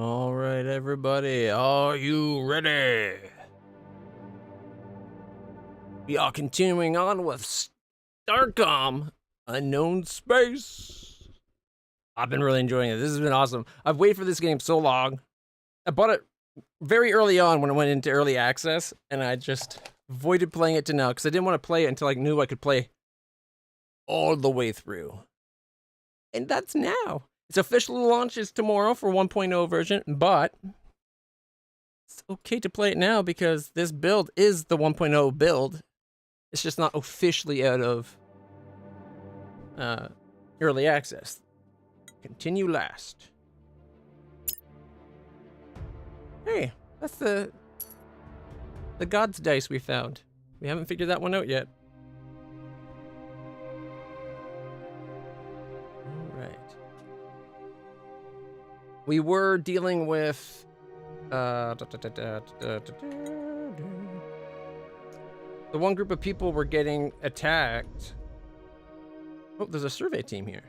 All right, everybody, are you ready? We are continuing on with Starcom, Unknown Space. I've been really enjoying it. This has been awesome. I've waited for this game so long. I bought it very early on when it went into early access, and I just avoided playing it to now because I didn't want to play it until I knew I could play all the way through. And that's now. Its official launch is tomorrow for 1.0 version, but it's okay to play it now because this build is the 1.0 build. It's just not officially out of early access. Continue last. Hey, that's the God's dice we found. We haven't figured that one out yet. We were dealing with the one group of people were getting attacked. Oh, there's a survey team here.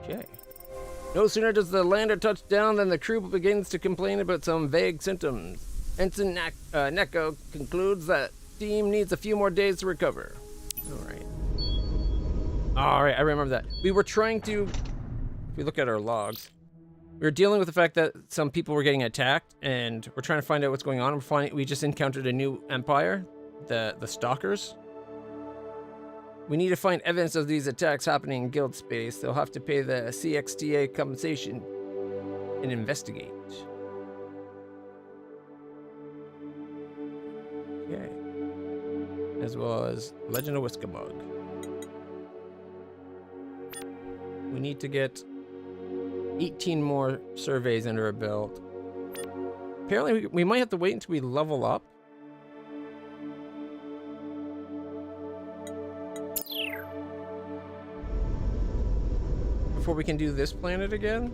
Okay. No sooner does the lander touch down than the crew begins to complain about some vague symptoms. Ensign Neko concludes that team needs a few more days to recover. All right, I remember that. We were trying to, if we look at our logs, we were dealing with the fact that some people were getting attacked, and we're trying to find out what's going on. We just encountered a new empire, the Stalkers. We need to find evidence of these attacks happening in guild space. They'll have to pay the CXTA compensation and investigate. Okay. As well as Legend of Whiskabug. We need to get 18 more surveys under our belt. Apparently, we might have to wait until we level up. Before we can do this planet again.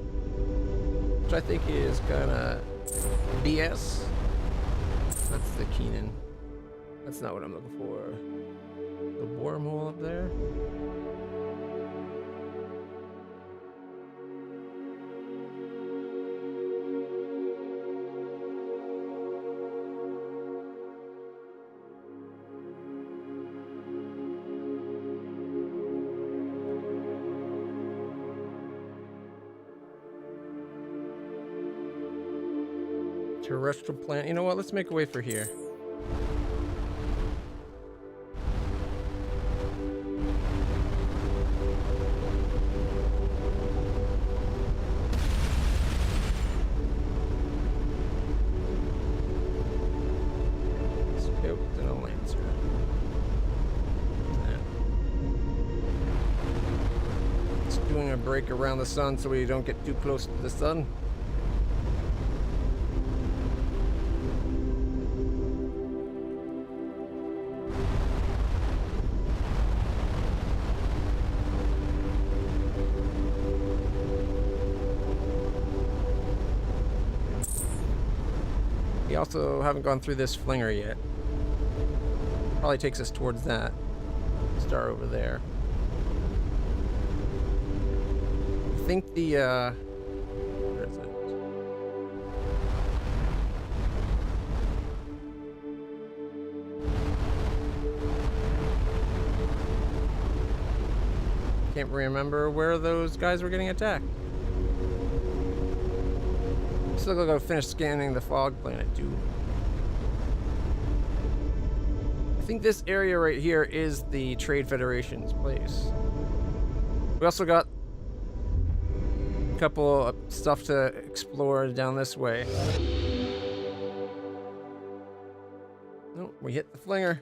Which I think is kinda BS. That's the Keenan. That's not what I'm looking for. The wormhole up there. Terrestrial planet. You know what? Let's make a way for here. Scout and a Lancer. It's doing a break around the sun so we don't get too close to the sun. We also haven't gone through this flinger yet. Probably takes us towards that star over there. I think the where is it? Can't remember where those guys were getting attacked. Still gotta finish scanning the fog planet too. I think this area right here is the Trade Federation's place. We also got a couple of stuff to explore down this way. Oh, we hit the flinger.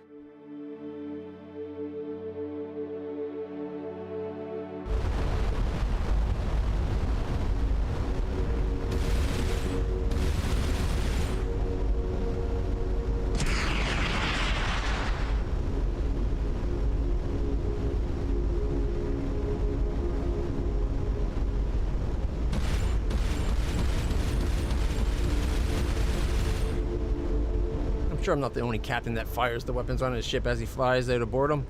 I'm sure I'm not the only captain that fires the weapons on his ship as he flies out aboard him.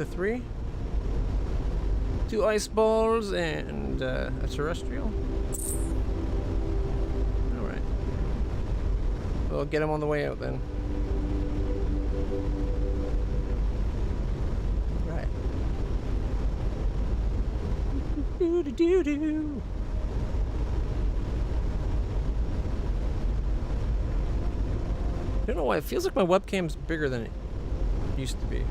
the 3. 2 ice balls and a terrestrial. Alright. We'll get him on the way out then. Right. Do-do-do-do. I don't know why, it feels like my webcam's bigger than it used to be.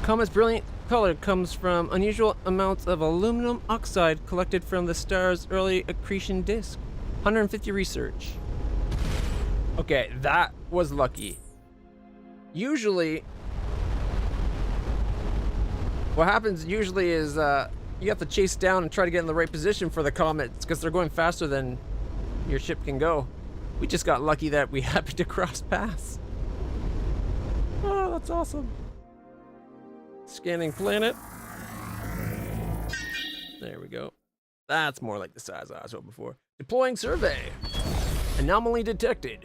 Comet's brilliant color comes from unusual amounts of aluminum oxide collected from the star's early accretion disk. 150 research. Okay, that was lucky. Usually, what happens usually is you have to chase down and try to get in the right position for the comets because they're going faster than your ship can go. We just got lucky that we happened to cross paths. Oh, that's awesome. Scanning planet. There we go. That's more like the size I was hoping for. Deploying survey. Anomaly detected.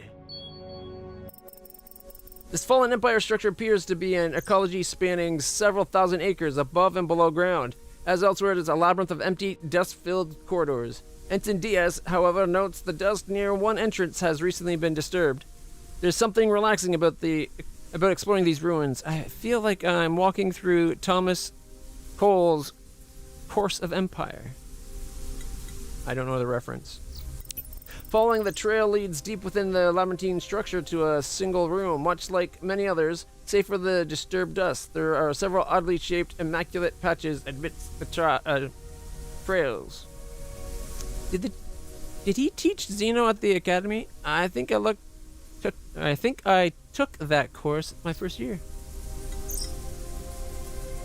This fallen empire structure appears to be an ecology spanning several thousand acres above and below ground. As elsewhere, it is a labyrinth of empty, dust-filled corridors. Ensign Diaz, however, notes the dust near one entrance has recently been disturbed. There's something relaxing about exploring these ruins. I feel like I'm walking through Thomas Cole's Course of Empire. I don't know the reference. Following the trail leads deep within the labyrinthine structure to a single room. Much like many others, save for the disturbed dust, there are several oddly shaped, immaculate patches amidst the trails. Did he teach Xeno at the academy? I think I took that course my first year.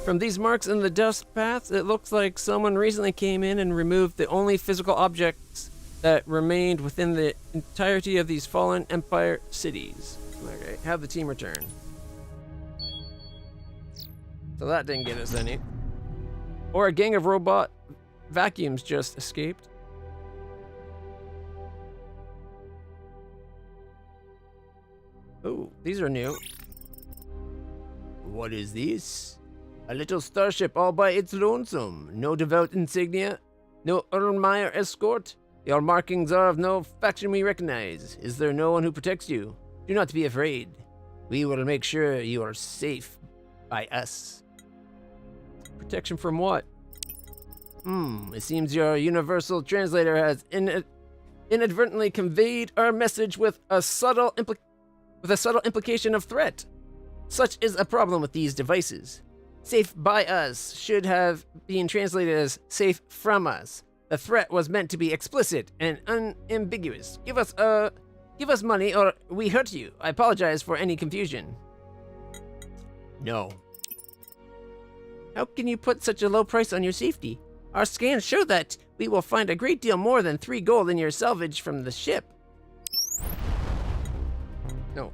From these marks in the dust paths, it looks like someone recently came in and removed the only physical objects that remained within the entirety of these fallen Empire cities. Okay, have the team return. So that didn't get us any. Or a gang of robot vacuums just escaped. Oh, these are new. What is this? A little starship all by its lonesome. No devout insignia. No Erlenmeyer escort. Your markings are of no faction we recognize. Is there no one who protects you? Do not be afraid. We will make sure you are safe by us. Protection from what? It seems your universal translator has inadvertently conveyed our message with a subtle implication of threat. Such is a problem with these devices. Safe by us should have been translated as safe from us. The threat was meant to be explicit and unambiguous. Give us money or we hurt you. I apologize for any confusion. No. How can you put such a low price on your safety? Our scans show that we will find a great deal more than 3 gold in your salvage from the ship. No.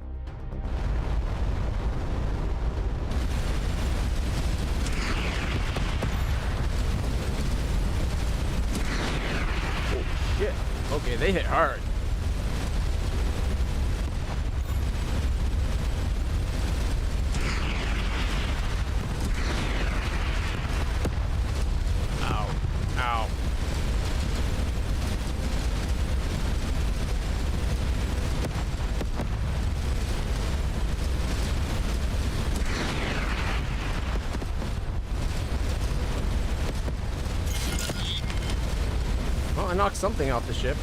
Oh, shit. Okay, they hit hard. Ow. Ow. Well, I knocked something off the ship.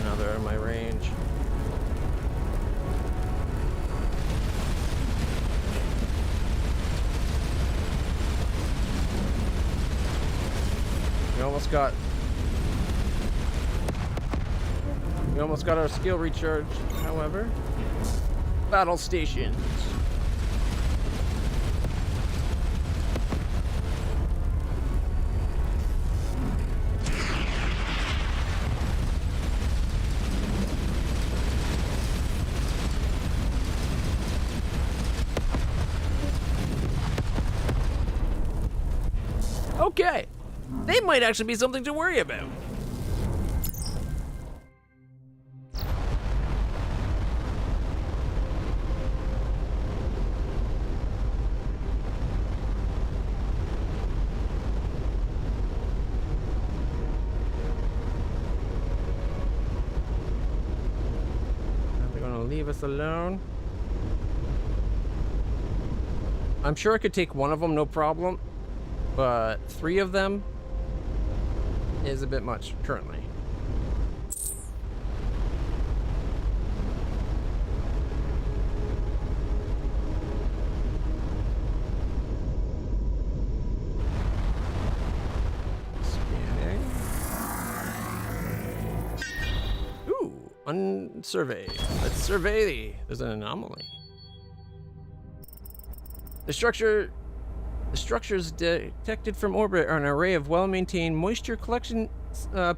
Now they're in my range. We almost got our skill recharge, however. Battle stations. Okay. They might actually be something to worry about. They're gonna leave us alone. I'm sure I could take one of them, no problem. But 3 of them is a bit much currently. Scanning. Ooh, unsurveyed. Let's survey. There's an anomaly. The structures detected from orbit are an array of well-maintained moisture collection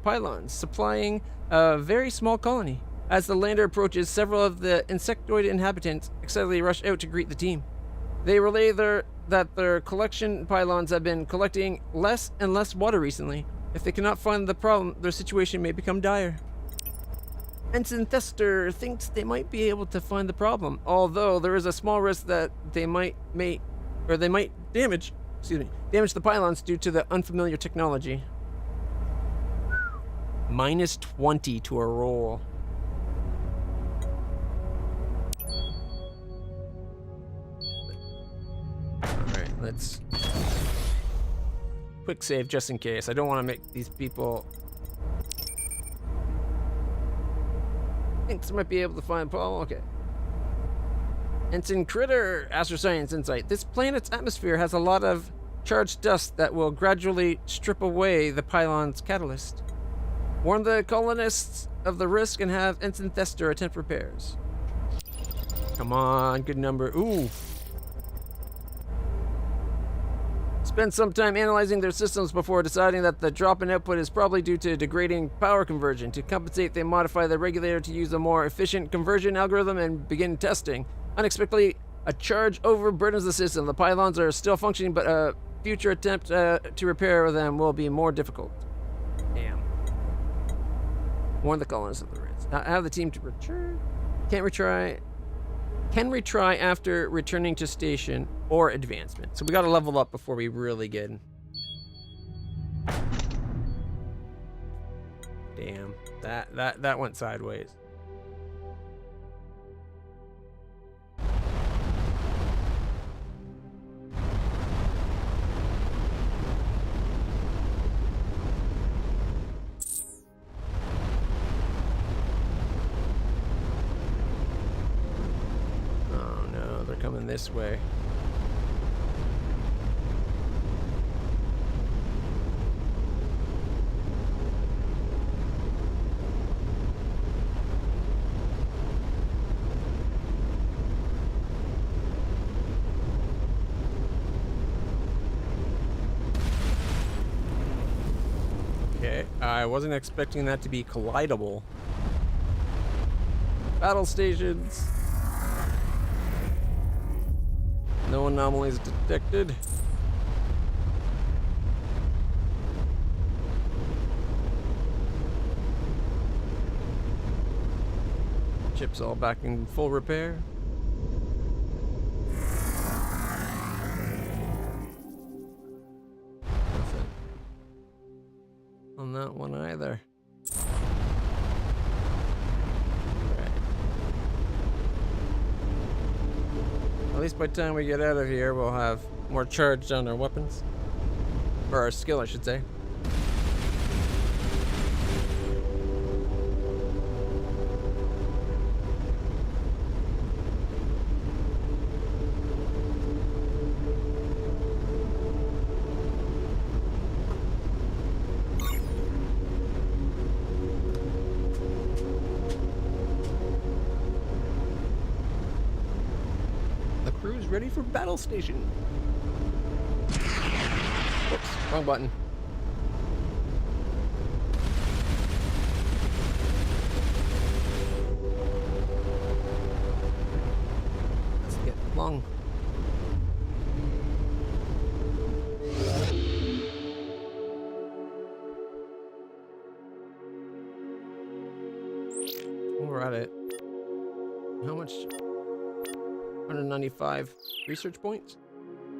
pylons, supplying a very small colony. As the lander approaches, several of the insectoid inhabitants excitedly rush out to greet the team. They relay that their collection pylons have been collecting less and less water recently. If they cannot find the problem, their situation may become dire. Ensign Thester thinks they might be able to find the problem, although there is a small risk that they might damage the pylons due to the unfamiliar technology. -20 to a roll. Alright, let's quick save just in case. I don't want to make these people thinks I might be able to find Paul. Okay. Ensign Critter, Astroscience Insight. This planet's atmosphere has a lot of charged dust that will gradually strip away the pylon's catalyst. Warn the colonists of the risk and have Ensign Thester attempt repairs. Come on, good number. Ooh. Spend some time analyzing their systems before deciding that the drop in output is probably due to degrading power conversion. To compensate, they modify the regulator to use a more efficient conversion algorithm and begin testing. Unexpectedly, a charge overburdens the system. The pylons are still functioning, but a future attempt to repair them will be more difficult. Damn. Warn the colonists of the risk. Have the team to return. Can retry after returning to station or advancement. So we gotta level up before we really get in. Damn. That went sideways. Coming this way. Okay, I wasn't expecting that to be collidable. Battle stations. No anomalies detected. Chips all back in full repair. Nothing on that one either. At least by the time we get out of here, we'll have more charged on our weapons. Or our skill, I should say. Ready for battle station. Whoops, wrong button. Let's get long. we're at it. How much? 195 research points?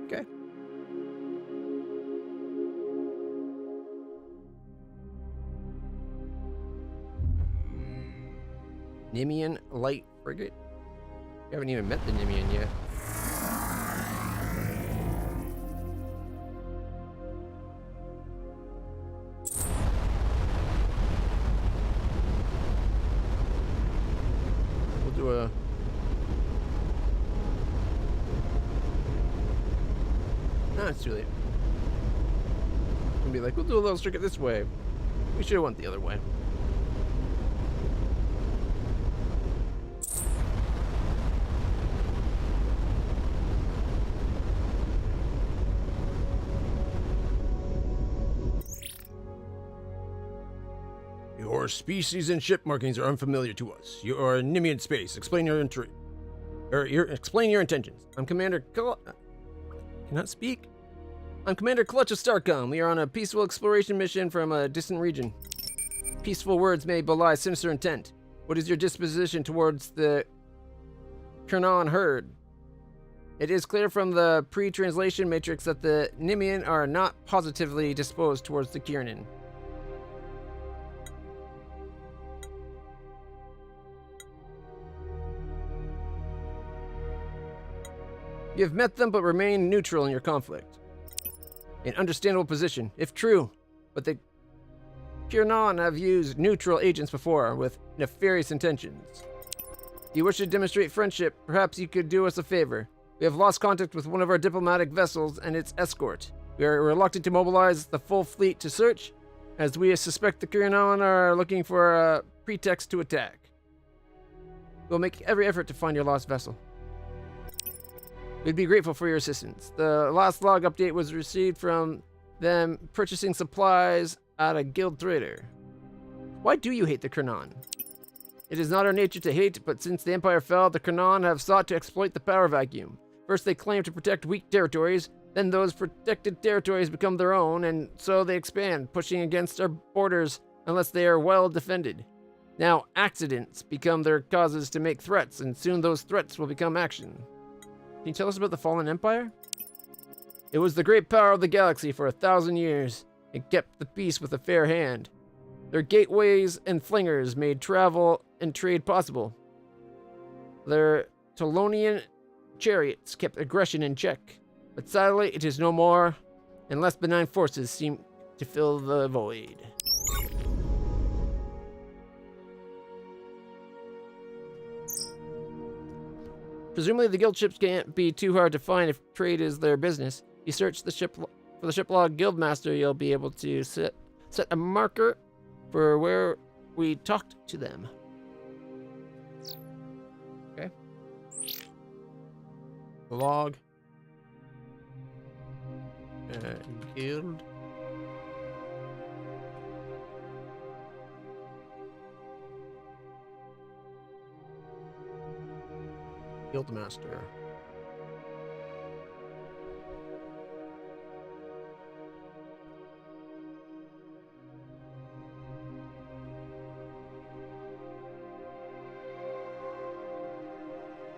Okay. Nimian Light Frigate? We haven't even met the Nimian yet. We'll do a... No, it's too late. We'll be like, we'll do a little circuit this way. We should have went the other way. Your species and ship markings are unfamiliar to us. You are in Nimian space. Explain your explain your intentions. I'm Commander cannot speak. I'm Commander Clutch of Starcom. We are on a peaceful exploration mission from a distant region. Peaceful words may belie sinister intent. What is your disposition towards the Kernan herd? It is clear from the pre-translation matrix that the Nimian are not positively disposed towards the Kiernan. You have met them but remain neutral in your conflict. An understandable position, if true, but the Kiernan have used neutral agents before with nefarious intentions. If you wish to demonstrate friendship, perhaps you could do us a favor. We have lost contact with one of our diplomatic vessels and its escort. We are reluctant to mobilize the full fleet to search, as we suspect the Kiernan are looking for a pretext to attack. We'll make every effort to find your lost vessel. We'd be grateful for your assistance. The last log update was received from them purchasing supplies at a guild trader. Why do you hate the Kernan? It is not our nature to hate, but since the Empire fell, the Kernan have sought to exploit the power vacuum. First they claim to protect weak territories, then those protected territories become their own, and so they expand, pushing against our borders unless they are well defended. Now accidents become their causes to make threats, and soon those threats will become action. Can you tell us about the Fallen Empire? It was the great power of the galaxy for 1,000 years. It kept the peace with a fair hand. Their gateways and flingers made travel and trade possible. Their Tolonian chariots kept aggression in check. But sadly, it is no more, and less benign forces seem to fill the void. Presumably the guild ships can't be too hard to find if trade is their business. You search the ship for the shiplog guildmaster, you'll be able to set a marker for where we talked to them. Okay. Log. Guild. Guildmaster.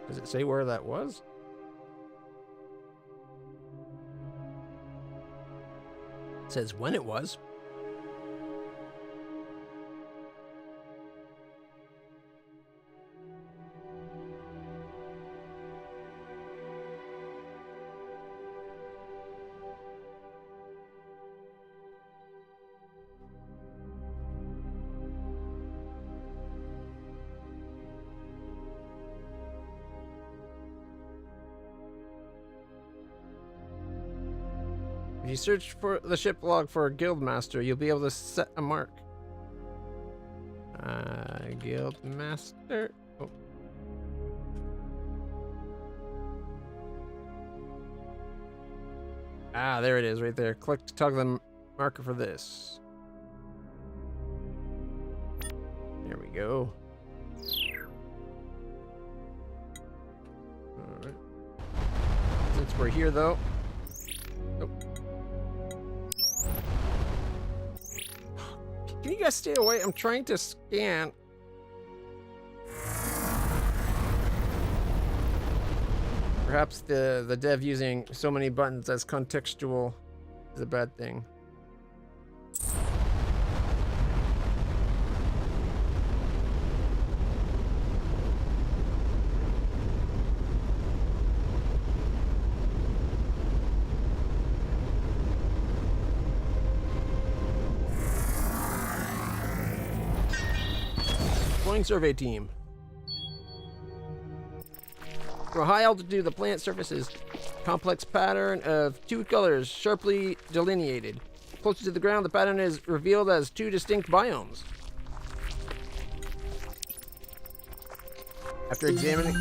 Does it say where that was? It says when it was. If you search for the ship log for a guildmaster, you'll be able to set a mark. Guildmaster. Oh. Ah, there it is, right there. Click to toggle the marker for this. There we go. All right. Since we're here, though. Oh. Can you guys stay away? I'm trying to scan. Perhaps the dev using so many buttons as contextual is a bad thing. Deploying survey team. From a high altitude, the planet surfaces a complex pattern of two colors, sharply delineated. Closer to the ground, the pattern is revealed as two distinct biomes. After examining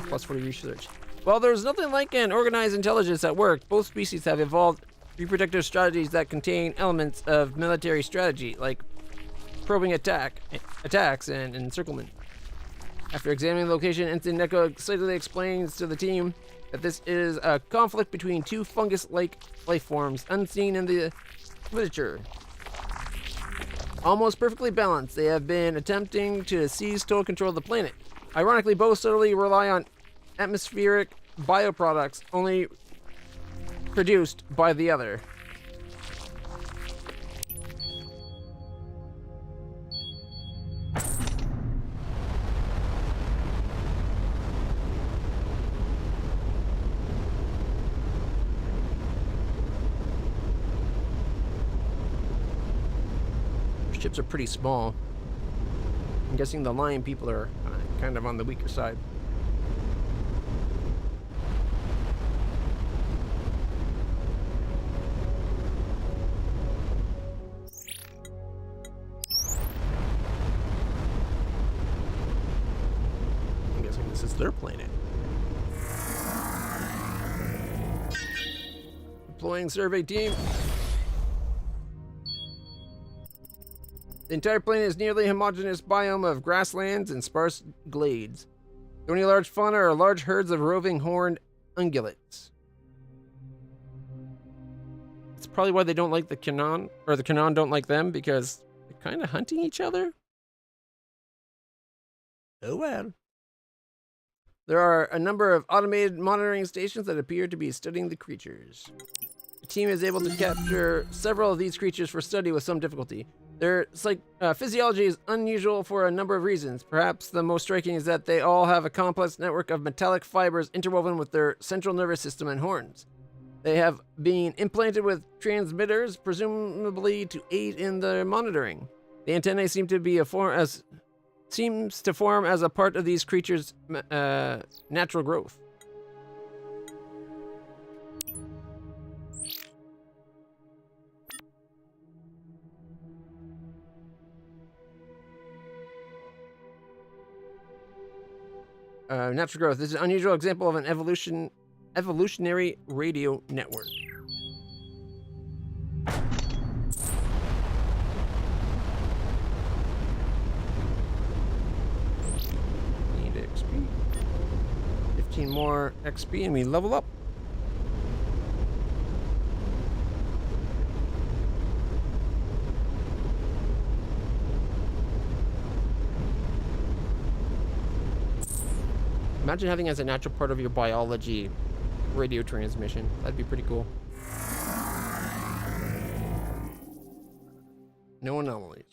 plus 40 research. While there's nothing like an organized intelligence at work, both species have evolved reproductive strategies that contain elements of military strategy, like probing attacks and encirclement. After examining the location, Ensign Neko excitedly explains to the team that this is a conflict between two fungus-like life forms unseen in the literature. Almost perfectly balanced, they have been attempting to seize total control of the planet. Ironically, both solely rely on atmospheric bioproducts only produced by the other. Ships are pretty small. I'm guessing the lion people are kind of on the weaker side. I'm guessing this is their planet. Deploying survey team. The entire planet is nearly homogeneous biome of grasslands and sparse glades. The only large fauna are large herds of roving horned ungulates. It's probably why they don't like the Kanan, or the Kanan don't like them, because they're kind of hunting each other. Oh well. There are a number of automated monitoring stations that appear to be studying the creatures. The team is able to capture several of these creatures for study with some difficulty. Their physiology is unusual for a number of reasons. Perhaps the most striking is that they all have a complex network of metallic fibers interwoven with their central nervous system and horns. They have been implanted with transmitters, presumably to aid in their monitoring. The antennae seem to form as a part of these creatures' natural growth. Natural growth. This is an unusual example of an evolutionary radio network. Need XP. 15 more XP and we level up. Imagine having as a natural part of your biology radio transmission. That'd be pretty cool. No anomalies.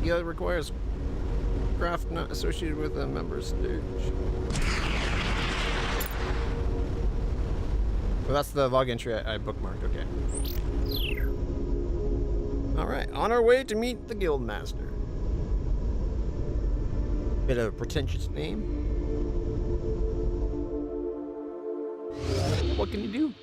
Yeah, it requires Craft not associated with a member stage. Well, that's the log entry I bookmarked, okay. Alright, on our way to meet the guild master. Bit of a pretentious name. What can you do?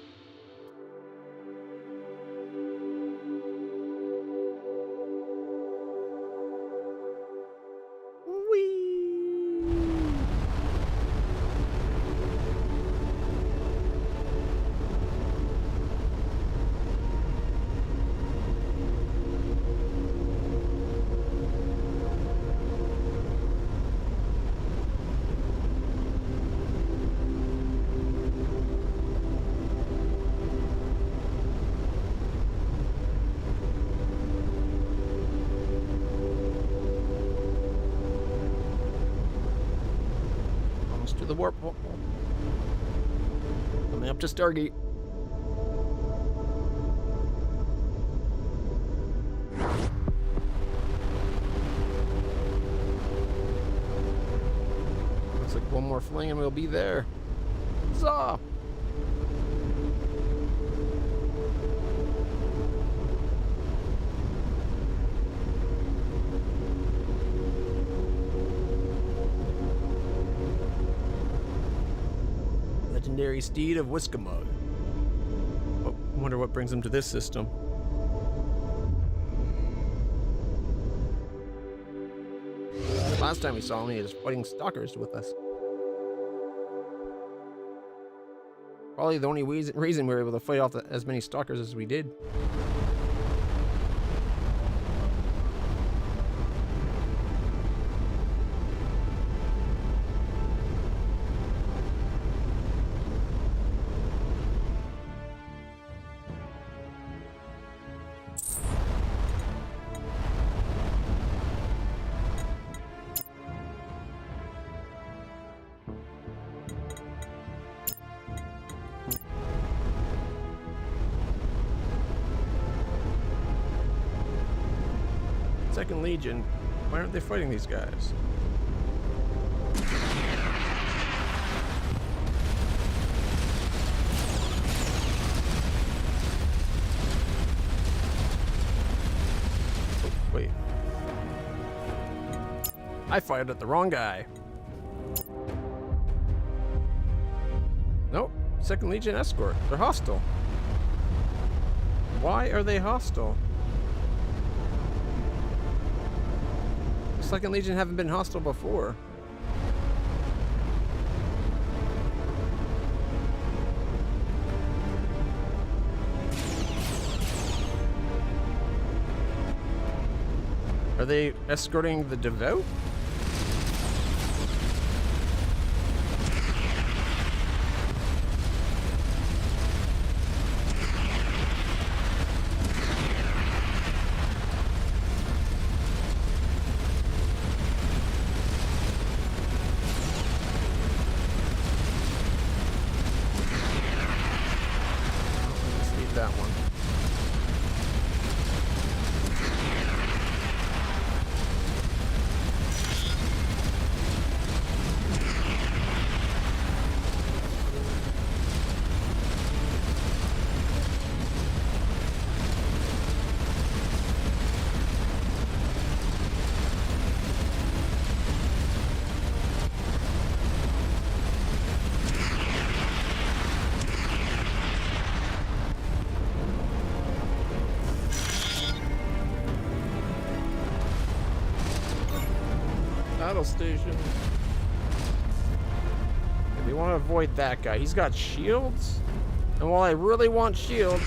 To the warp hole. Coming up to Stargate. Looks like one more fling and we'll be there. Huzzah! Legendary steed of Whiskamug. Oh, I wonder what brings him to this system. Last time we saw him, he was fighting stalkers with us. Probably the only reason we were able to fight off as many stalkers as we did. Second Legion. Why aren't they fighting these guys? Oh, wait. I fired at the wrong guy. Nope. Second Legion escort. They're hostile. Why are they hostile? Second Legion haven't been hostile before. Are they escorting the devout? That one. Battle station. We want to avoid that guy. He's got shields. And while I really want shields,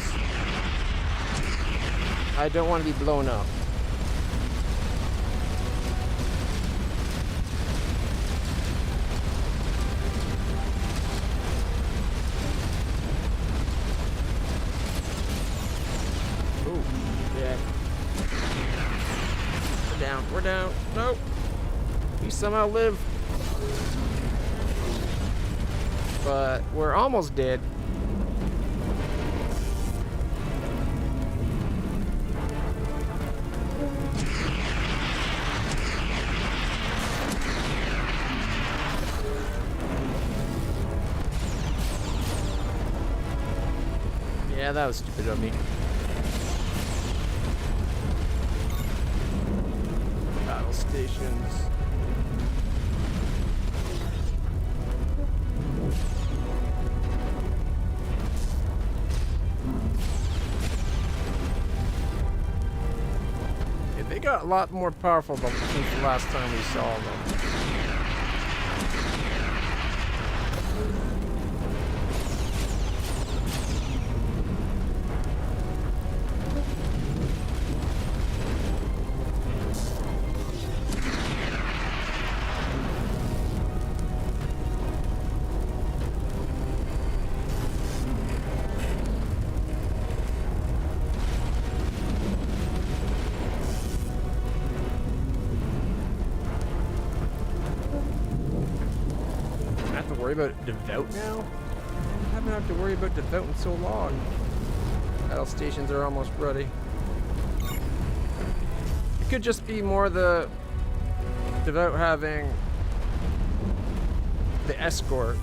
I don't want to be blown up. Ooh, yeah. We're down. We're down. Nope. We somehow live. But we're almost dead. Yeah, that was stupid of me. Battle stations. Yeah, they got a lot more powerful since the last time we saw them. Worry about devout now? I haven't had to worry about devout in so long. Battle stations are almost ready. It could just be more the devout having the escort.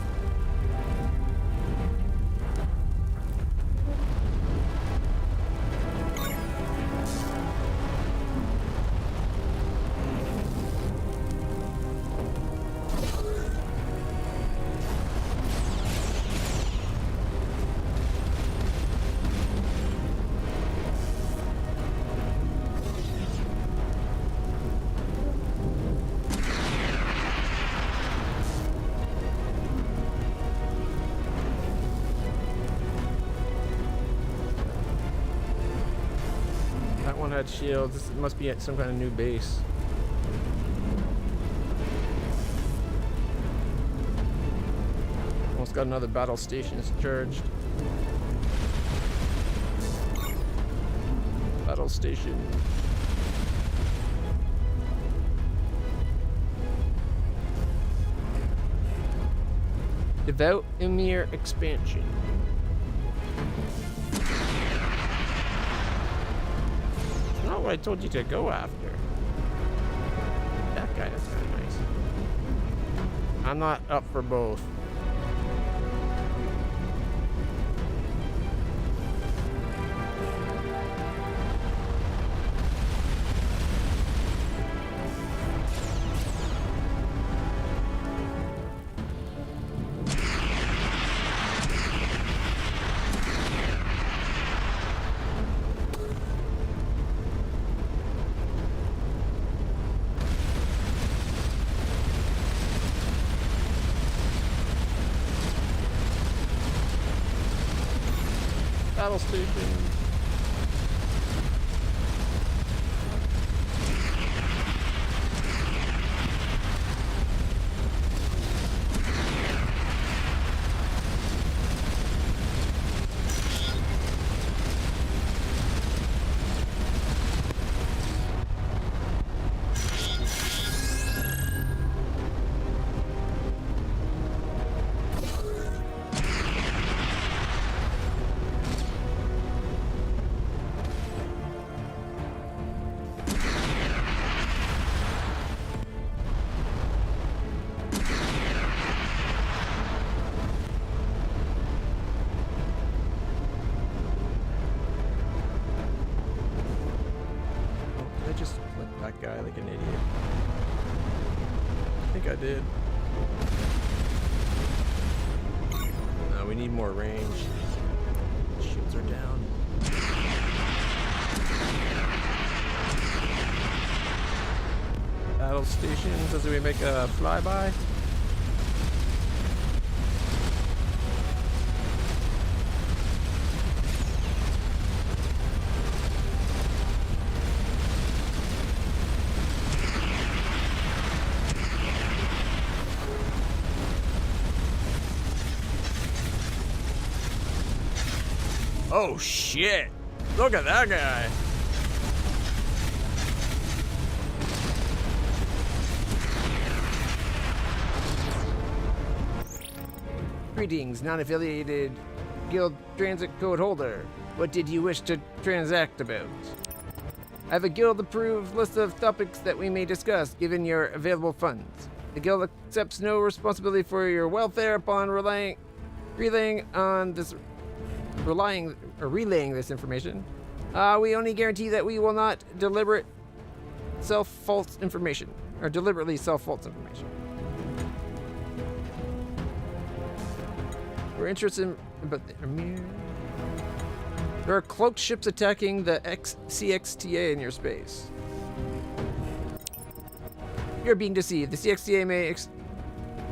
Had shields. This must be at some kind of new base. Almost got another battle station charged. Battle station. Devout Emir expansion. Not what I told you to go after. That guy is kind of nice. I'm not up for both. Battle station. Guy like an idiot. I think I did. No, we need more range. Shields are down. Battle stations as we make a flyby. Oh shit! Look at that guy! Greetings, non-affiliated guild transit code holder. What did you wish to transact about? I have a guild-approved list of topics that we may discuss, given your available funds. The guild accepts no responsibility for your welfare upon relaying on this relaying this information. We only guarantee that we will not deliberately sell false information. We're interested in, but there are cloaked ships attacking the CXTA in your space. You're being deceived. The CXTA may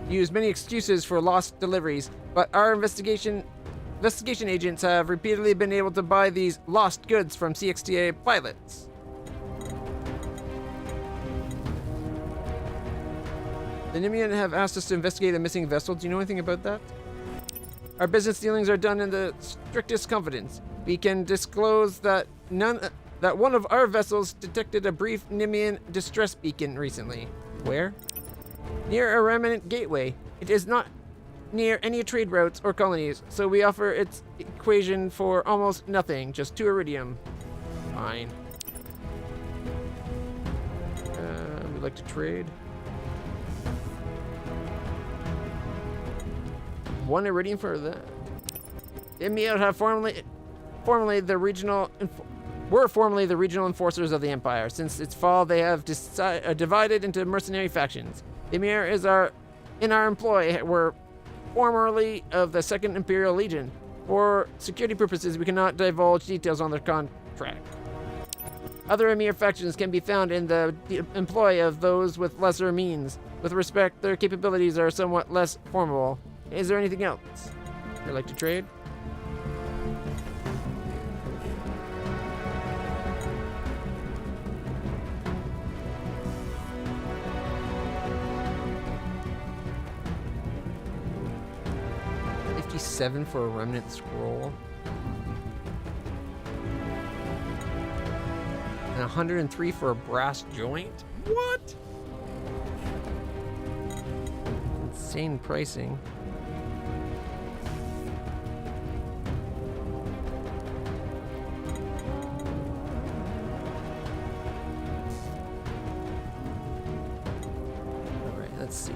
use many excuses for lost deliveries, but our investigation agents have repeatedly been able to buy these lost goods from CXTA pilots. The Nimian have asked us to investigate a missing vessel. Do you know anything about that? Our business dealings are done in the strictest confidence. We can disclose that one of our vessels detected a brief Nimian distress beacon recently. Where? Near a remnant gateway. It is not near any trade routes or colonies, so we offer its equation for almost nothing, just 2 iridium. Fine. We'd like to trade. 1 iridium for that. The Emir have formerly the regional enforcers of the Empire. Since its fall, they have divided into mercenary factions. The Emir is in our employ. Were formerly of the 2nd Imperial Legion. For security purposes, we cannot divulge details on their contract. Other Emir factions can be found in the employ of those with lesser means. With respect, their capabilities are somewhat less formidable. Is there anything else you'd like to trade? $57 for a remnant scroll. And 103 for a brass joint? What? Insane pricing. Let's see.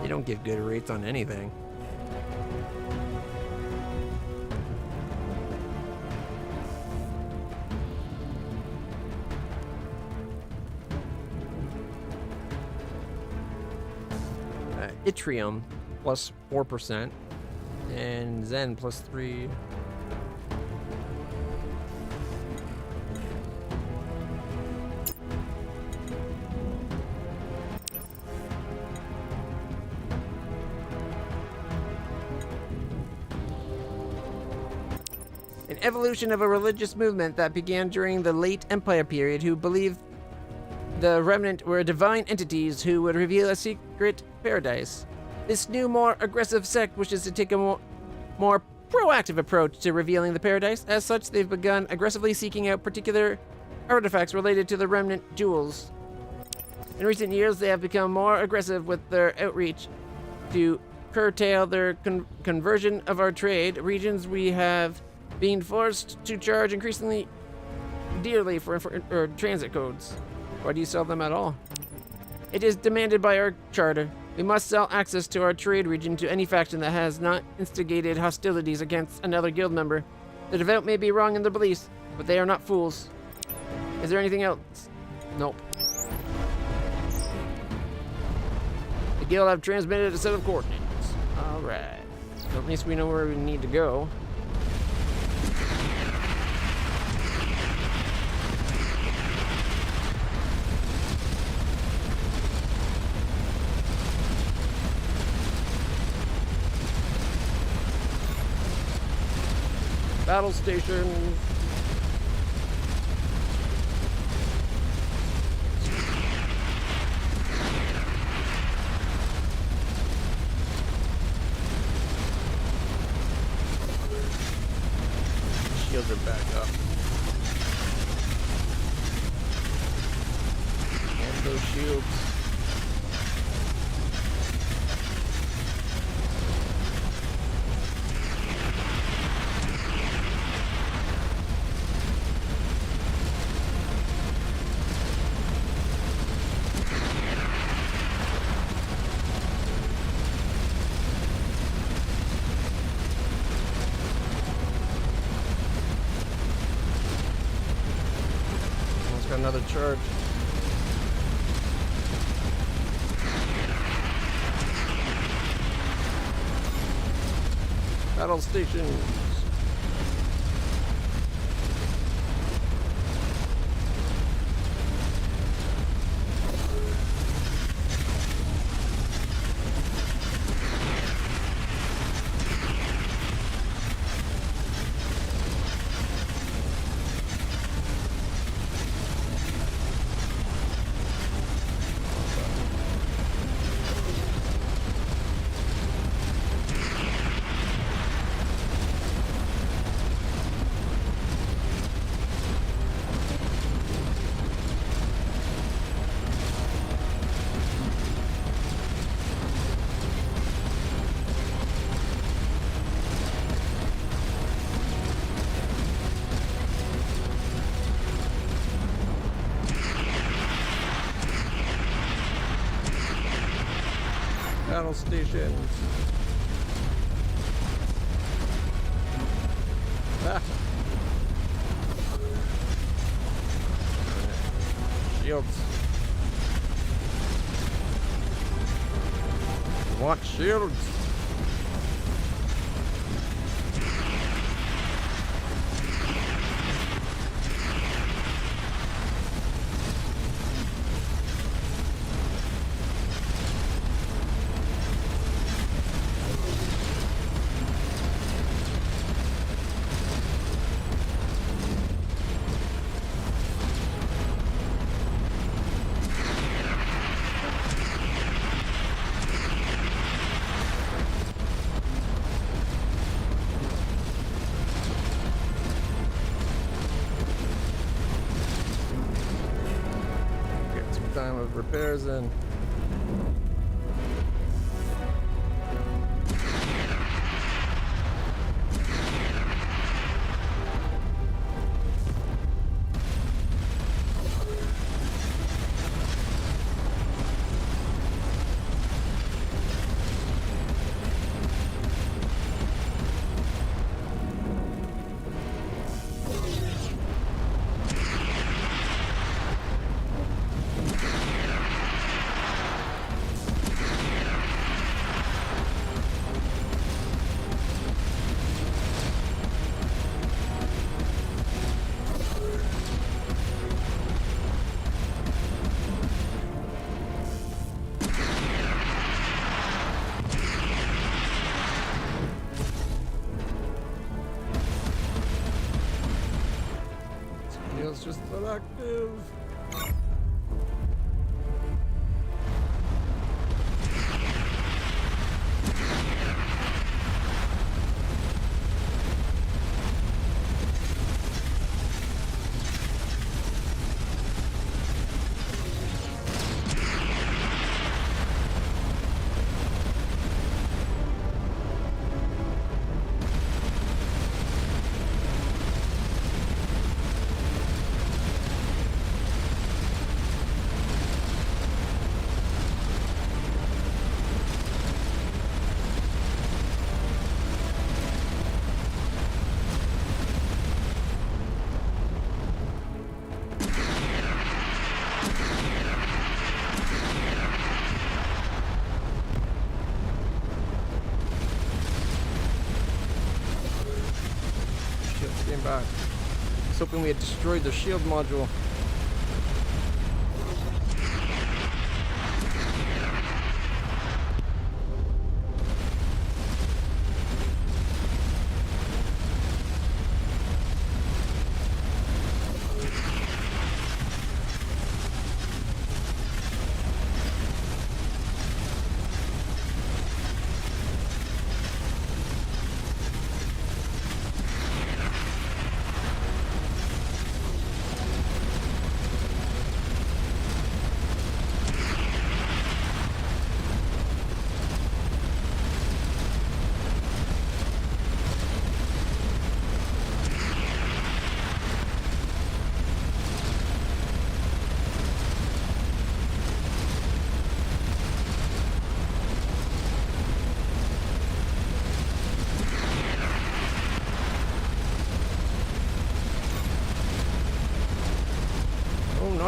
They don't give good rates on anything. Yttrium plus 4% and Zen plus 3. An evolution of a religious movement that began during the late Empire period, who believed the Remnant were divine entities who would reveal a secret paradise. This new, more aggressive sect wishes to take a more proactive approach to revealing the paradise. As such, they've begun aggressively seeking out particular artifacts related to the Remnant jewels. In recent years, they have become more aggressive with their outreach to curtail their conversion of our trade. Regions we have been forced to charge increasingly dearly for transit codes. Why do you sell them at all? It is demanded by our charter. We must sell access to our trade region to any faction that has not instigated hostilities against another guild member. The devout may be wrong in their beliefs, but they are not fools. Is there anything else? Nope. The guild have transmitted a set of coordinates. Alright. So at least we know where we need to go. Battle station. Shields are back up. And those shields. Got another charge. Battle stations. Battle stations. Ah. Shields. Want shields? Time of repairs in. It's just inactive. Came back. I was hoping we had destroyed the shield module.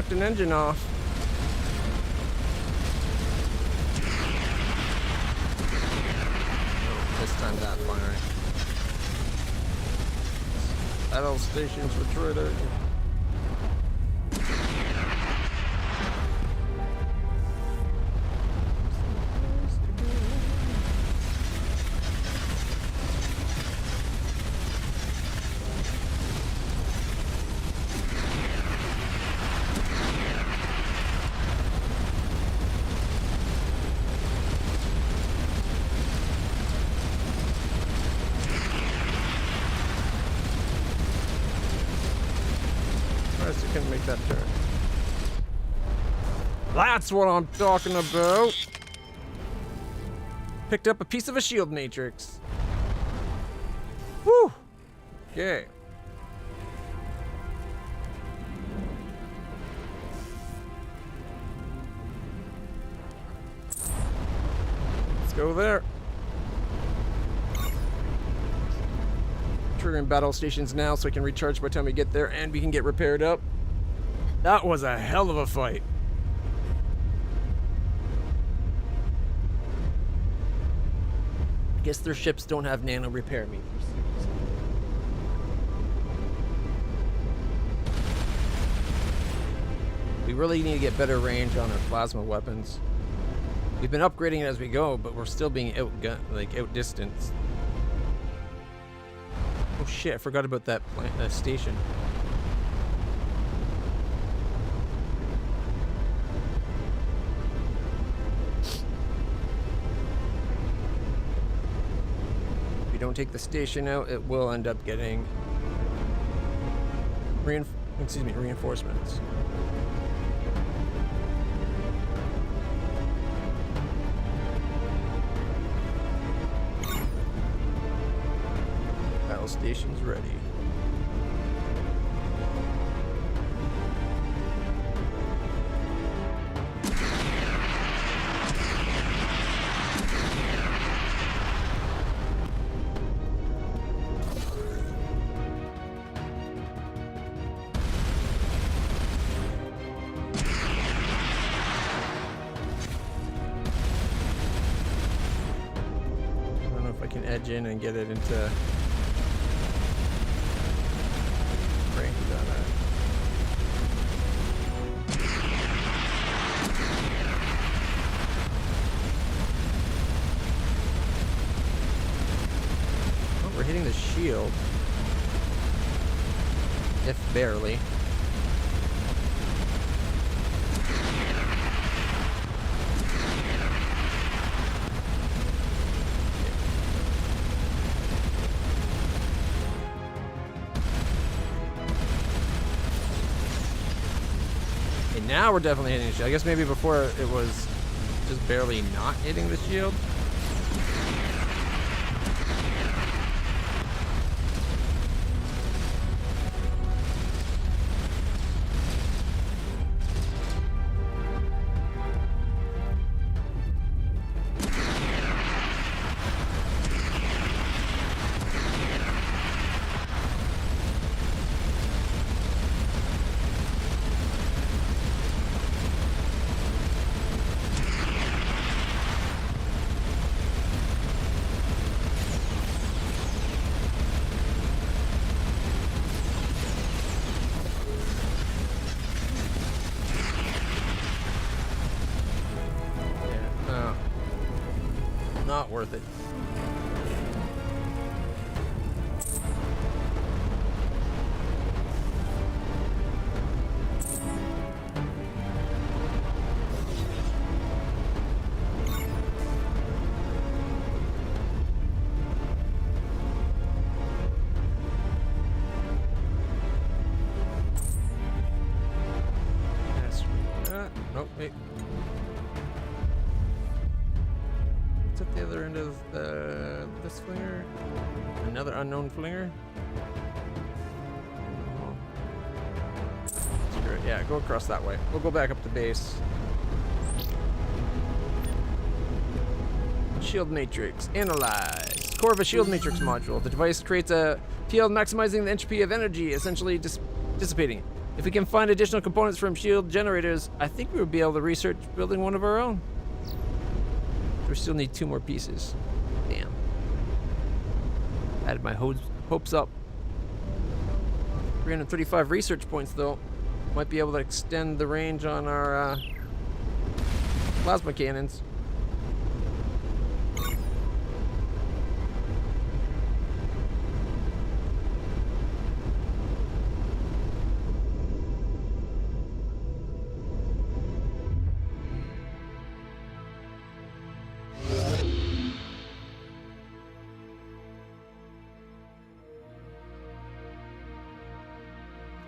knocked an engine off. Oh, this time that firing. Battle stations retreated. You can make that turn. That's what I'm talking about. Picked up a piece of a shield matrix. Whew. Okay. Let's go there. Triggering battle stations now so I can recharge by the time we get there and we can get repaired up. That was a hell of a fight. I guess their ships don't have nano repair meters. We really need to get better range on our plasma weapons. We've been upgrading it as we go, but we're still being outdistanced. Oh shit, I forgot about that station. If you don't take the station out, it will end up getting reinforcements. Station's ready. I don't know if I can edge in and get it into hitting the shield, if barely. And now we're definitely hitting the shield. I guess maybe before it was just barely not hitting the shield. Not worth it. Nope, wait. What's at the other end of this flinger? Another unknown flinger? Oh. Screw it. Yeah, go across that way. We'll go back up to base. Shield matrix. Analyze. Core of a shield matrix module. The device creates a field maximizing the entropy of energy, essentially dissipating it. If we can find additional components from shield generators, I think we would be able to research building one of our own. We still need 2 more pieces. Damn. Added my hopes up. 335 research points, though. Might be able to extend the range on our plasma cannons.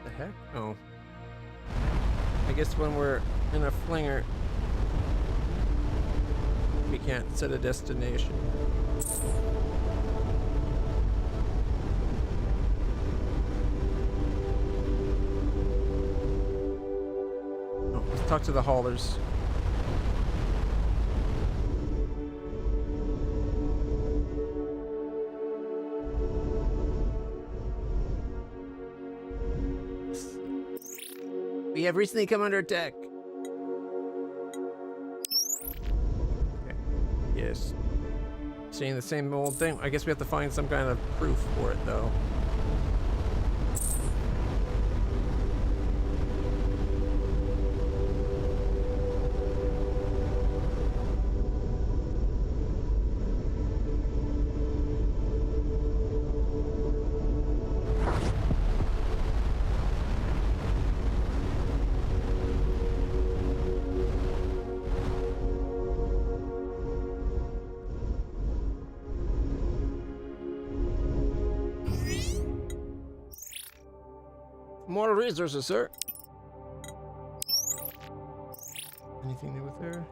The heck? Oh. I guess when we're in a flinger, we can't set a destination. Oh, let's talk to the haulers. We have recently come under attack. Okay. Yes. Saying the same old thing. I guess we have to find some kind of proof for it, though. More resources, sir. Anything new with her?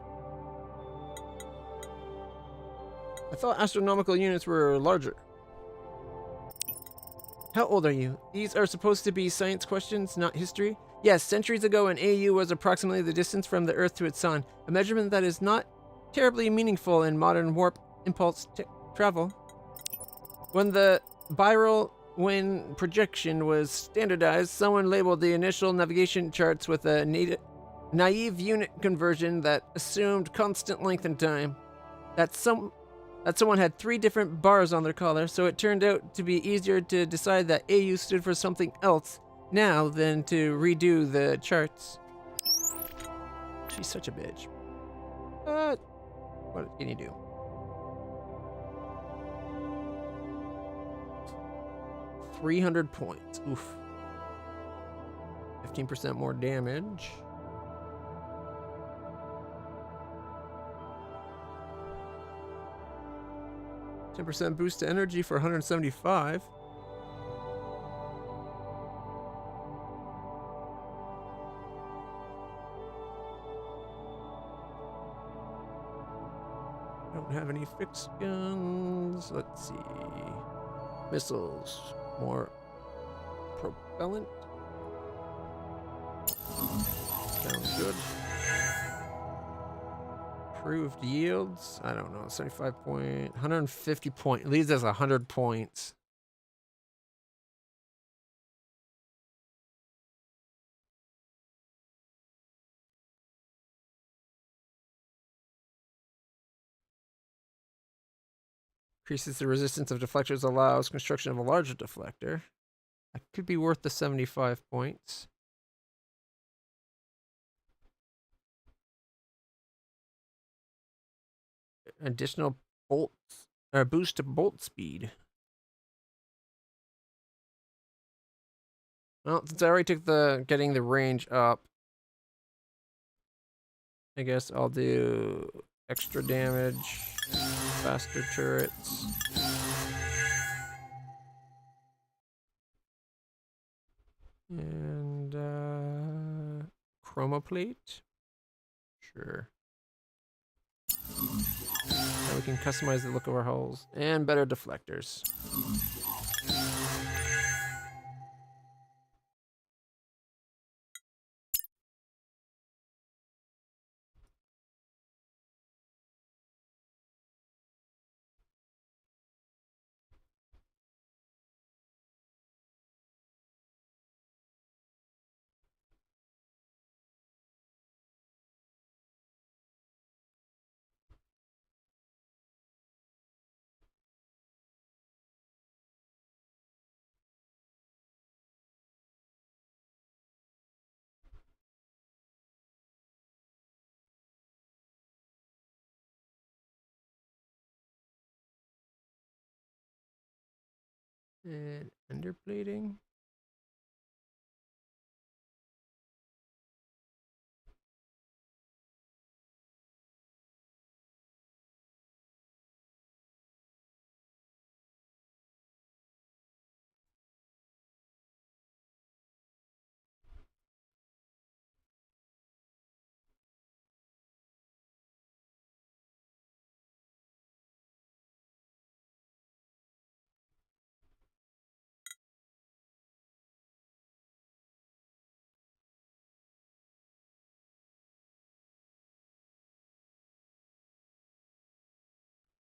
I thought astronomical units were larger. How old are you? These are supposed to be science questions, not history. Yes, centuries ago an AU was approximately the distance from the Earth to its sun, a measurement that is not terribly meaningful in modern warp impulse travel. When the Biral Wind projection was standardized, someone labeled the initial navigation charts with a naive unit conversion that assumed constant length and time. That someone had 3 different bars on their collar, so it turned out to be easier to decide that AU stood for something else now than to redo the charts. She's such a bitch. What can you do? 300 points. Oof. 15% more damage. %10 boost to energy for 175. Don't have any fixed guns. Let's see. Missiles. More propellant. Sounds good. Improved yields. I don't know. 75 point. 150 point. Leaves us 100 points. Increases the resistance of deflectors, allows construction of a larger deflector. That could be worth the 75 points. Additional bolts, or boost to bolt speed. Well, since I already took the getting the range up, I guess I'll do extra damage, faster turrets. And chromoplate. Sure. Now we can customize the look of our hulls and better deflectors. And underplating.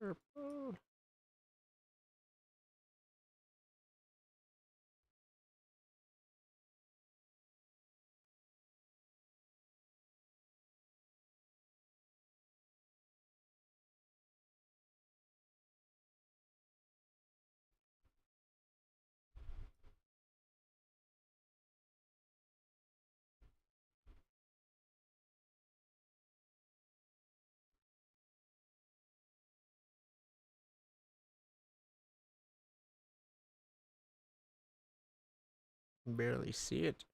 Purple. Barely see it.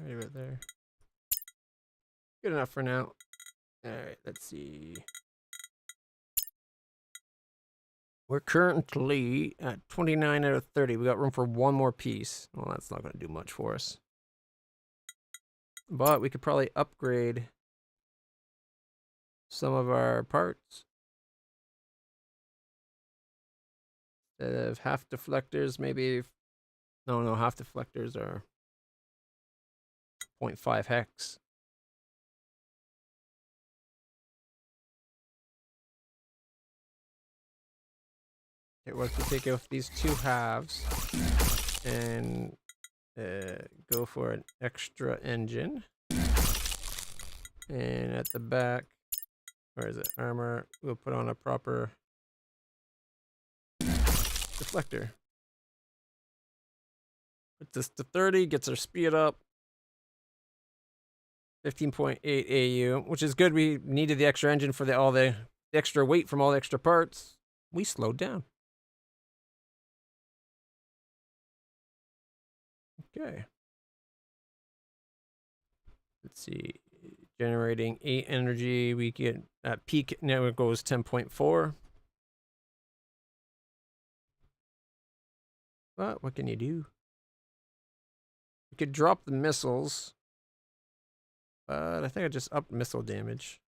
Right there. Good enough for now. Alright, let's see. We're currently at 29 out of 30. We got room for one more piece. Well, that's not going to do much for us. But we could probably upgrade some of our parts. Instead of half deflectors, maybe... No, half deflectors are 0.5 hex. It was to take off these two halves and go for an extra engine. And at the back, where is it? Armor. We'll put on a proper deflector. Put this to 30, gets our speed up. 15.8 AU, which is good. We needed the extra engine for all the extra weight from all the extra parts. We slowed down. Okay. Let's see. Generating 8 energy. We get at peak now it goes 10.4. But what can you do? We could drop the missiles. But I think I just upped missile damage.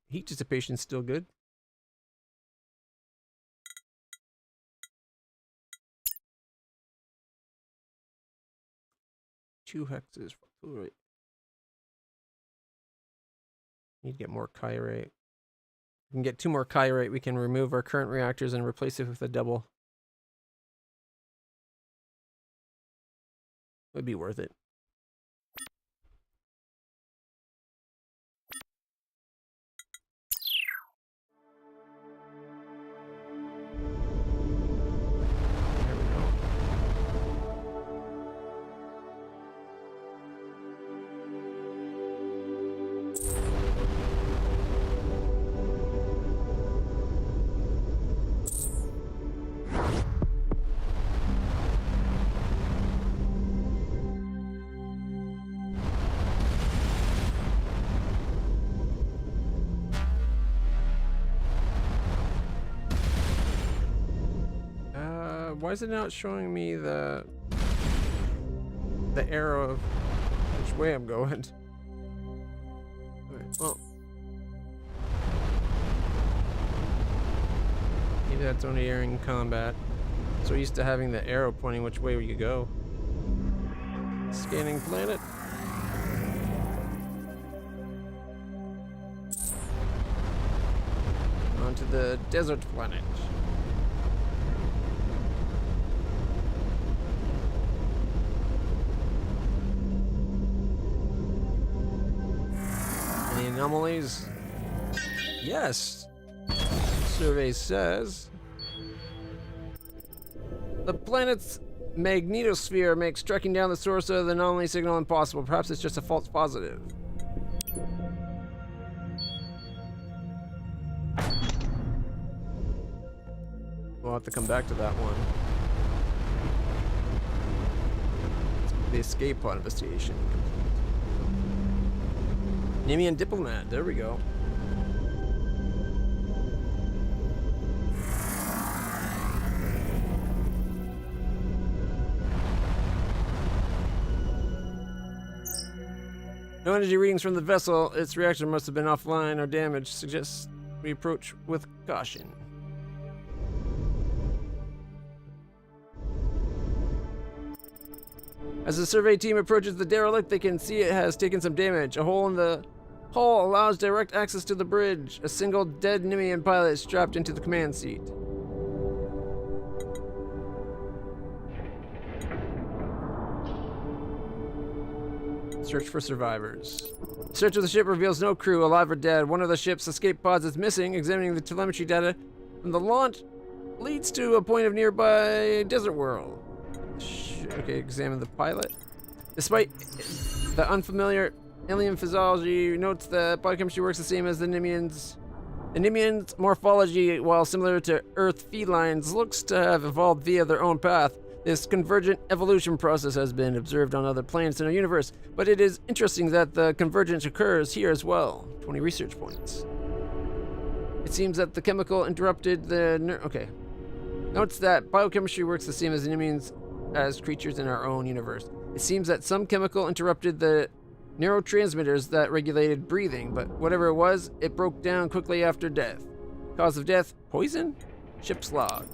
Heat dissipation is still good. Two hexes. Right. Need to get more chirate. We can get 2 more chirate. We can remove our current reactors and replace it with a double. Would be worth it. Why is it not showing me the arrow of which way I'm going? Alright, well. Maybe that's only during combat. So used to having the arrow pointing which way you go. Scanning planet. the desert planet. Any anomalies? Yes. Survey says the planet's magnetosphere makes tracking down the source of the anomaly signal impossible. Perhaps it's just a false positive. We'll have to come back to that one. The escape pod investigation. Nimian diplomat. There we go. No energy readings from the vessel. Its reactor must have been offline or damaged. Suggests we approach with caution. As the survey team approaches the derelict, they can see it has taken some damage. A hole in the hull allows direct access to the bridge. A single dead Nimian pilot is strapped into the command seat. Search for survivors. Search of the ship reveals no crew, alive or dead. One of the ship's escape pods is missing. Examining the telemetry data from the launch leads to a point of nearby desert world. Okay, examine the pilot. Despite the unfamiliar alien physiology, notes that biochemistry works the same as the Nimians. The Nimians' morphology, while similar to Earth felines, looks to have evolved via their own path. This convergent evolution process has been observed on other planets in our universe, but it is interesting that the convergence occurs here as well. 20 research points. It seems that the chemical interrupted the okay. Notes that biochemistry works the same as Nimians as creatures in our own universe. It seems that some chemical interrupted the neurotransmitters that regulated breathing, but whatever it was, it broke down quickly after death. Cause of death, poison? Ship's log.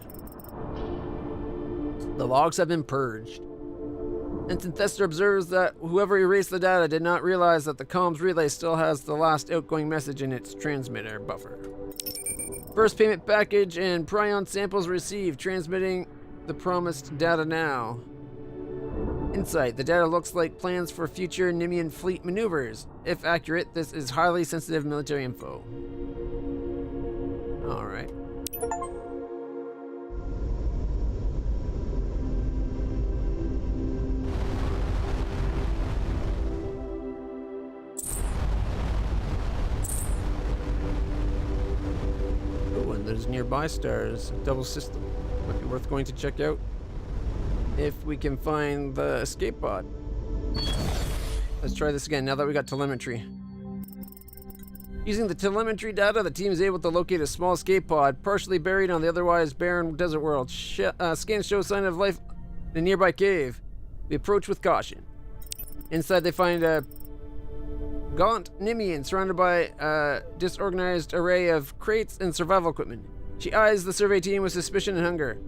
The logs have been purged. Ensign Thester observes that whoever erased the data did not realize that the comms relay still has the last outgoing message in its transmitter buffer. First payment package and prion samples received, transmitting the promised data now. Insight. The data looks like plans for future Nimian fleet maneuvers. If accurate, this is highly sensitive military info. Alright. Oh, and there's nearby stars. Double system. Might be worth going to check out. If we can find the escape pod. Let's try this again now that we got telemetry. Using the telemetry data, the team is able to locate a small escape pod partially buried on the otherwise barren desert world. Scans show sign of life in a nearby cave. We approach with caution. Inside they find a gaunt Nimian surrounded by a disorganized array of crates and survival equipment. She eyes the survey team with suspicion and hunger.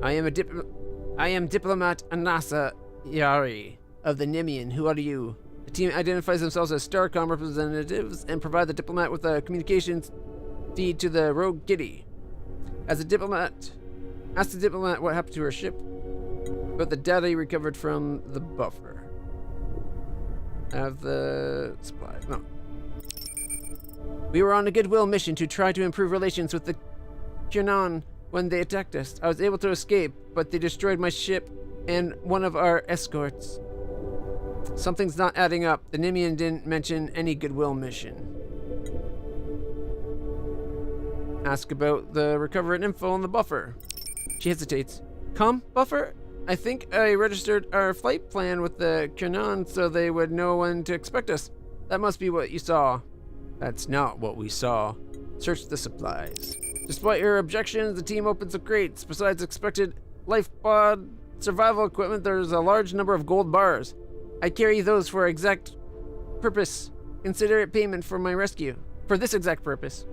I am Diplomat Anasa Yari of the Nimian. Who are you? The team identifies themselves as Starcom representatives and provide the diplomat with a communications feed to the rogue Giddy. As the diplomat asks the diplomat what happened to her ship, but the data he recovered from the buffer. Have the supplies. No. We were on a goodwill mission to try to improve relations with the Kiernan. When they attacked us, I was able to escape, but they destroyed my ship and one of our escorts. Something's not adding up. The Nimian didn't mention any goodwill mission. Ask about the recovered info on the buffer. She hesitates. Come, buffer? I think I registered our flight plan with the Kiernan so they would know when to expect us. That must be what you saw. That's not what we saw. Search the supplies. Despite her objections, the team opens the crates. Besides expected life pod survival equipment, there's a large number of gold bars. I carry those for exact purpose. Consider it payment for my rescue. For this exact purpose.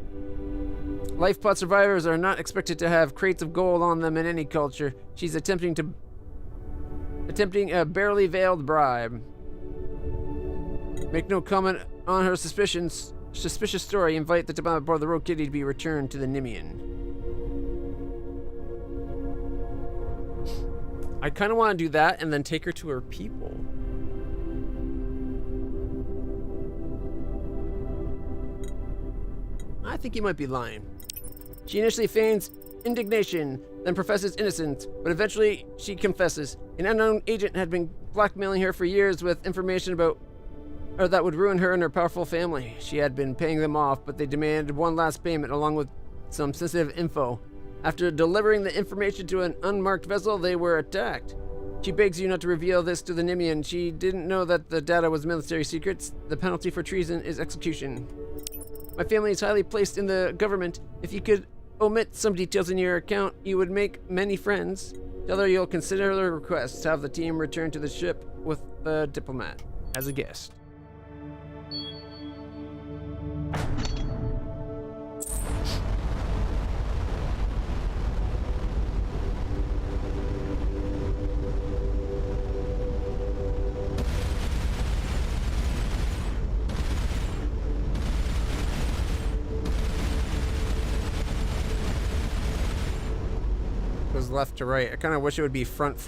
Life pod survivors are not expected to have crates of gold on them in any culture. She's attempting a barely veiled bribe. Make no comment on her suspicions. suspicious story. Invite the diplomat aboard the Rogue Kitty to be returned to the Nimian. I kind of want to do that and then take her to her people. I think he might be lying. She initially feigns indignation, then professes innocence, but eventually she confesses. An unknown agent had been blackmailing her for years with information about or that would ruin her and her powerful family. She had been paying them off, but they demanded one last payment along with some sensitive info. After delivering the information to an unmarked vessel, they were attacked. She begs you not to reveal this to the Nimian. She didn't know that the data was military secrets. The penalty for treason is execution. My family is highly placed in the government. If you could omit some details in your account, you would make many friends. Tell her you'll consider the request. Have the team return to the ship with the diplomat as a guest. Goes left to right. I kind of wish it would be front,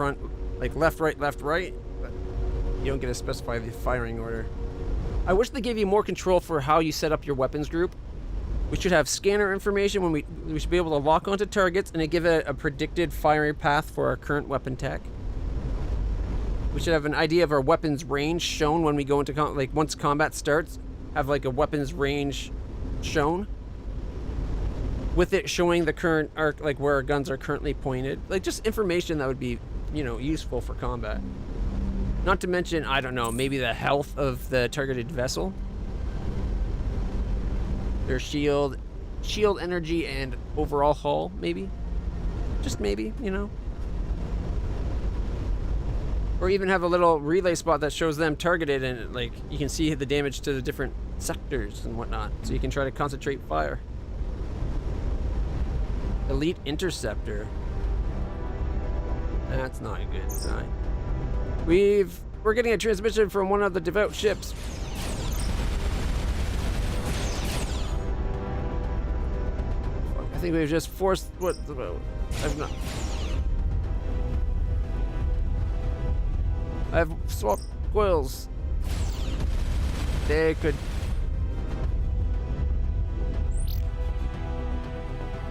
like left, right, but you don't get to specify the firing order. I wish they gave you more control for how you set up your weapons group. We should have scanner information when we should be able to lock onto targets and give it a predicted firing path for our current weapon tech. We should have an idea of our weapons range shown when we go into like once combat starts, have like a weapons range shown. With it showing the current arc, like where our guns are currently pointed. Like just information that would be, you know, useful for combat. Not to mention, I don't know, maybe the health of the targeted vessel. Their shield energy, and overall hull, maybe. Just maybe, you know. Or even have a little relay spot that shows them targeted and like you can see the damage to the different sectors and whatnot. So you can try to concentrate fire. Elite Interceptor. That's not a good sign. We're getting a transmission from one of the devout ships. I think we've just forced what I've swapped coils. They could.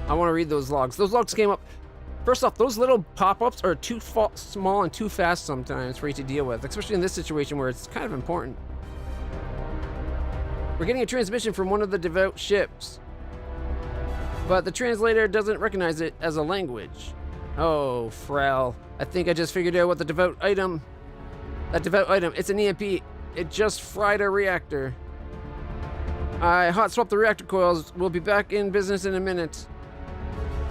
I want to read those logs. Those logs came up. First off, those little pop-ups are too small and too fast sometimes for you to deal with, especially in this situation where it's kind of important. We're getting a transmission from one of the devout ships, but the translator doesn't recognize it as a language. Oh, Frel. I think I just figured out what the devout item... That devout item, it's an EMP. It just fried a reactor. I hot swapped the reactor coils. We'll be back in business in a minute.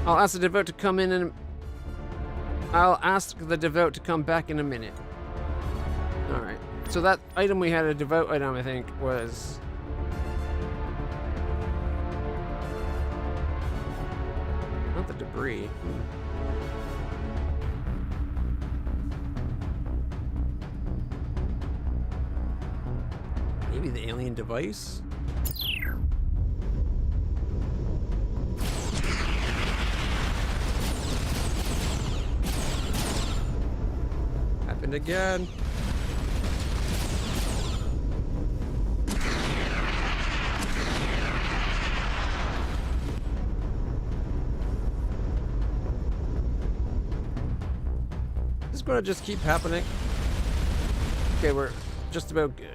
I'll ask the devout to come in and... I'll ask the devout to come back in a minute. Alright. So that item we had, a devout item, I think, was... Not the debris. Maybe the alien device? Happened again. This is gonna just keep happening. Okay, we're just about good.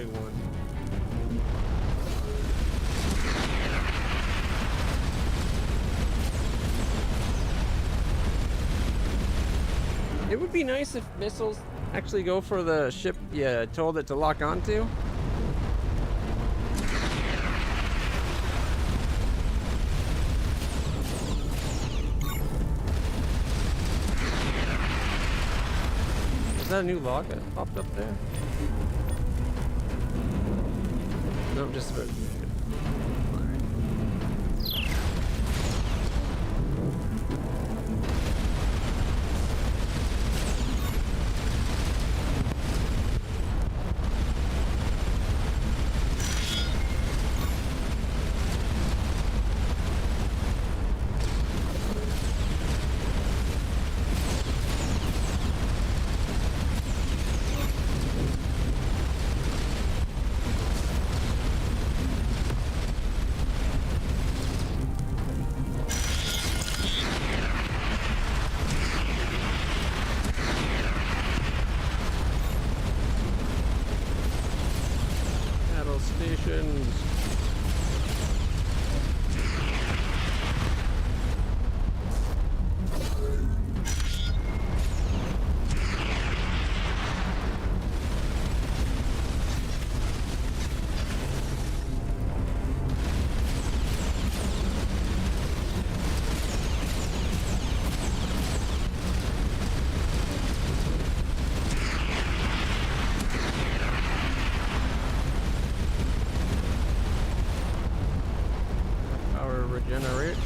big one. It would be nice if missiles actually go for the ship you told it to lock onto. Is that a new log that popped up there? No, just about. Stations. Regenerate.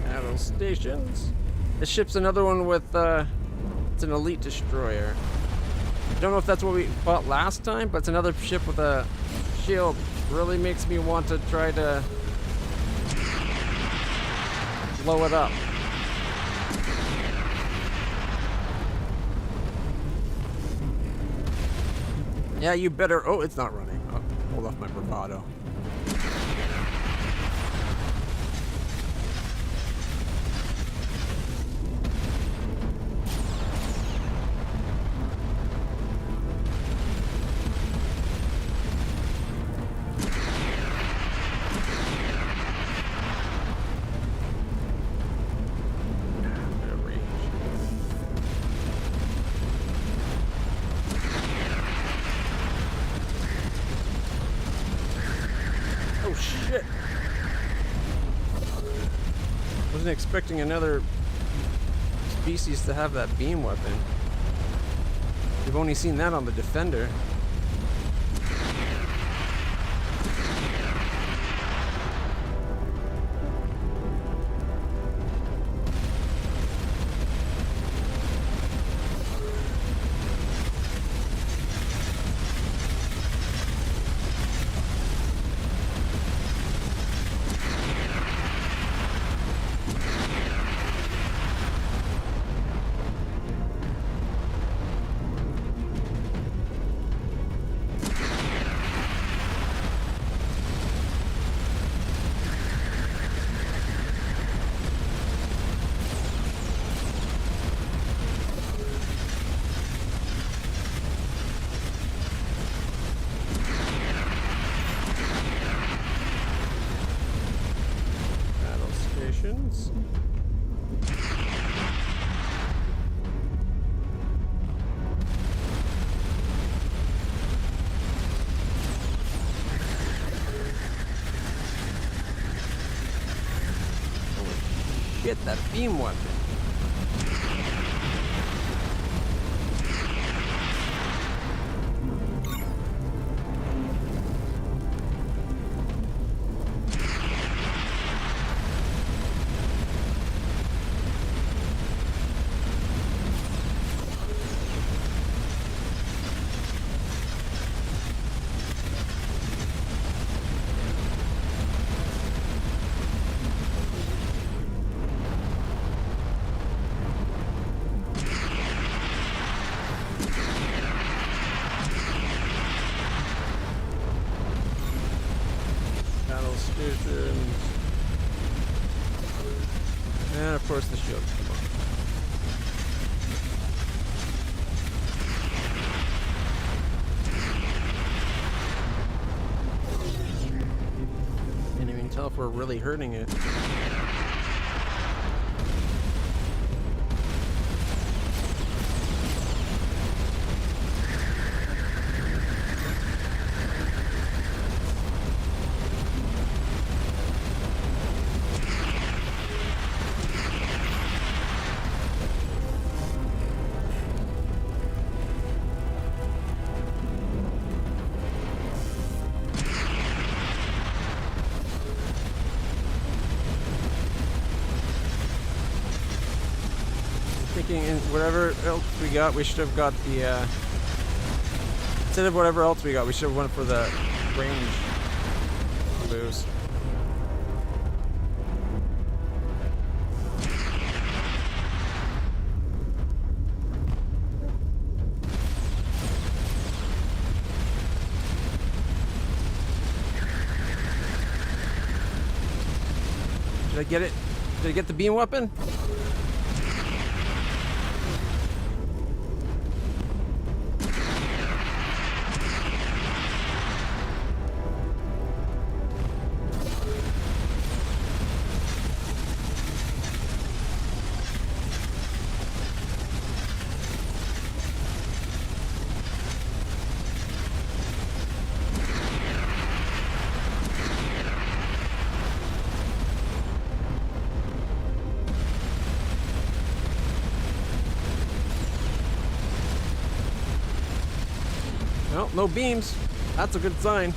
Battle stations. This ship's another one with it's an elite destroyer. I don't know if that's what we fought last time, but it's another ship with a shield. Really makes me want to try to blow it up. Yeah, you better. Oh, it's not running. I'll hold off my bravado. Oh shit! Wasn't expecting another species to have that beam weapon. We've only seen that on the Defender. Stations. Holy shit, that beam weapon. course, the shield. Come on. Can't even tell if we're really hurting it. And whatever else we got, we should have got the, instead of whatever else we got, we should have went for the range boost. Did I get it? Did I get the beam weapon? Well, no beams. That's a good sign.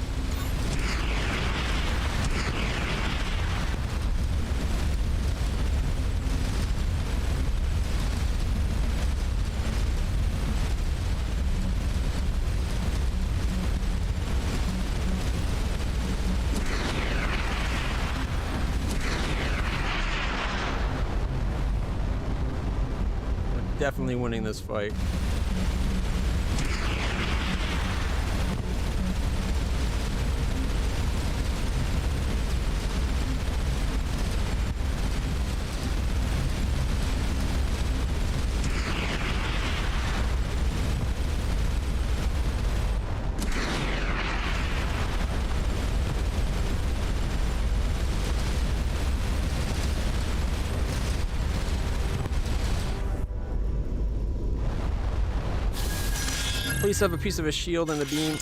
We're definitely winning this fight. Please have a piece of a shield and a beam.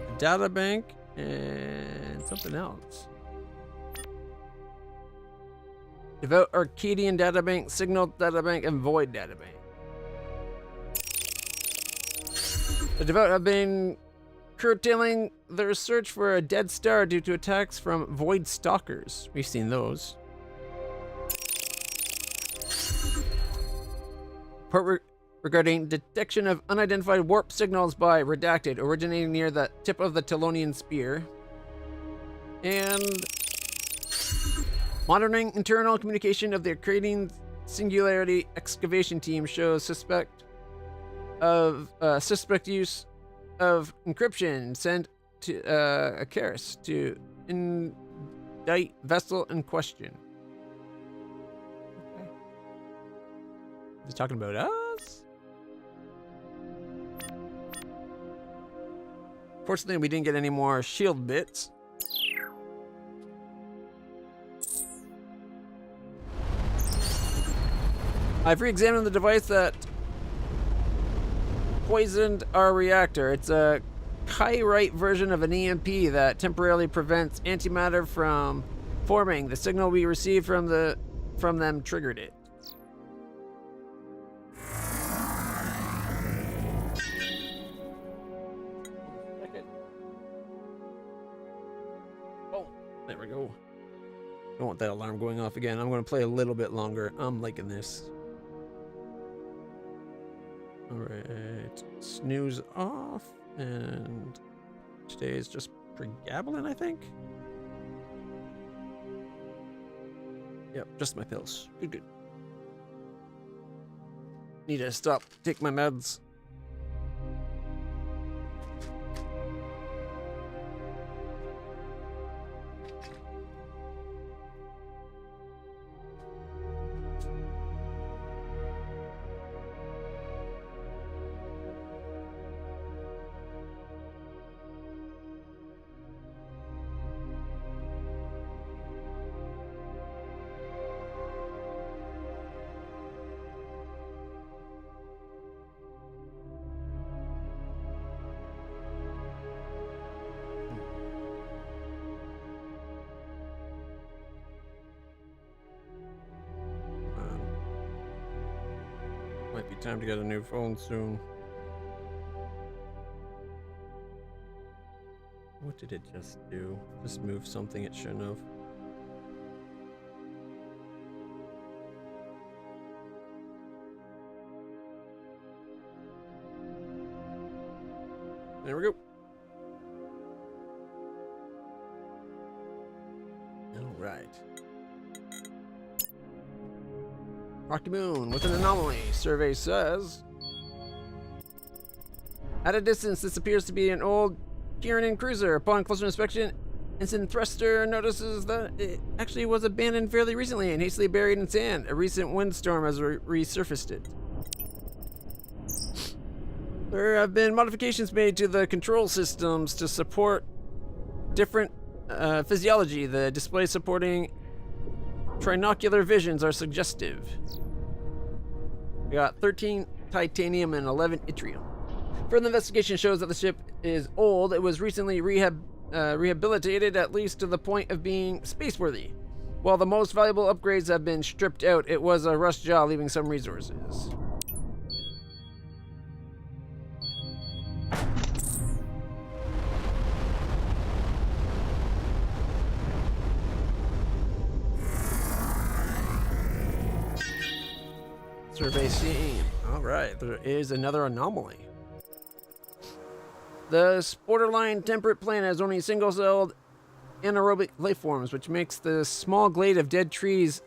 A data bank and something else. Devout Arcadian data bank, Signal data bank, and Void data bank. The Devout have been curtailing their search for a dead star due to attacks from Void stalkers. We've seen those. Regarding detection of unidentified warp signals by Redacted originating near the tip of the Telonian spear. And monitoring internal communication of the Arcadian Singularity excavation team shows suspect use of encryption sent to a Karis to indict vessel in question. Okay. Is he talking about us? Fortunately, we didn't get any more shield bits. I've re-examined the device that poisoned our reactor. It's a Kyrite version of an EMP that temporarily prevents antimatter from forming. The signal we received from them triggered it. There we go. Don't want that alarm going off again. I'm going to play a little bit longer. I'm liking this. Alright. Snooze off. And today is just pregabalin, I think. Yep, just my pills. Good, good. Need to stop, take my meds. Might be time to get a new phone soon. What did it just do? Just move something it shouldn't have. There we go. All right. Rocky Moon with an anomaly. Survey says, at a distance, this appears to be an old Kieran cruiser. Upon closer inspection, Ensign Thruster notices that it actually was abandoned fairly recently and hastily buried in sand. A recent windstorm has resurfaced it. There have been modifications made to the control systems to support different physiology. The displays supporting trinocular visions are suggestive. We got 13 titanium and 11 yttrium. Further investigation shows that the ship is old. It was recently rehabilitated, at least to the point of being spaceworthy. While the most valuable upgrades have been stripped out, it was a rust job, leaving some resources. Survey scene. Alright, there is another anomaly. The borderline temperate planet has only single-celled anaerobic life forms, which makes the small glade of dead trees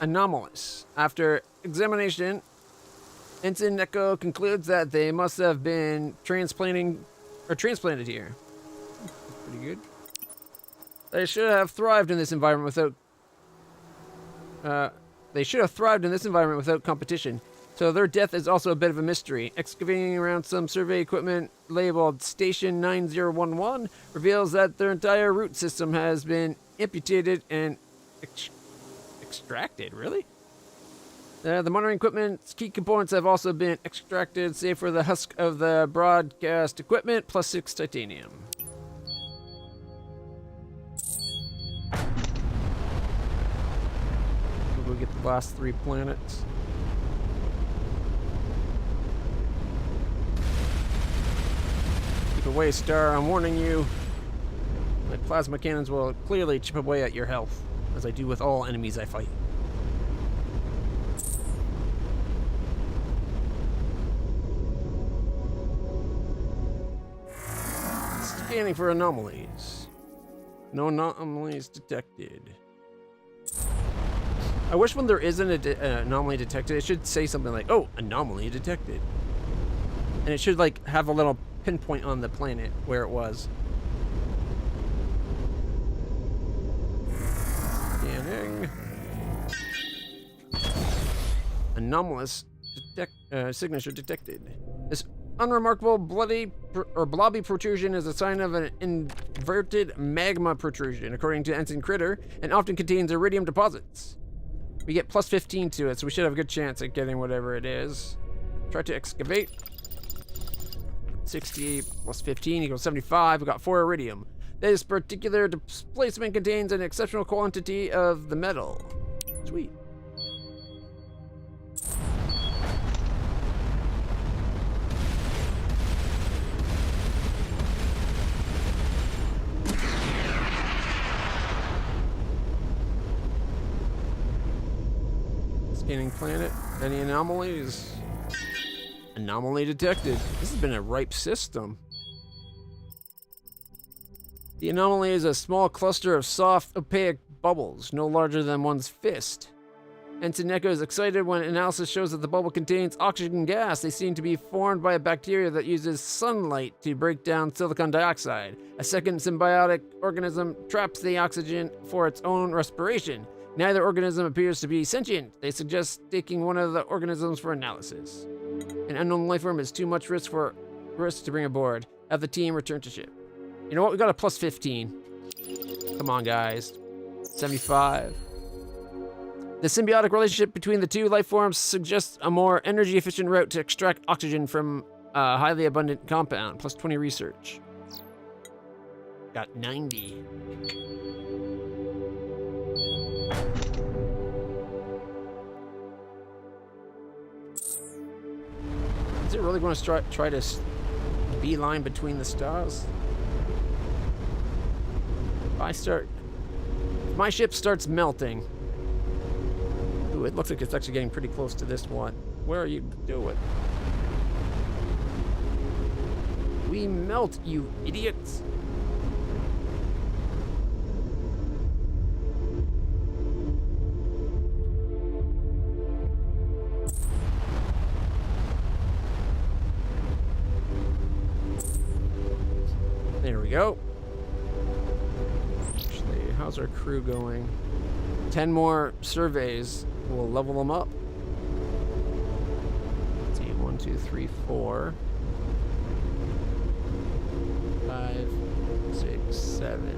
anomalous. After examination, Ensign Neko concludes that they must have been transplanted here. That's pretty good. They should have thrived in this environment without competition. So their death is also a bit of a mystery. Excavating around some survey equipment labeled Station 9011 reveals that their entire root system has been amputated and extracted. Really? The monitoring equipment's key components have also been extracted, save for the husk of the broadcast equipment, plus 6 titanium. We'll go get the last 3 planets. Keep away, Star. I'm warning you. My plasma cannons will clearly chip away at your health, as I do with all enemies I fight. Scanning for anomalies. No anomalies detected. I wish when there isn't an anomaly detected, it should say something like, oh, anomaly detected. And it should like have a little pinpoint on the planet where it was. Scanning. Anomalous signature detected. This unremarkable bloody or blobby protrusion is a sign of an inverted magma protrusion, according to Ensign Critter, and often contains iridium deposits. We get plus 15 to it, so we should have a good chance at getting whatever it is. Try to excavate. 60 plus 15 equals 75. We got 4 iridium. This particular displacement contains an exceptional quantity of the metal. Sweet. Scanning planet. Any anomalies? Anomaly detected. This has been a ripe system. The anomaly is a small cluster of soft, opaque bubbles, no larger than one's fist. Ensign Neko is excited when analysis shows that the bubble contains oxygen gas. They seem to be formed by a bacteria that uses sunlight to break down silicon dioxide. A second symbiotic organism traps the oxygen for its own respiration. Neither organism appears to be sentient. They suggest taking one of the organisms for analysis. An unknown life form is too much risk to bring aboard. Have the team return to ship. You know what? We got a plus 15. Come on, guys. 75. The symbiotic relationship between the two life forms suggests a more energy-efficient route to extract oxygen from a highly abundant compound. Plus 20 research. Got 90. really going to try to beeline between the stars? If my ship starts melting. Ooh, it looks like it's actually getting pretty close to this one. Where are you doing? We melt, you idiots. There we go. Actually, how's our crew going? 10 more surveys will level them up. Let's see, 1, 2, 3, 4, 5, 6, 7.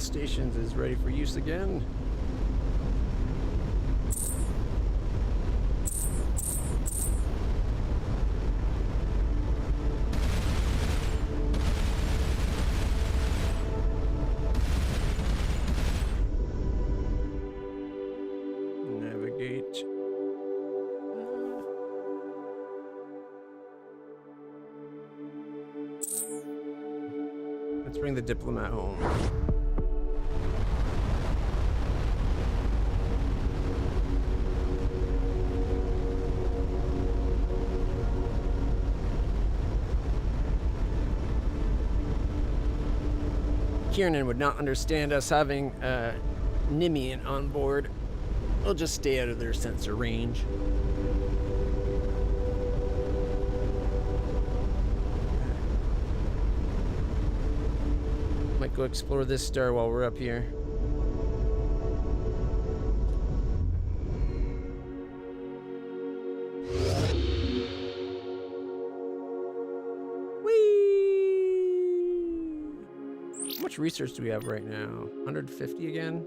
Stations is ready for use again. Navigate. Let's bring the diplomat home. Kiernan would not understand us having Nimian on board. We'll just stay out of their sensor range. Might go explore this star while we're up here. How much research do we have right now? 150 again?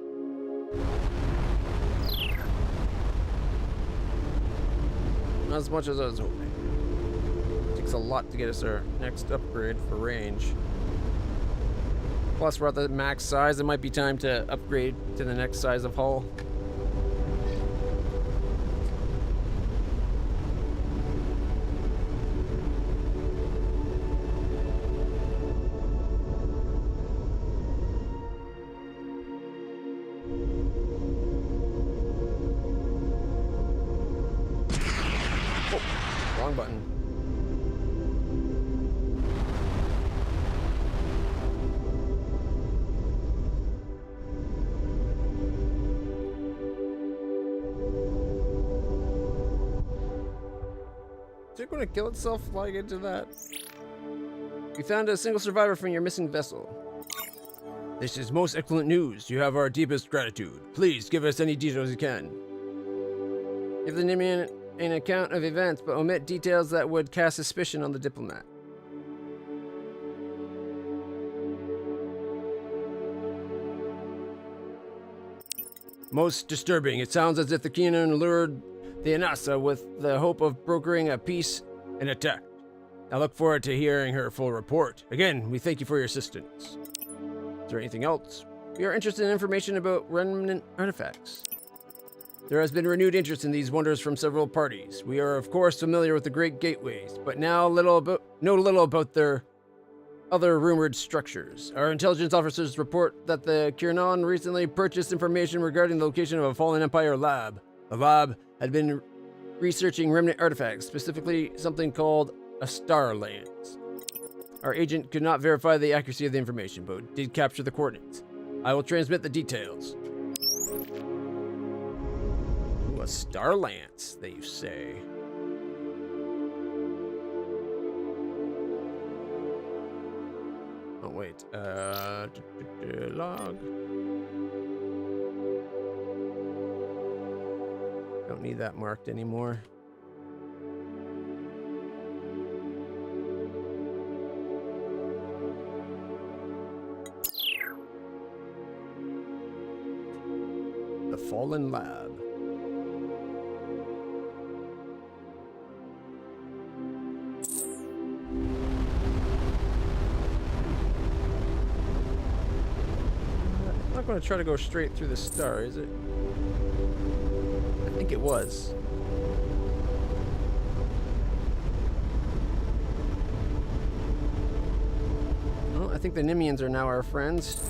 Not as much as I was hoping. Takes a lot to get us our next upgrade for range. Plus, we're at the max size. It might be time to upgrade to the next size of hull. Wrong button. Is it going to kill itself flying into that? We found a single survivor from your missing vessel. This is most excellent news. You have our deepest gratitude. Please give us any details you can. Give the Nimian an account of events, but omit details that would cast suspicion on the diplomat. Most disturbing. It sounds as if the Keenan lured the Anasa with the hope of brokering a peace and attack. I look forward to hearing her full report. Again, we thank you for your assistance. Is there anything else? We are interested in information about remnant artifacts. There has been renewed interest in these wonders from several parties. We are, of course, familiar with the Great Gateways, but now know little about their other rumored structures. Our intelligence officers report that the Kiernan recently purchased information regarding the location of a fallen Empire lab. The lab had been researching remnant artifacts, specifically something called a Star Lance. Our agent could not verify the accuracy of the information, but did capture the coordinates. I will transmit the details. A Star Lance, they say. Oh, wait. Log. need that marked anymore. The Fallen Lab. I'm not going to try to go straight through the star, is it? I think it was. Well, I think the Nimians are now our friends.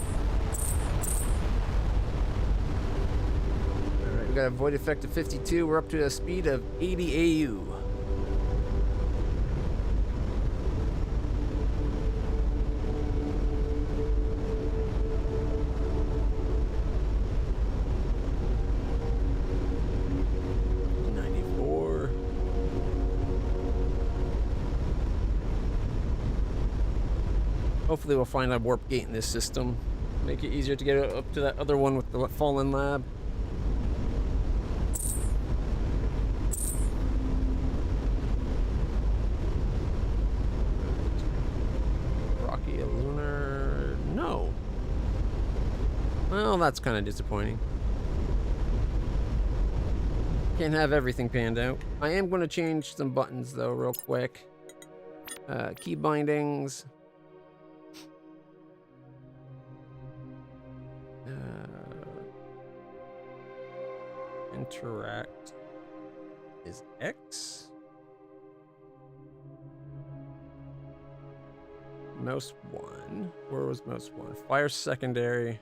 Alright, we got a void effect of 52. We're up to a speed of 80 AU. Hopefully we'll find a warp gate in this system. Make it easier to get up to that other one with the Fallen Lab. Rocky a lunar... No. Well, that's kind of disappointing. Can't have everything panned out. I am going to change some buttons though real quick. Key bindings. Interact is X. Mouse 1. Where was mouse 1? Fire secondary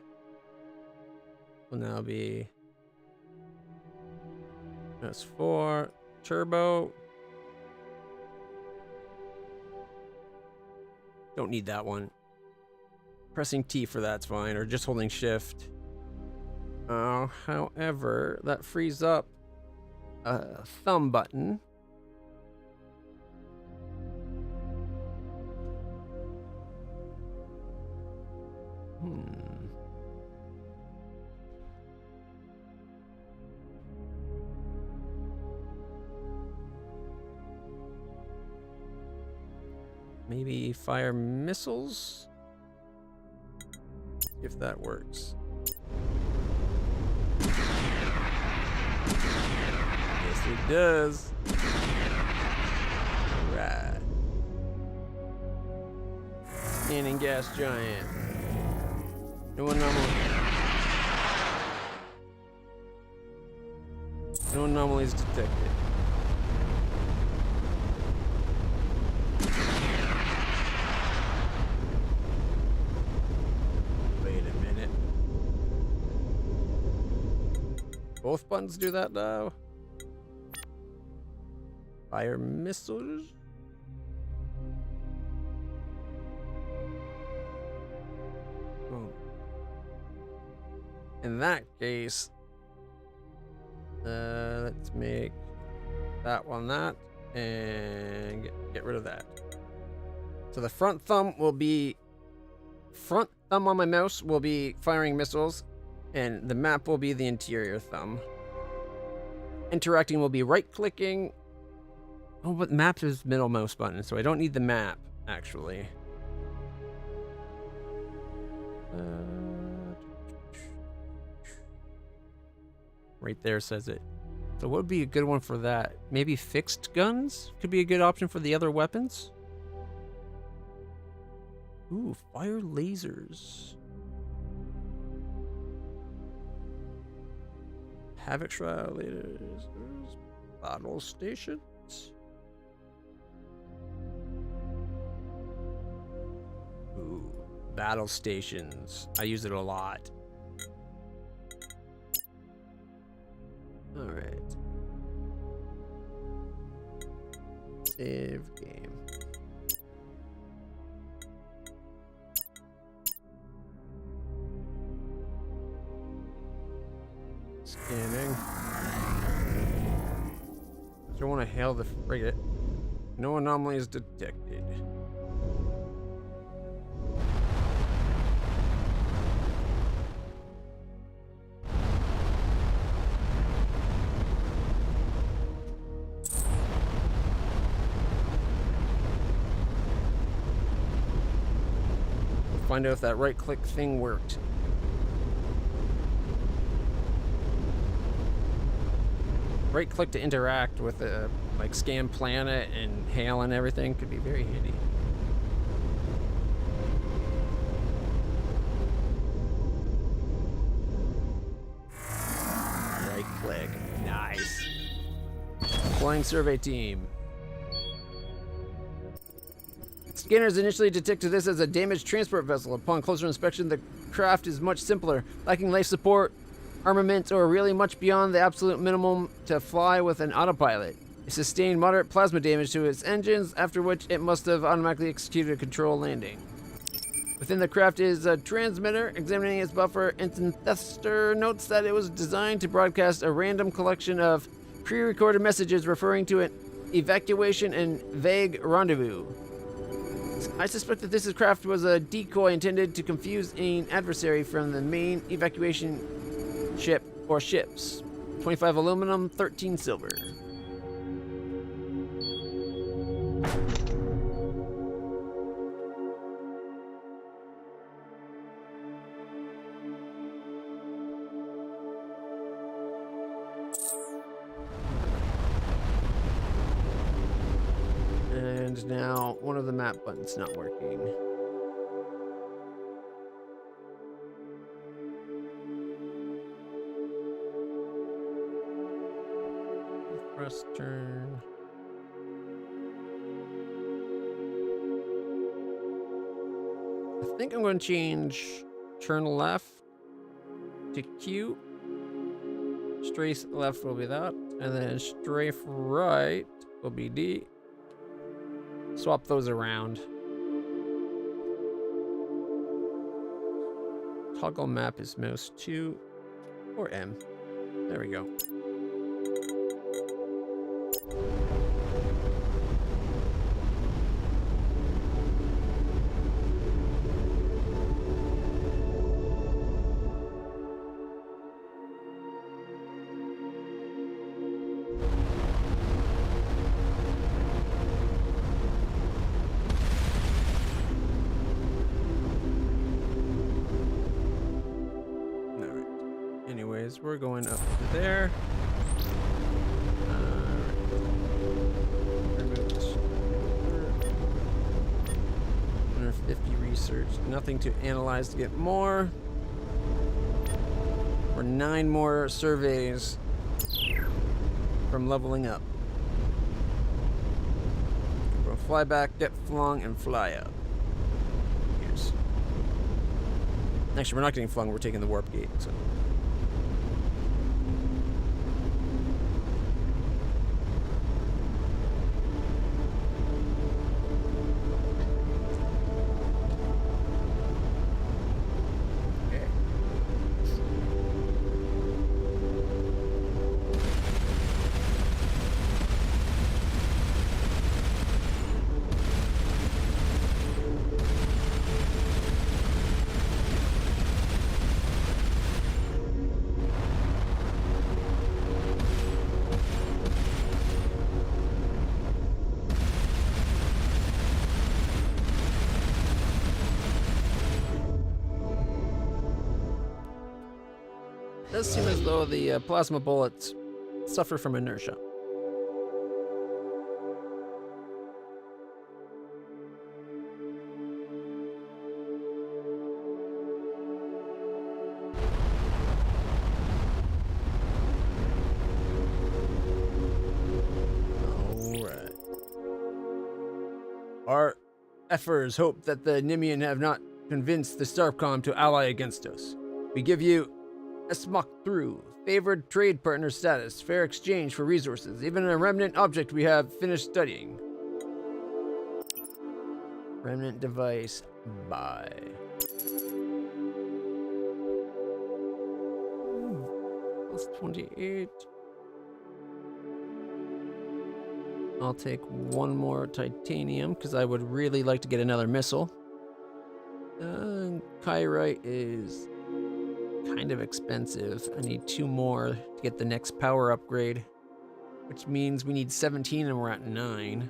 will now be mouse 4. Turbo. Don't need that one. Pressing T for that's fine, or just holding shift. However, that frees up a thumb button. Maybe fire missiles? If that works. Yes, it does. Alright. Scanning gas giant. No anomalies detected. Both buttons do that now. Fire missiles. Oh. In that case, let's make that one that, and get rid of that. So the front thumb on my mouse will be firing missiles. And the map will be the interior thumb. Interacting will be right-clicking. Oh, but map is middle mouse button, so I don't need the map, actually. Right there says it. So what would be a good one for that? Maybe fixed guns? Could be a good option for the other weapons. Ooh, fire lasers. Havoc Shroud lasers, battle stations. Ooh, battle stations. I use it a lot. All right. Save game. Scanning. Don't want to hail the frigate. No anomalies detected. find out if that right-click thing worked. Right-click to interact with like scan planet and hail and everything could be very handy. Right-click, nice. Flying survey team. Scanners initially detected this as a damaged transport vessel. Upon closer inspection, the craft is much simpler, lacking life support, armament, or really much beyond the absolute minimum to fly with an autopilot. It sustained moderate plasma damage to its engines, after which it must have automatically executed a control landing. Within the craft is a transmitter. Examining its buffer, Ensign Thester notes that it was designed to broadcast a random collection of pre-recorded messages referring to an evacuation and vague rendezvous. I suspect that this craft was a decoy intended to confuse an adversary from the main evacuation ship or ships. 25 aluminum, 13 silver. And now one of the map buttons not working. Press turn. I think I'm going to change turn left to Q. Strafe left will be that. And then strafe right will be D. Swap those around. Toggle map is mouse 2 or M. There we go. We're going up to there. Remove this. 150 research. Nothing to analyze to get more. Or 9 more surveys from leveling up. We'll fly back, get flung, and fly up. Here's. Actually, we're not getting flung. We're taking the warp gate. So. It does seem as though the plasma bullets suffer from inertia. Alright. Our efforts hope that the Nimian have not convinced the Starcom to ally against us. We give you smuck through favored trade partner status, fair exchange for resources, even a remnant object we have finished studying. Remnant device, buy. Plus 28. I'll take one more titanium because I would really like to get another missile. Kyrite is kind of expensive. I need 2 more to get the next power upgrade, which means we need 17 and we're at 9.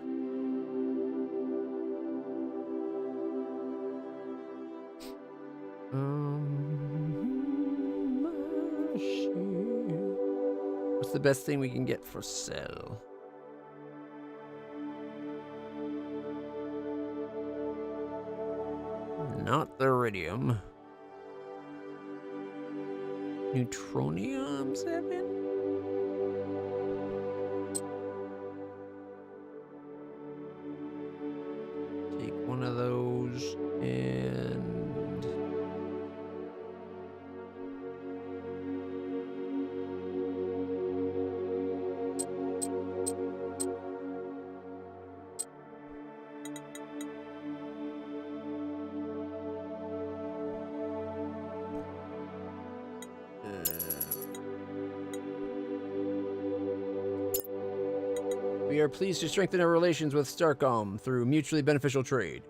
What's the best thing we can get for sale? Not the iridium. Neutronium 7? Take one of those and... We are pleased to strengthen our relations with Starcom through mutually beneficial trade.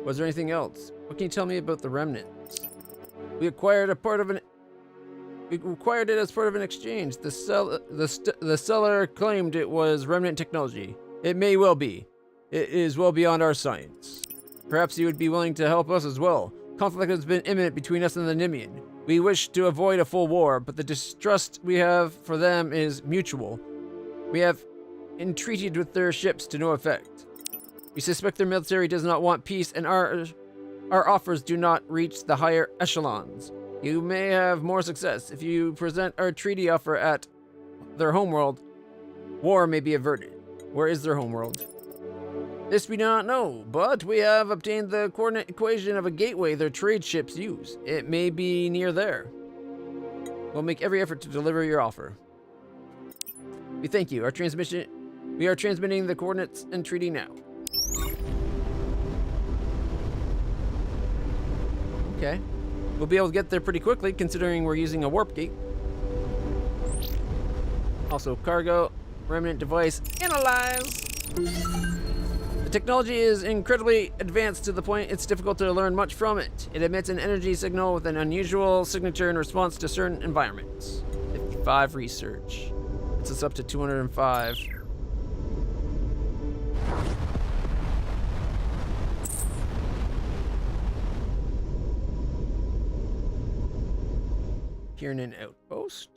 Was there anything else? What can you tell me about the remnants? We acquired it as part of an exchange. The seller claimed it was remnant technology. It may well be. It is well beyond our science. Perhaps you would be willing to help us as well. Conflict has been imminent between us and the Nimian. We wish to avoid a full war, but the distrust we have for them is mutual. We have entreated with their ships to no effect. We suspect their military does not want peace, and our offers do not reach the higher echelons. You may have more success if you present our treaty offer at their homeworld. War may be averted. Where is their homeworld? This we do not know, but we have obtained the coordinate equation of a gateway their trade ships use. It may be near there. We'll make every effort to deliver your offer. We thank you. We are transmitting the coordinates and treaty now. Okay. We'll be able to get there pretty quickly, considering we're using a warp gate. Also, cargo, remnant device, analyze. The technology is incredibly advanced to the point it's difficult to learn much from it. It emits an energy signal with an unusual signature in response to certain environments. 55 research. It's us up to 205. Kiernan Outpost.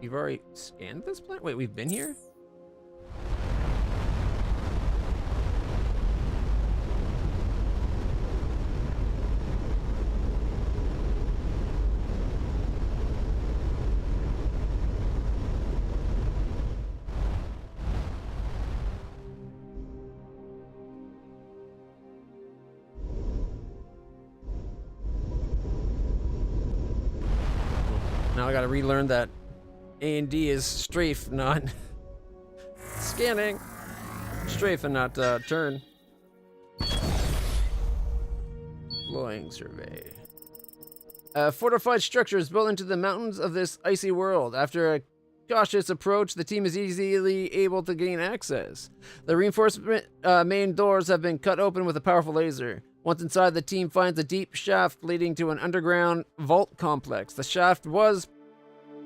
We've already scanned this planet? Wait, we've been here? Now I gotta relearn that A&D is strafe, not scanning. Strafe and not turn. Glowing survey. A fortified structure is built into the mountains of this icy world. After a cautious approach, the team is easily able to gain access. The reinforcement main doors have been cut open with a powerful laser. Once inside, the team finds a deep shaft leading to an underground vault complex. The shaft was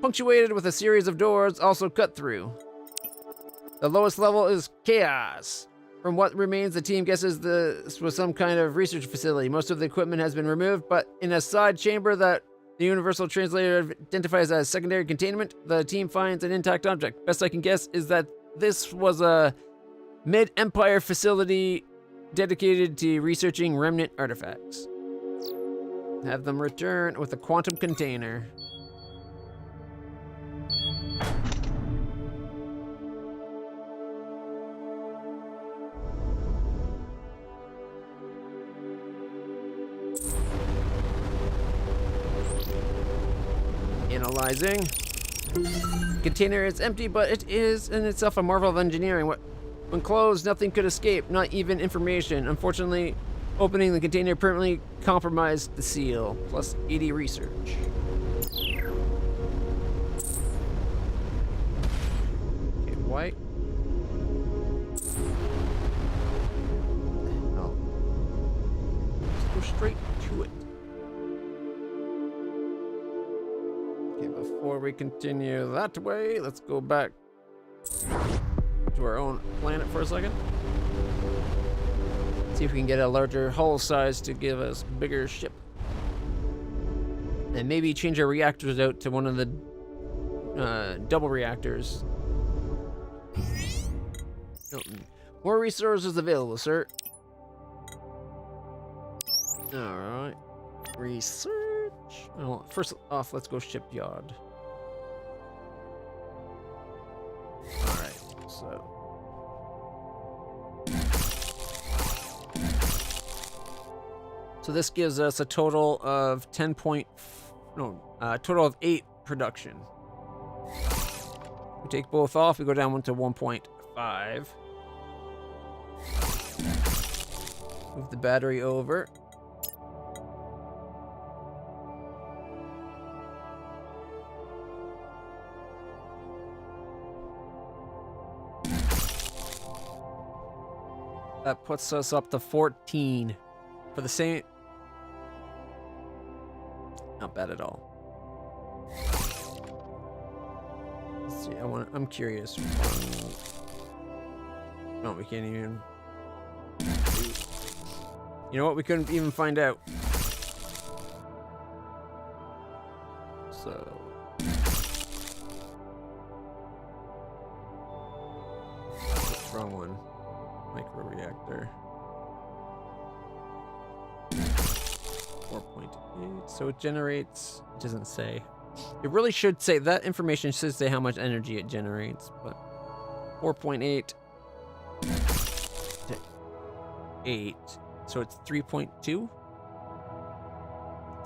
punctuated with a series of doors also cut through. The lowest level is chaos. From what remains, the team guesses this was some kind of research facility. Most of the equipment has been removed, but in a side chamber that the Universal Translator identifies as secondary containment, the team finds an intact object. Best I can guess is that this was a mid-Empire facility dedicated to researching remnant artifacts. Have them return with a quantum container. Analyzing. Container is empty, but it is in itself a marvel of engineering. When closed, nothing could escape, not even information. Unfortunately, opening the container permanently compromised the seal, plus 80 research. Okay, white. Oh. Let's go straight to it. Okay, before we continue that way, let's go back to our own planet for a second. See if we can get a larger hull size to give us bigger ship. And maybe change our reactors out to one of the double reactors. More resources available, sir. Alright. Research. Oh, first off, let's go shipyard. Alright, so. So this gives us a total of 10 point, total of 8 production. We take both off, we go down to 1.5. Move the battery over. That puts us up to 14 for the same. Not bad at all. Let's see, I'm curious. No, we can't even. You know what? We couldn't even find out. So. What's wrong one? Microreactor. 4.8. So it generates. It doesn't say. It really should say. That information should say how much energy it generates, but 4.8 to 8. So it's 3.2?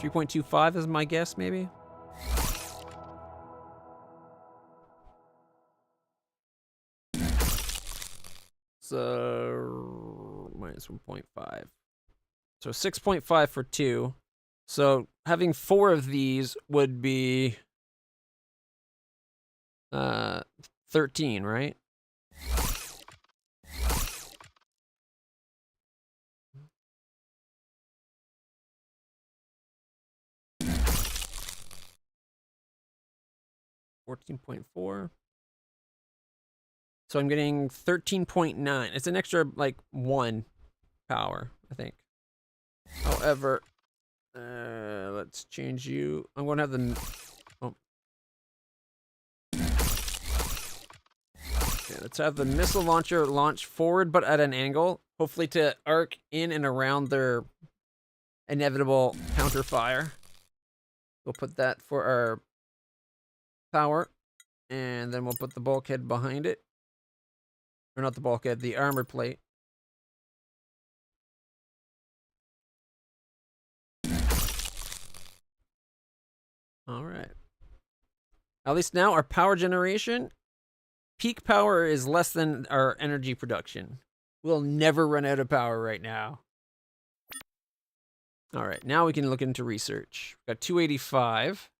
3.25 is my guess, maybe? So minus 1.5. So 6.5 for 2. So having 4 of these would be 13, right? $14.4. So I'm getting 13.9. It's an extra, like, 1 power, I think. However, let's change you. I'm going to have the... Oh. Okay, let's have the missile launcher launch forward, but at an angle. Hopefully to arc in and around their inevitable counterfire. We'll put that for our power. And then we'll put the bulkhead behind it. Or not the bulkhead, the armor plate. All right. At least now our power generation, peak power is less than our energy production. We'll never run out of power right now. All right, now we can look into research. We've got 285.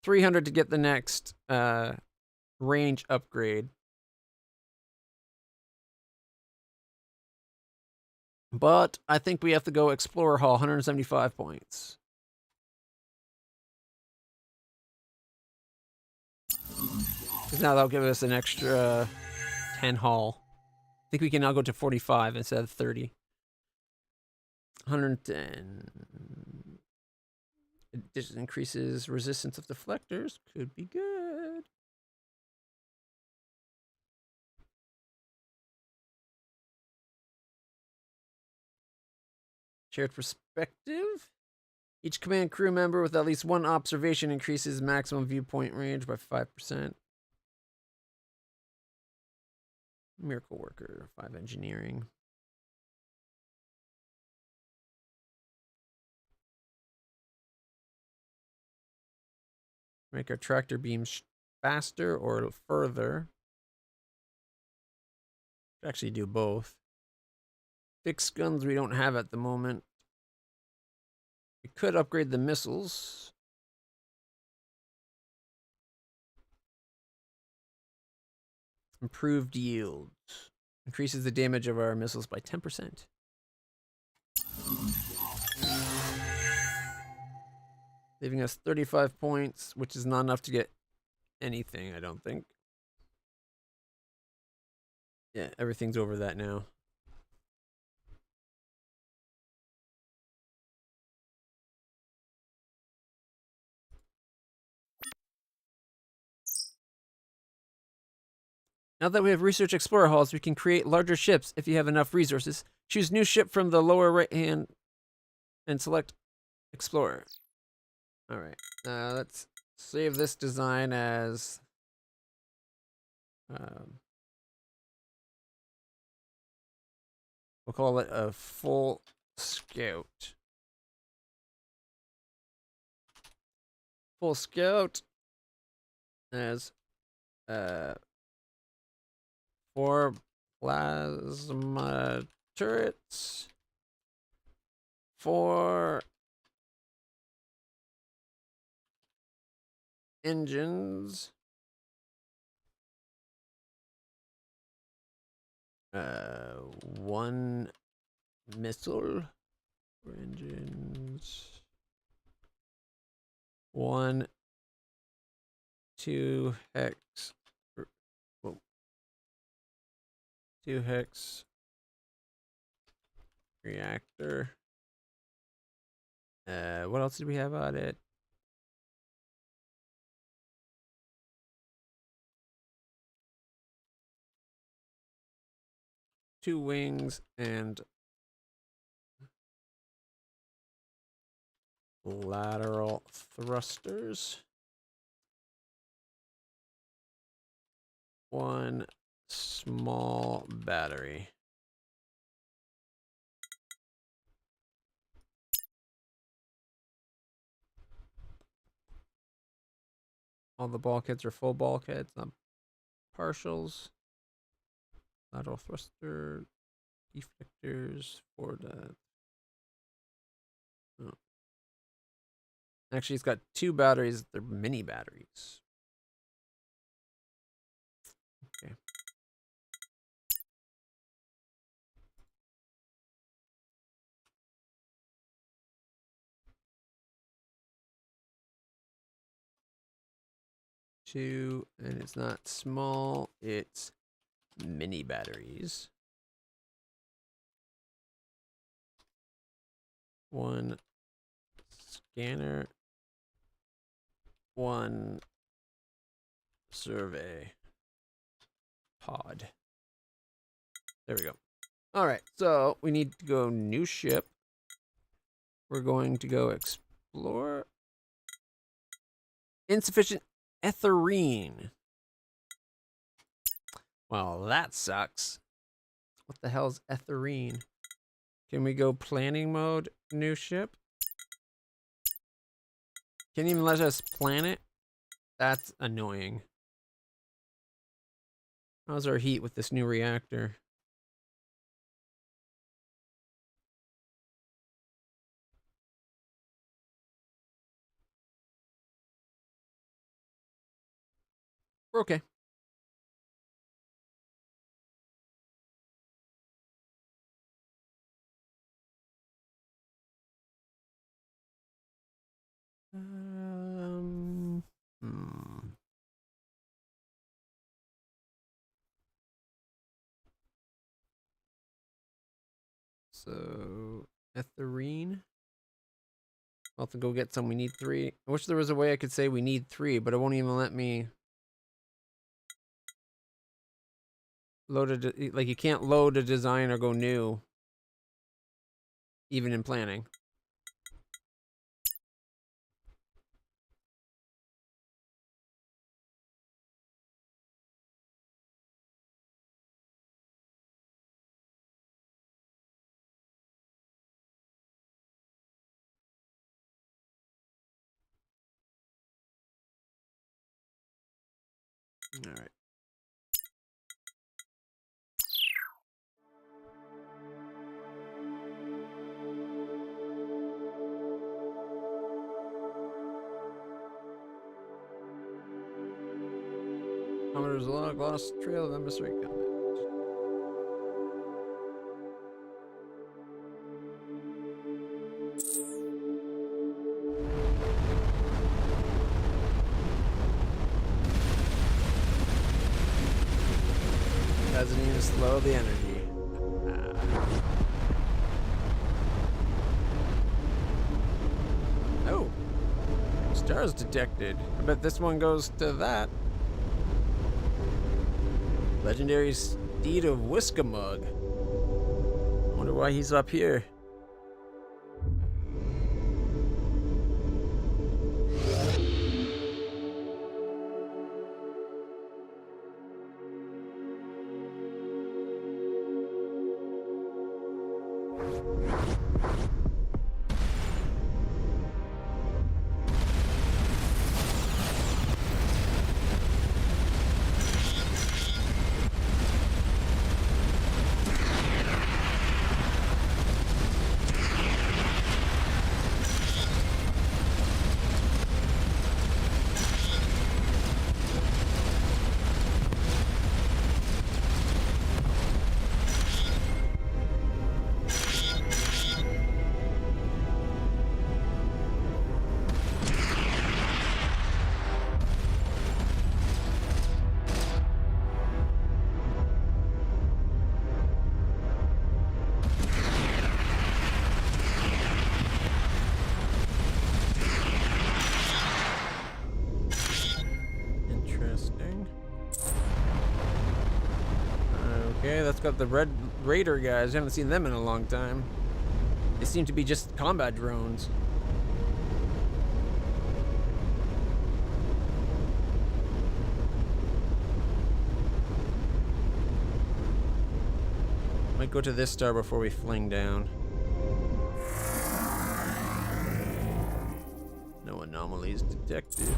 300 to get the next range upgrade. But I think we have to go Explorer Hall, 175 points. Because now that'll give us an extra 10 hull. I think we can now go to 45 instead of 30. 110. It increases resistance of deflectors. Could be good. Shared perspective. Each command crew member with at least 1 observation increases maximum viewpoint range by 5%. Miracle Worker, 5 engineering. Make our tractor beams faster or further. Actually do both. Fixed guns we don't have at the moment. We could upgrade the missiles. Improved yield. Increases the damage of our missiles by 10%. Leaving us 35 points, which is not enough to get anything, I don't think. Yeah, everything's over that now. Now that we have research explorer halls, we can create larger ships if you have enough resources. Choose new ship from the lower right hand and select explorer. All right, let's save this design as we'll call it a full scout. Full scout as 4 plasma turrets, 4 engines, 1 missile, 4 engines, 1 2 hex, 2 hex reactor. What else did we have on it? Two wings and lateral thrusters. 1 small battery. All the bulkheads are full bulkheads, not partials. Lateral thruster, deflectors for the. Oh. Actually, it's got 2 batteries. They're mini batteries. Okay. Two, and it's not small, it's mini batteries. 1 scanner, 1 survey pod. There we go. All right, so we need to go new ship. We're going to go explore. Insufficient ethylene. Well, that sucks. What the hell's ethylene? Can we go planning mode, new ship? Can't even let us plan it? That's annoying. How's our heat with this new reactor? We're okay. So, ethylene. I'll have to go get some. We need 3. I wish there was a way I could say we need 3, but it won't even let me load it. Like, you can't load a design or go new, even in planning. All right. Commodore's log lost trail of emissary combat. Doesn't even slow the energy. Oh, stars detected. I bet this one goes to that. Legendary Steed of Whiskamug. I wonder why he's up here. Okay, that's got the Red Raider guys. I haven't seen them in a long time. They seem to be just combat drones. Might go to this star before we fling down. No anomalies detected.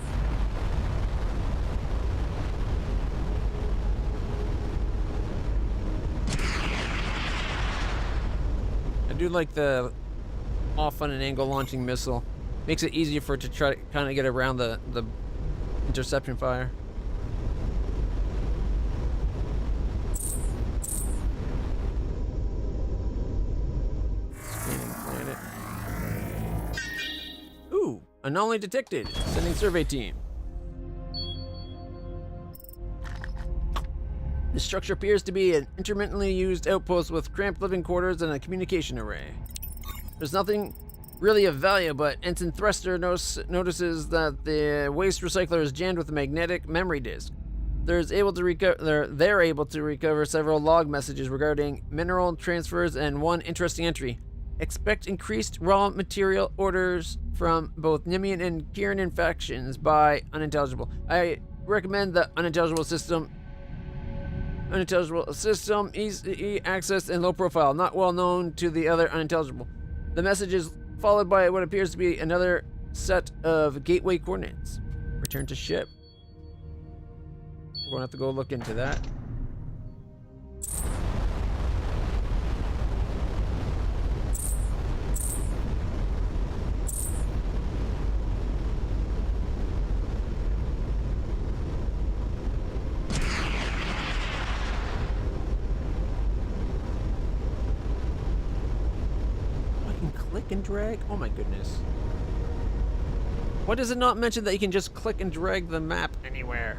I do like the off on an angle launching missile. Makes it easier for it to try to kind of get around the interception fire. Scanning planet. Ooh, anomaly detected. Sending survey team. This structure appears to be an intermittently used outpost with cramped living quarters and a communication array. There's nothing really of value, but Ensign Thruster notices that the waste recycler is jammed with a magnetic memory disk. They're able to recover several log messages regarding mineral transfers and one interesting entry. Expect increased raw material orders from both Nimian and Kieran factions by Unintelligible. I recommend the Unintelligible system, easy access and low profile, not well known to the other Unintelligible. The message is followed by what appears to be another set of gateway coordinates. Return to ship. We're going to have to go look into that. Click and drag? Oh my goodness. Why does it not mention that you can just click and drag the map anywhere?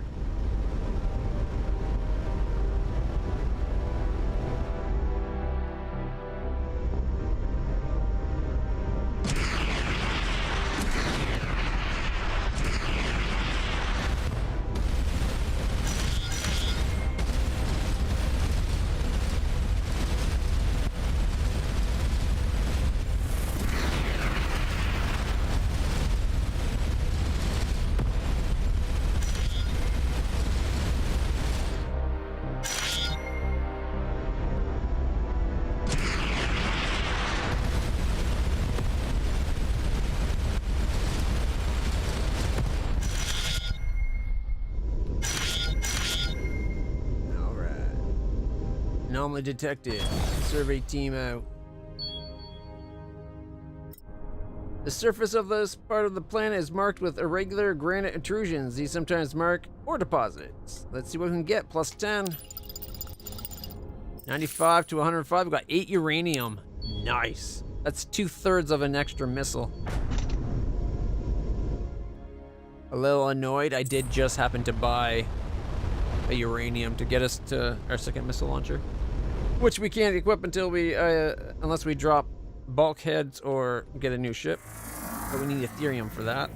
Anomaly detected. Survey team out. The surface of this part of the planet is marked with irregular granite intrusions. These sometimes mark ore deposits. Let's see what we can get. Plus 10. 95 to 105. We've got 8 uranium. Nice. That's 2/3 of an extra missile. A little annoyed. I did just happen to buy a uranium to get us to our second missile launcher, which we can't equip until we, unless we drop bulkheads or get a new ship. But we need Ethereum for that.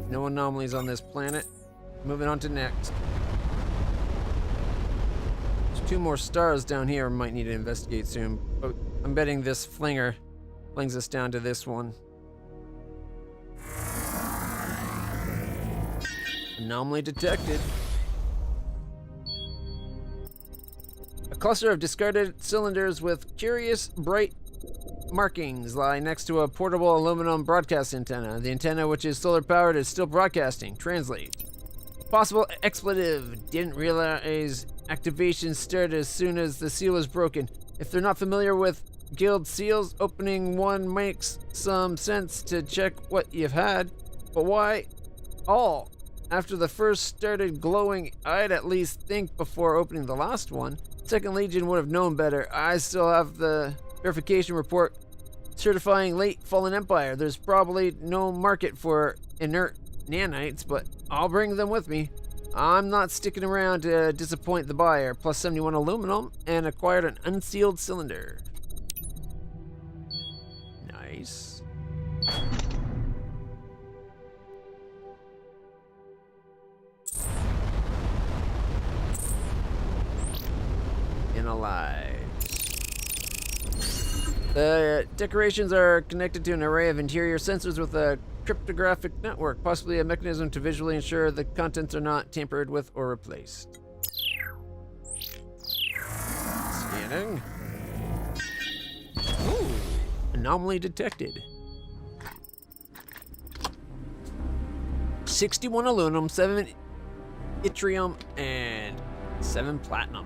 No anomalies on this planet. Moving on to next. 2 more stars down here might need to investigate soon, but I'm betting this flinger flings us down to this one. Anomaly detected. A cluster of discarded cylinders with curious bright markings lie next to a portable aluminum broadcast antenna. The antenna, which is solar powered, is still broadcasting. Translate. Possible expletive. Didn't realize activation started as soon as the seal was broken. If they're not familiar with guild seals, opening one makes some sense to check what you've had. But why all? After the first started glowing, I'd at least think before opening the last one. Second Legion would have known better. I still have the verification report certifying late Fallen Empire. There's probably no market for inert nanites, but I'll bring them with me. I'm not sticking around to disappoint the buyer. Plus 71 aluminum and acquired an unsealed cylinder. Nice. Analyze. The decorations are connected to an array of interior sensors with a cryptographic network, possibly a mechanism to visually ensure the contents are not tampered with or replaced. Scanning. Ooh, anomaly detected. 61 aluminum, 7 yttrium, and 7 platinum.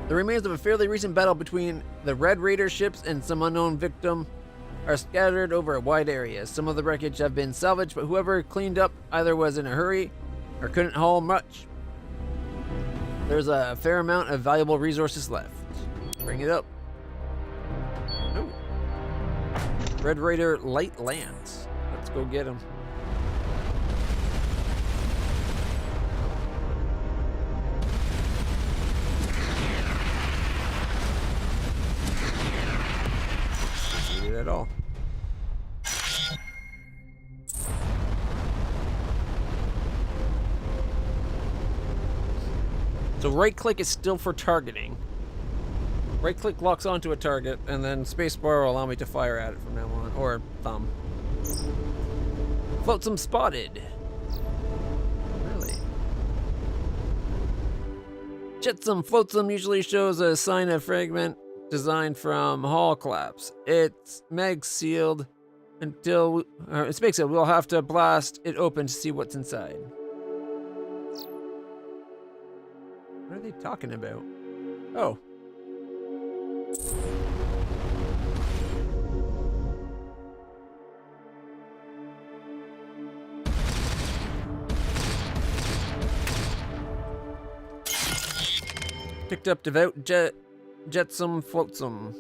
The remains of a fairly recent battle between the Red Raider ships and some unknown victim are scattered over a wide area. Some of the wreckage have been salvaged, but whoever cleaned up either was in a hurry or couldn't haul much. There's a fair amount of valuable resources left. Bring it up. Ooh. Red Raider light lance. Let's go get him. At all. So right click is still for targeting. Right click locks onto a target, and then spacebar will allow me to fire at it from now on, or thumb. Flotsam spotted. Really? Jetsam flotsam usually shows a sign of fragment designed from hull collapse. It's mag sealed until it's mag sealed. We'll have to blast it open to see what's inside. What are they talking about? Oh. Picked up devout jetsam flotsam.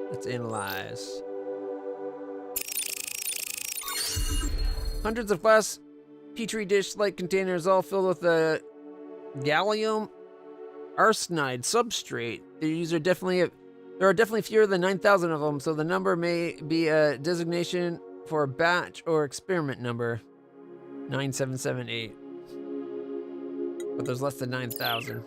Let's analyze. Hundreds of glass petri dish-like containers, all filled with a gallium arsenide substrate. There are definitely fewer than 9,000 of them, so the number may be a designation for a batch or experiment number. 9778. But there's less than 9,000.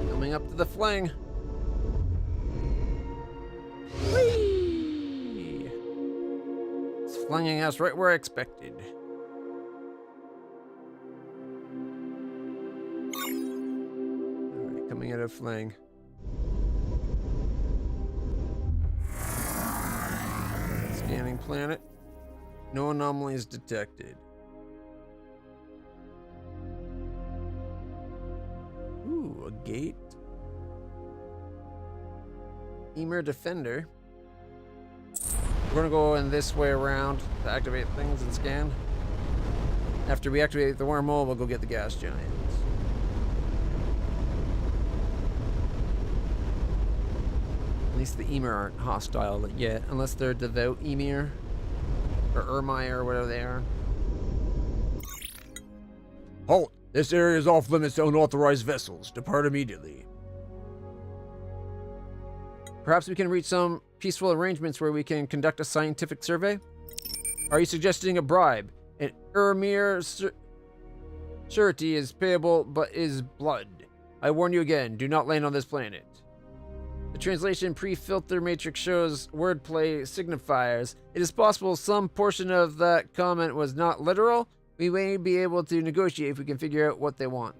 Coming up to the flang. Whee! It's flinging us right where I expected. Alright, coming at a flang. Scanning planet. No anomalies detected. Ooh, a gate. Emer Defender. We're gonna go in this way around to activate things and scan. After we activate the wormhole, we'll go get the gas giants. least the Emir aren't hostile yet, unless they're devout Emir. Or Ermire, or whatever they are. Halt! This area is off limits to unauthorized vessels. Depart immediately. Perhaps we can reach some peaceful arrangements where we can conduct a scientific survey? Are you suggesting a bribe? An Ermir surety is payable, but is blood. I warn you again, do not land on this planet. The translation pre-filter matrix shows wordplay signifiers. It is possible some portion of that comment was not literal. We may be able to negotiate if we can figure out what they want.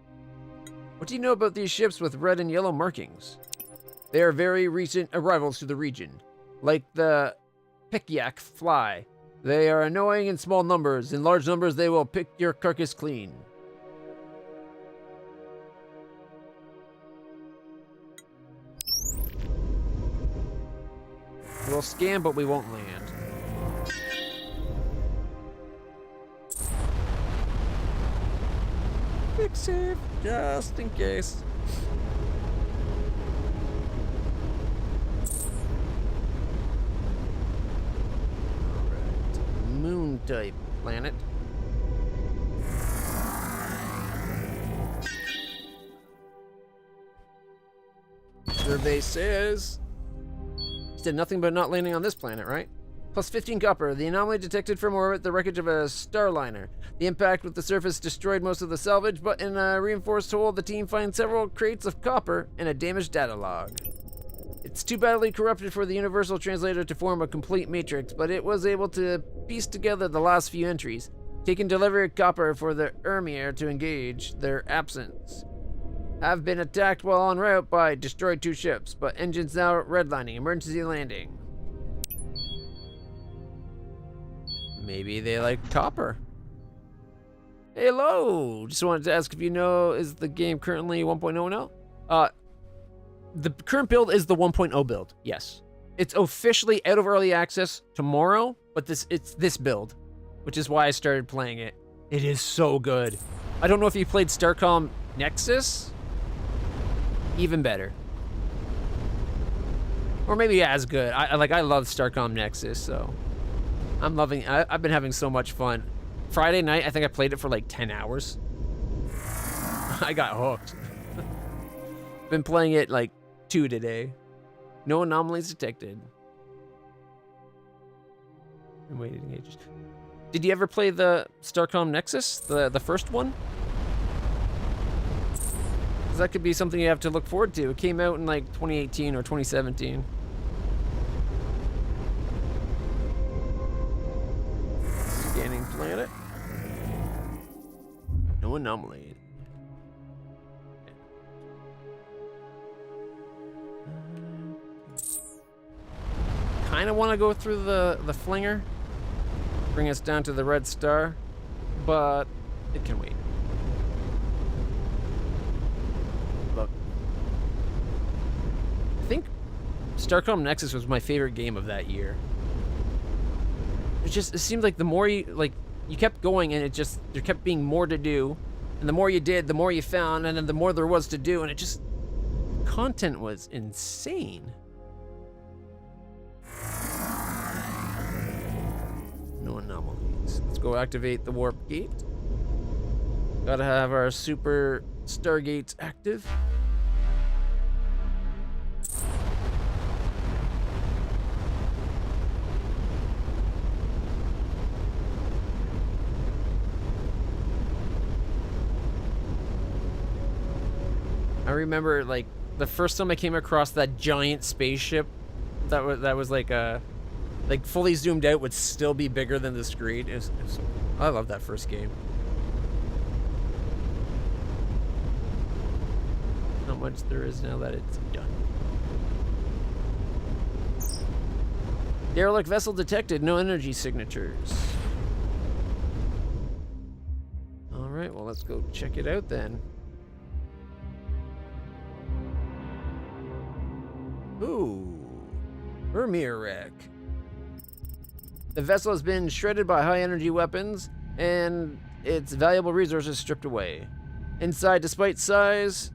What do you know about these ships with red and yellow markings? They are very recent arrivals to the region. Like the Pikyak fly. They are annoying in small numbers. In large numbers, they will pick your carcass clean. We'll scan, but we won't land. Quick save, just in case. Alright. Moon-type planet. Survey says... did nothing but not landing on this planet, right? Plus 15 copper. The anomaly detected from orbit the wreckage of a starliner. The impact with the surface destroyed most of the salvage, but in a reinforced hole, the team finds several crates of copper and a damaged data log. It's too badly corrupted for the universal translator to form a complete matrix, but it was able to piece together the last few entries. Taking delivery of copper for the Ermir to engage their absence. Have been attacked while en route by destroyed 2 ships, but engines now redlining, emergency landing. Maybe they like copper. Hello! Just wanted to ask if you know, is the game currently 1.0 now? The current build is the 1.0 build, yes. It's officially out of early access tomorrow, but it's this build, which is why I started playing it. It is so good. I don't know if you played Starcom Nexus. Even better. Or maybe as good. I love Starcom Nexus, so I'm loving it. I've been having so much fun. Friday night, I think I played it for like 10 hours. I got hooked. Been playing it like 2 today. No anomalies detected. I'm waiting ages. Did you ever play the Starcom Nexus? The first one? That could be something you have to look forward to. It came out in like 2018 or 2017. Scanning planet. No anomaly. Kind of want to go through the flinger. Bring us down to the red star. But it can wait. I think Starcom Nexus was my favorite game of that year. It seemed like the more you kept going, and there kept being more to do, and the more you did, the more you found, and then the more there was to do, and content was insane. No anomalies. Let's go activate the warp gate. Gotta have our super stargates active. I remember like the first time I came across that giant spaceship that was like fully zoomed out would still be bigger than the screen. I love that first game. How much there is now that it's done. Derelict vessel detected, no energy signatures. All right, well, let's go check it out then. Ooh, Ermir wreck. The vessel has been shredded by high-energy weapons, and its valuable resources stripped away. Inside, despite size,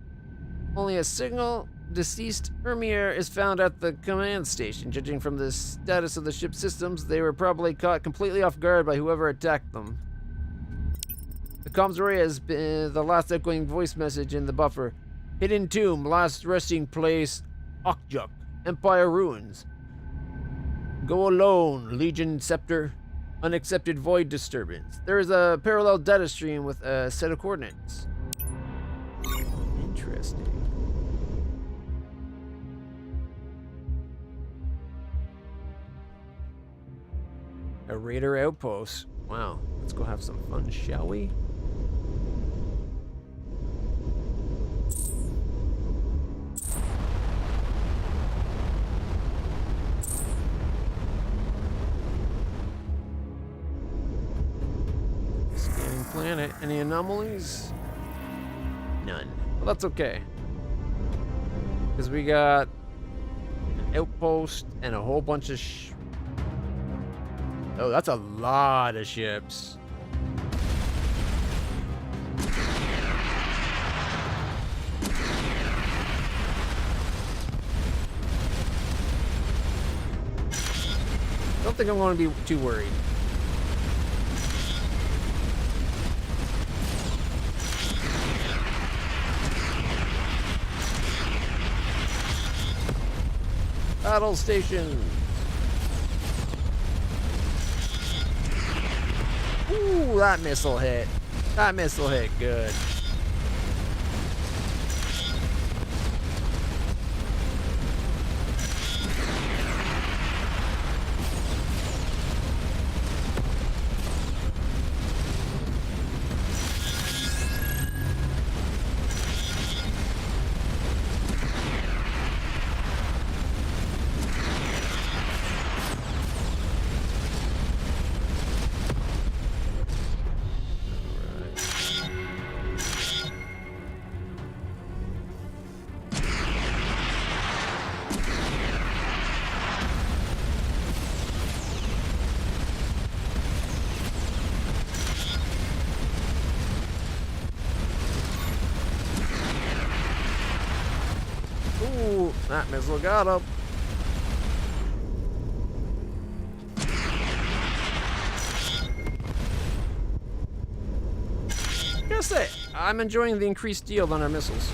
only a single deceased Hermier is found at the command station. Judging from the status of the ship's systems, they were probably caught completely off guard by whoever attacked them. The comms array has been the last outgoing voice message in the buffer. Hidden tomb, last resting place, Okjuk, Empire ruins. Go alone, Legion Scepter. Unaccepted void disturbance. There is a parallel data stream with a set of coordinates. Interesting. A raider outpost. Wow. Let's go have some fun, shall we? Scanning planet. Any anomalies? None. Well, that's okay. Because we got an outpost and a whole bunch of oh, that's a lot of ships. Don't think I'm going to be too worried. Battle station. Ooh, that missile hit. That missile hit good. Ooh, that missile got him. Gotta say, I'm enjoying the increased yield on our missiles.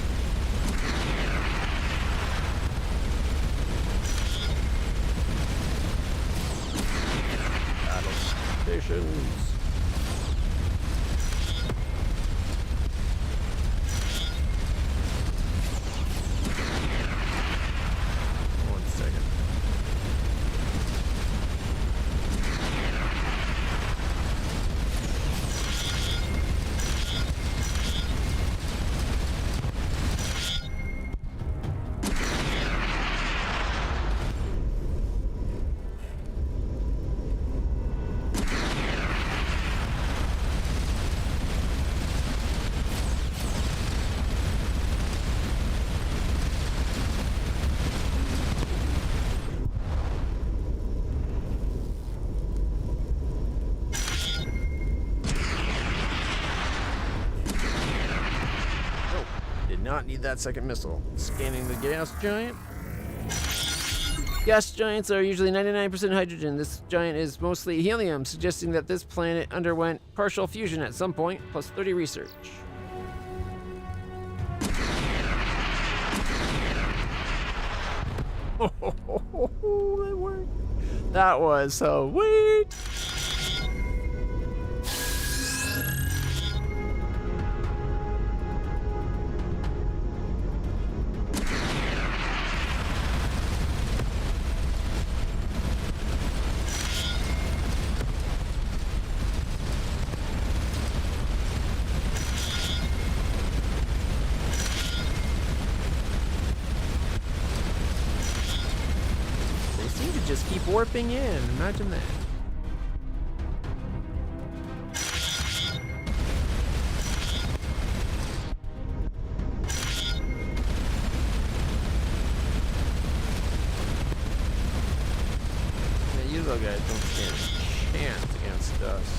Battle stations. Not need that second missile. Scanning the gas giant. Gas giants are usually 99% hydrogen. This giant is mostly helium, suggesting that this planet underwent partial fusion at some point, plus 30 research. That worked. That was so sweet. Just keep warping in. Imagine that. Yeah, you little guys don't stand a chance against us.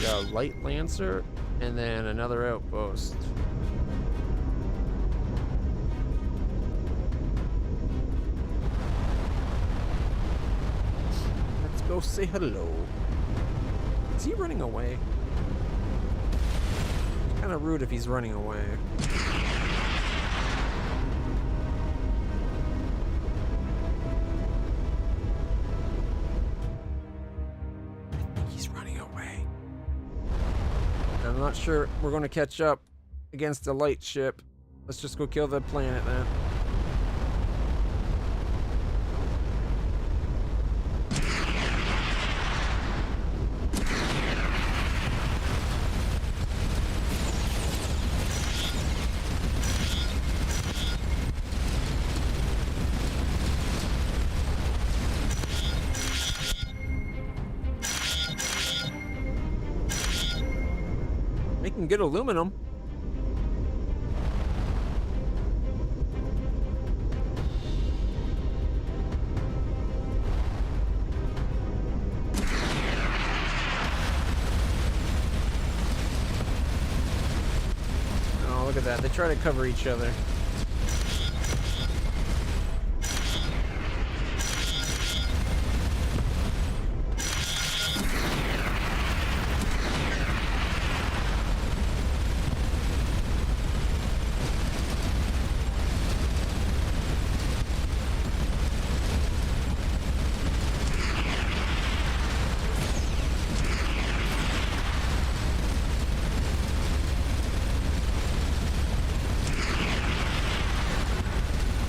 got a light lancer and then another outpost. Let's go say hello. Is he running away? It's kind of rude if he's running away. I'm not sure we're going to catch up against a light ship. Let's just go kill the planet then. Making good aluminum. Oh, look at that. They try to cover each other.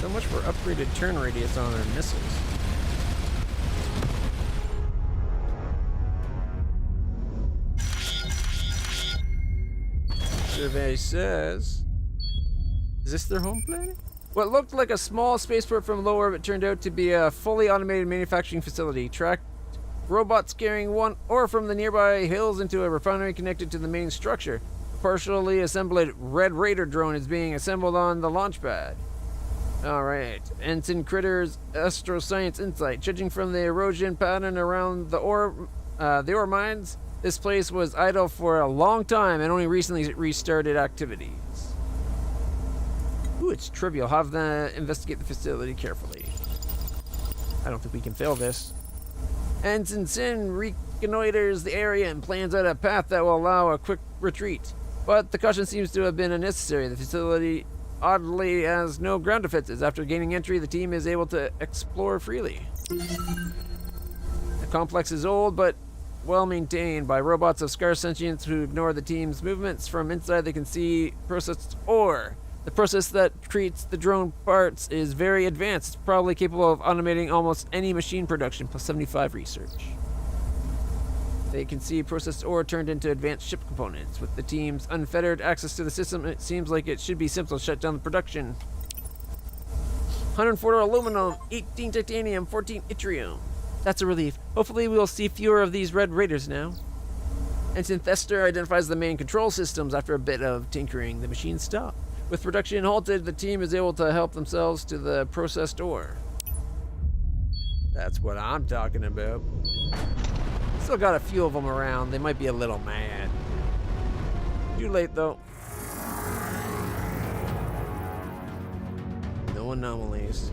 So much for upgraded turn radius on our missiles. Survey says... Is this their home planet? What looked like a small spaceport from low orbit turned out to be a fully automated manufacturing facility. Tracked robots carrying one ore from the nearby hills into a refinery connected to the main structure. A partially assembled Red Raider drone is being assembled on the launch pad. Alright, Ensign Critter's Astroscience Insight. Judging from the erosion pattern around the ore mines, this place was idle for a long time and only recently restarted activities. Ooh, it's trivial. Have them investigate the facility carefully. I don't think we can fail this. Ensign Sin reconnoiters the area and plans out a path that will allow a quick retreat. But the caution seems to have been unnecessary. The facility oddly has no ground defenses. After gaining entry, the team is able to explore freely. The complex is old, but well maintained by robots of scarce sentience who ignore the team's movements. From inside, they can see processed ore. The process that treats the drone parts is very advanced. It's probably capable of automating almost any machine production, plus 75 research. They can see processed ore turned into advanced ship components. With the team's unfettered access to the system, it seems like it should be simple to shut down the production. 104 aluminum, 18 titanium, 14 yttrium. That's a relief. Hopefully we'll see fewer of these Red Raiders now. Ensign Thester identifies the main control systems. After a bit of tinkering, the machines stop. With production halted, the team is able to help themselves to the processed ore. That's what I'm talking about. Still got a few of them around. They might be a little mad. Too late, though. No anomalies.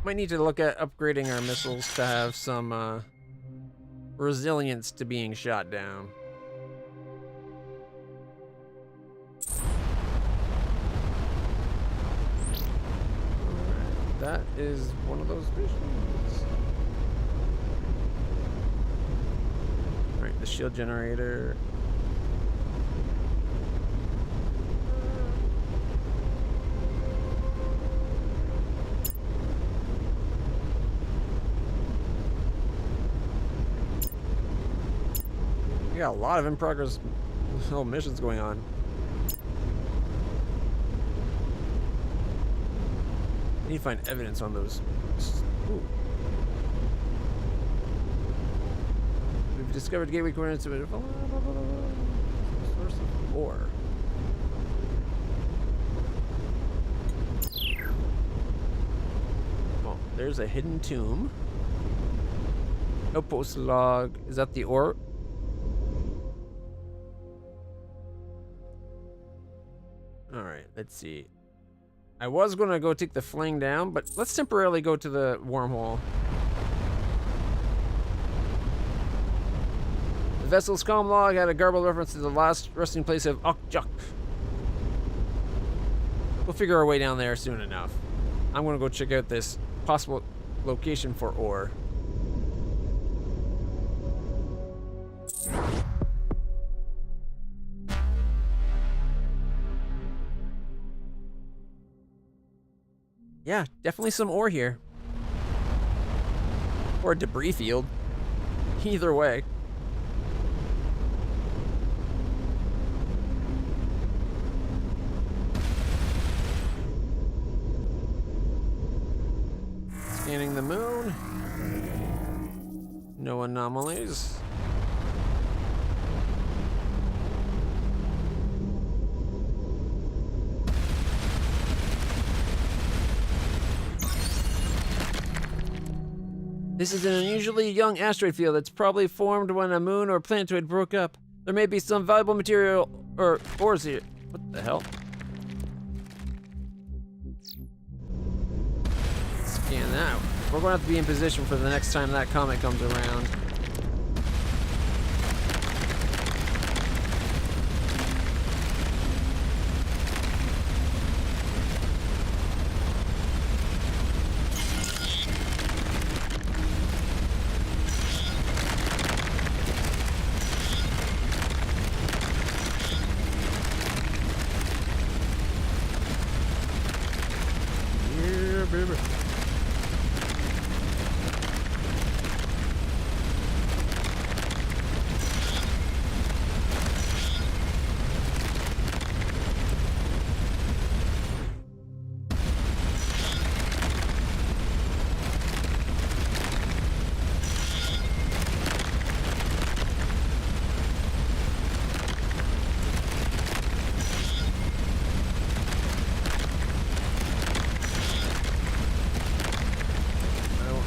Might need to look at upgrading our missiles to have some resilience to being shot down. Alright, that is one of those missions. shield generator. We got a lot of in progress missions going on. I need to find evidence on those. Ooh. We've discovered gateway coordinates of source of ore. Oh, there's a hidden tomb. Outpost log. Is that the ore? Alright, let's see. I was going to go take the fling down, but let's temporarily go to the wormhole. The vessel's comm log had a garbled reference to the last resting place of Okjuk. We'll figure our way down there soon enough. I'm going to go check out this possible location for ore. Yeah, definitely some ore here. Or a debris field. Either way. Scanning the moon. No anomalies. This is an unusually young asteroid field that's probably formed when a moon or planetoid broke up. There may be some valuable material or ores here. What the hell? Scan that. We're going to have to be in position for the next time that comet comes around.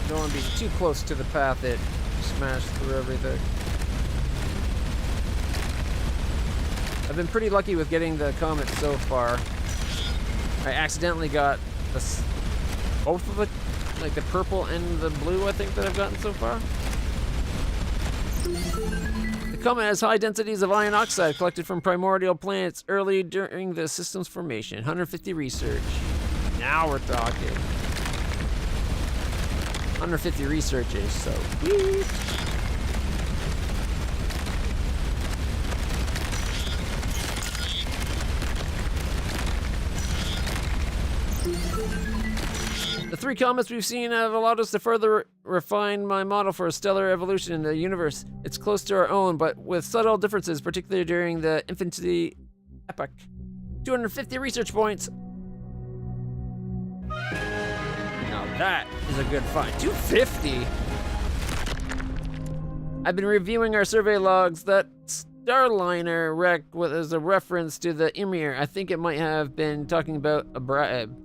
Don't want to be too close to the path that smashed through everything. I've been pretty lucky with getting the comet so far. I accidentally got both of the, like the purple and the blue, I think, that I've gotten so far. The comet has high densities of iron oxide collected from primordial planets early during the system's formation. 150 research. Now we're talking. 150 researchers, so sweet. The 3 comets we've seen have allowed us to further refine my model for a stellar evolution in the universe. It's close to our own, but with subtle differences, particularly during the infancy epoch. 250 research points. Now that is a good find. 250? I've been reviewing our survey logs. That Starliner wreck was a reference to the Ymir. I think it might have been talking about a bribe.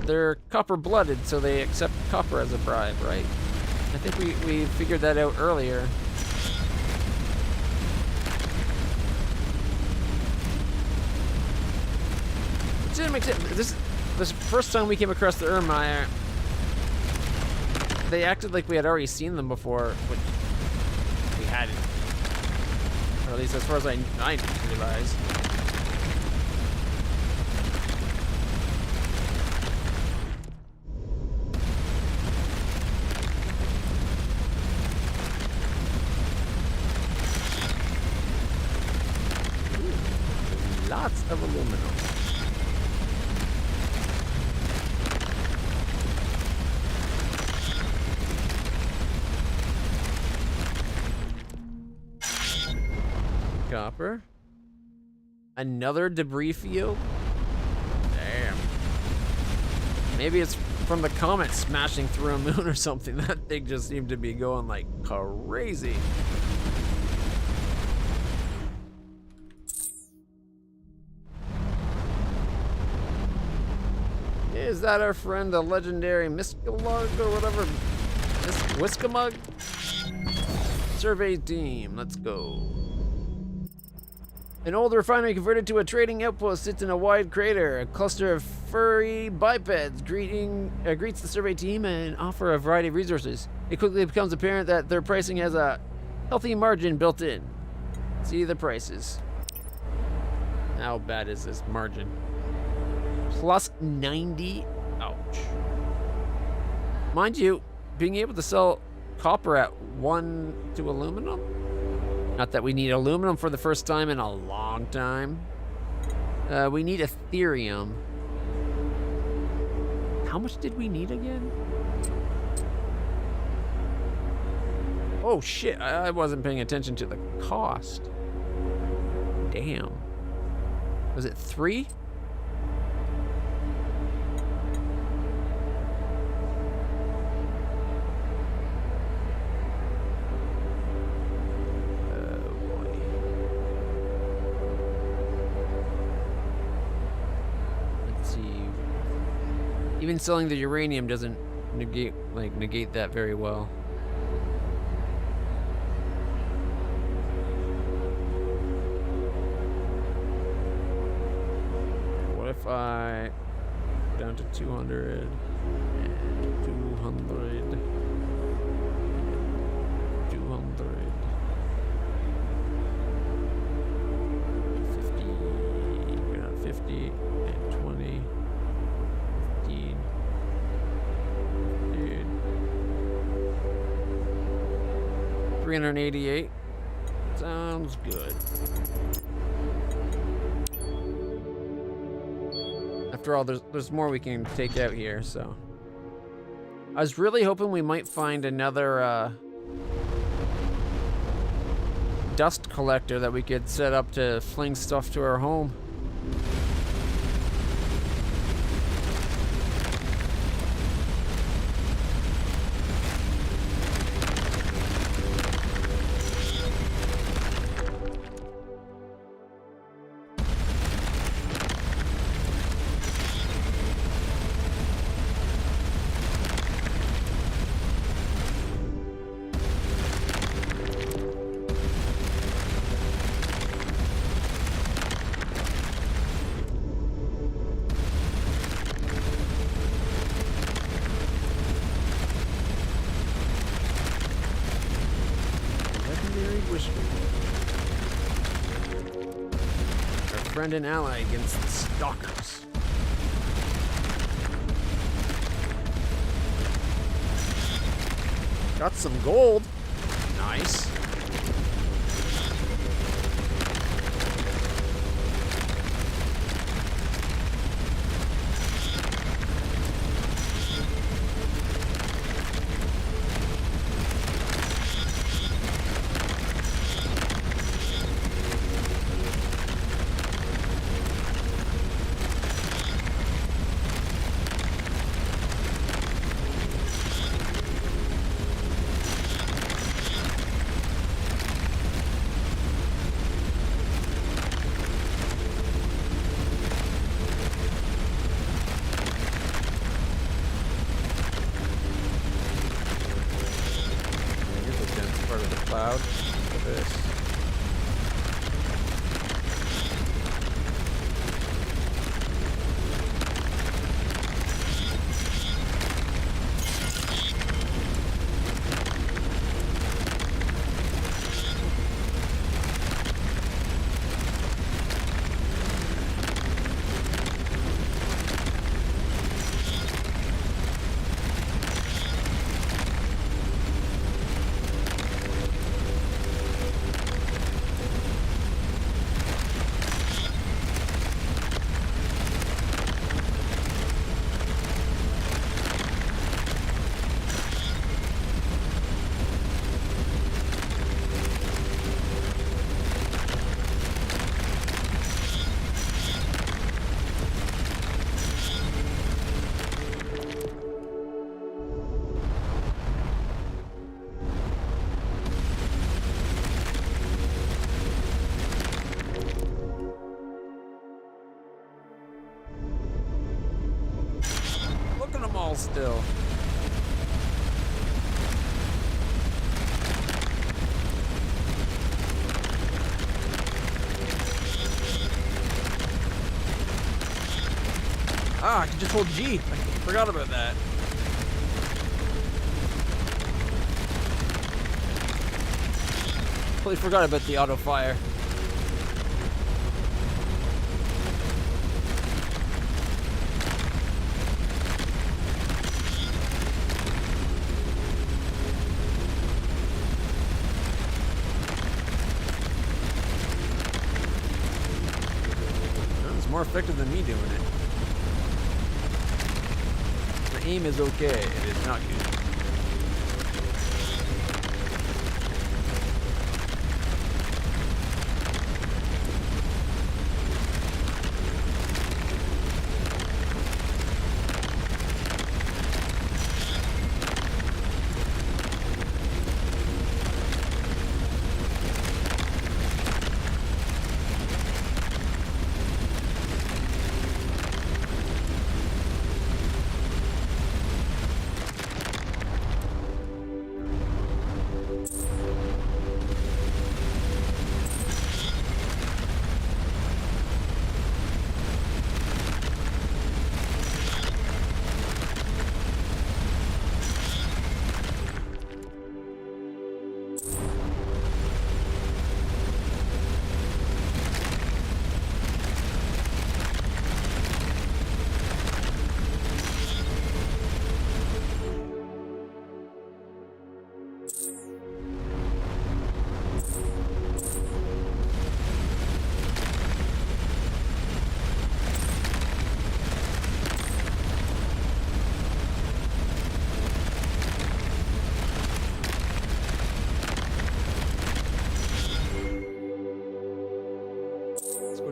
They're copper-blooded, so they accept copper as a bribe, right? I think we figured that out earlier. It didn't make sense. This first time we came across the Ermire, they acted like we had already seen them before, which we hadn't. Or at least as far as I realized. copper. Another debris field? Damn. Maybe it's from the comet smashing through a moon or something. That thing just seemed to be going like crazy. Is that our friend, the legendary Miskalug or whatever? Whiskamug? Survey team, let's go. An old refinery converted to a trading outpost sits in a wide crater. A cluster of furry bipeds greets the survey team and offer a variety of resources. It quickly becomes apparent that their pricing has a healthy margin built in. See the prices. How bad is this margin? Plus 90? Ouch. Mind you, being able to sell copper at 1 to aluminum? Not that we need aluminum for the first time in a long time. We need Ethereum. How much did we need again? Oh shit, I wasn't paying attention to the cost. Damn. Was it 3? Even selling the uranium doesn't negate that very well. What if I down to 200 and 200 and 200, 50, we're at 50 and 20. 388. Sounds good. After all, there's more we can take out here, so. I was really hoping we might find another dust collector that we could set up to fling stuff to our home. Friend and ally against the stalkers. Got some gold. Nice. Cloud for this. small still. Ah, I can just hold G. I forgot about that. Totally forgot about the auto fire. It's more effective than me doing it. The aim is okay. It is not good.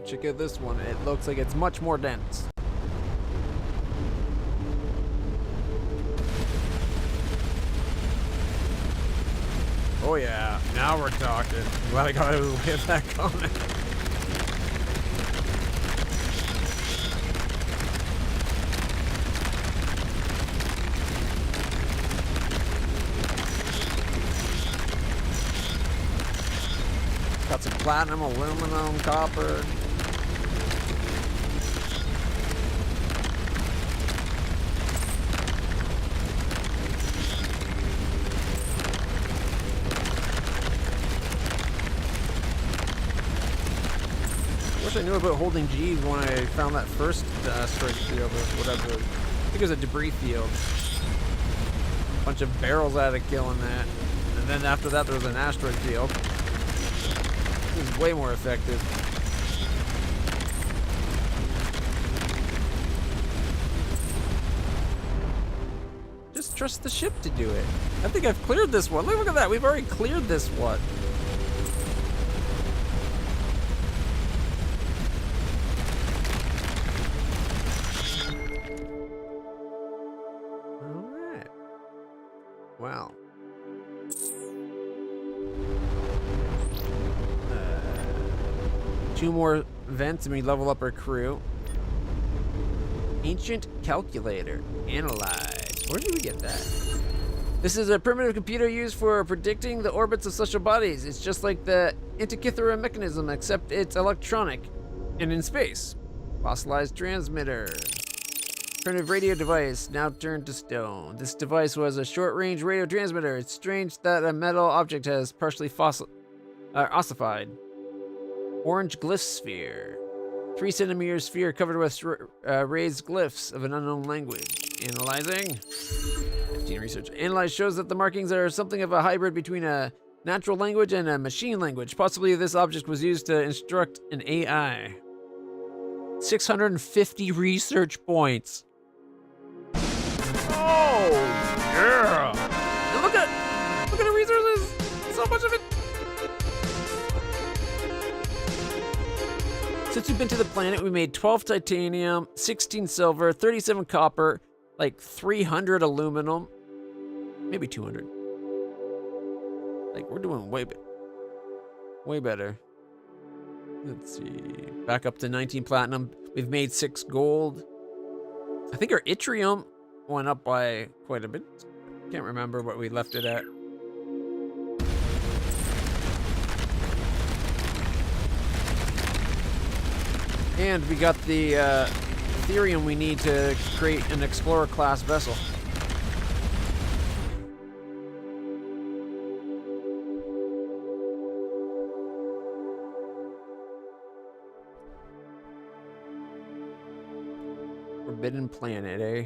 Check out this one. It looks like it's much more dense. Oh yeah, now we're talking. Glad I got out of the way of that comment. Got some platinum, aluminum, copper. I knew about holding G when I found that first asteroid field or whatever. I think it was a debris field. A bunch of barrels I had to kill in that. And then after that there was an asteroid field. It was way more effective. Just trust the ship to do it. I think I've cleared this one. Look at that. We've already cleared this one. Wow. Two more vents and we level up our crew. Ancient calculator. Analyze. Where did we get that? This is a primitive computer used for predicting the orbits of celestial bodies. It's just like the Antikythera mechanism, except it's electronic and in space. Fossilized transmitter. Primitive radio device, now turned to stone. This device was a short-range radio transmitter. It's strange that a metal object has partially ossified. Orange glyph sphere. 3 centimeter sphere covered with raised glyphs of an unknown language. Analyzing. 15 research. Analyze shows that the markings are something of a hybrid between a natural language and a machine language. Possibly this object was used to instruct an AI. 650 research points. Oh, yeah. And look at the resources. So much of it. Since we've been to the planet, we made 12 titanium, 16 silver, 37 copper, like 300 aluminum, maybe 200. Like, we're doing way better. Let's see. Back up to 19 platinum. We've made 6 gold. I think our yttrium went up by quite a bit. Can't remember what we left it at. And we got the Ethereum we need to create an Explorer class vessel. Forbidden planet, eh?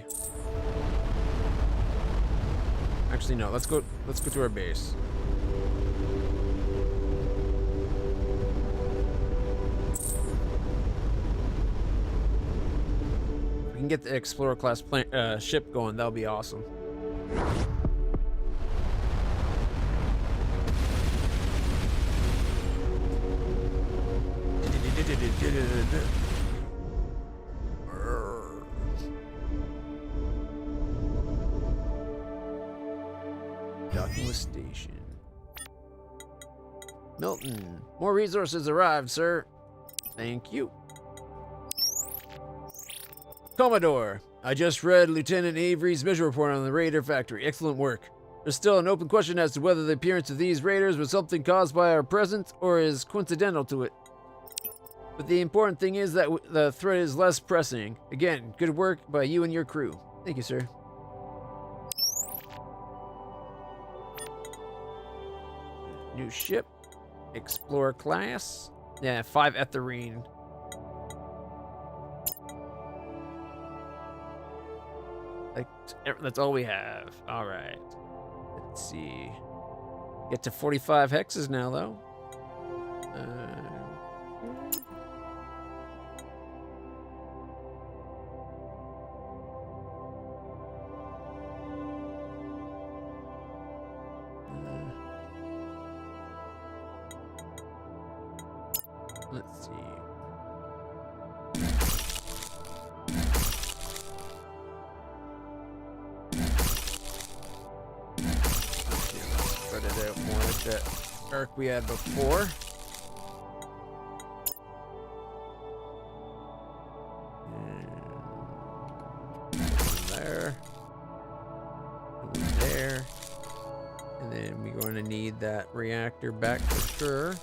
Actually, no. Let's go to our base. If we can get the Explorer class ship going, that'll be awesome. Docking with station. Milton, more resources arrived, sir. Thank you. Commodore, I just read Lieutenant Avery's mission report on the Raider factory. Excellent work. There's still an open question as to whether the appearance of these raiders was something caused by our presence or is coincidental to it. But the important thing is that the threat is less pressing. Again, good work by you and your crew. Thank you, sir. New ship. Explorer class. Yeah, 5 Etherine. Like, that's all we have. All right. Let's see. Get to 45 hexes now, though. Let's see. Spread it out more like that arc we had before. And there. And there. And then we're going to need that reactor back for sure.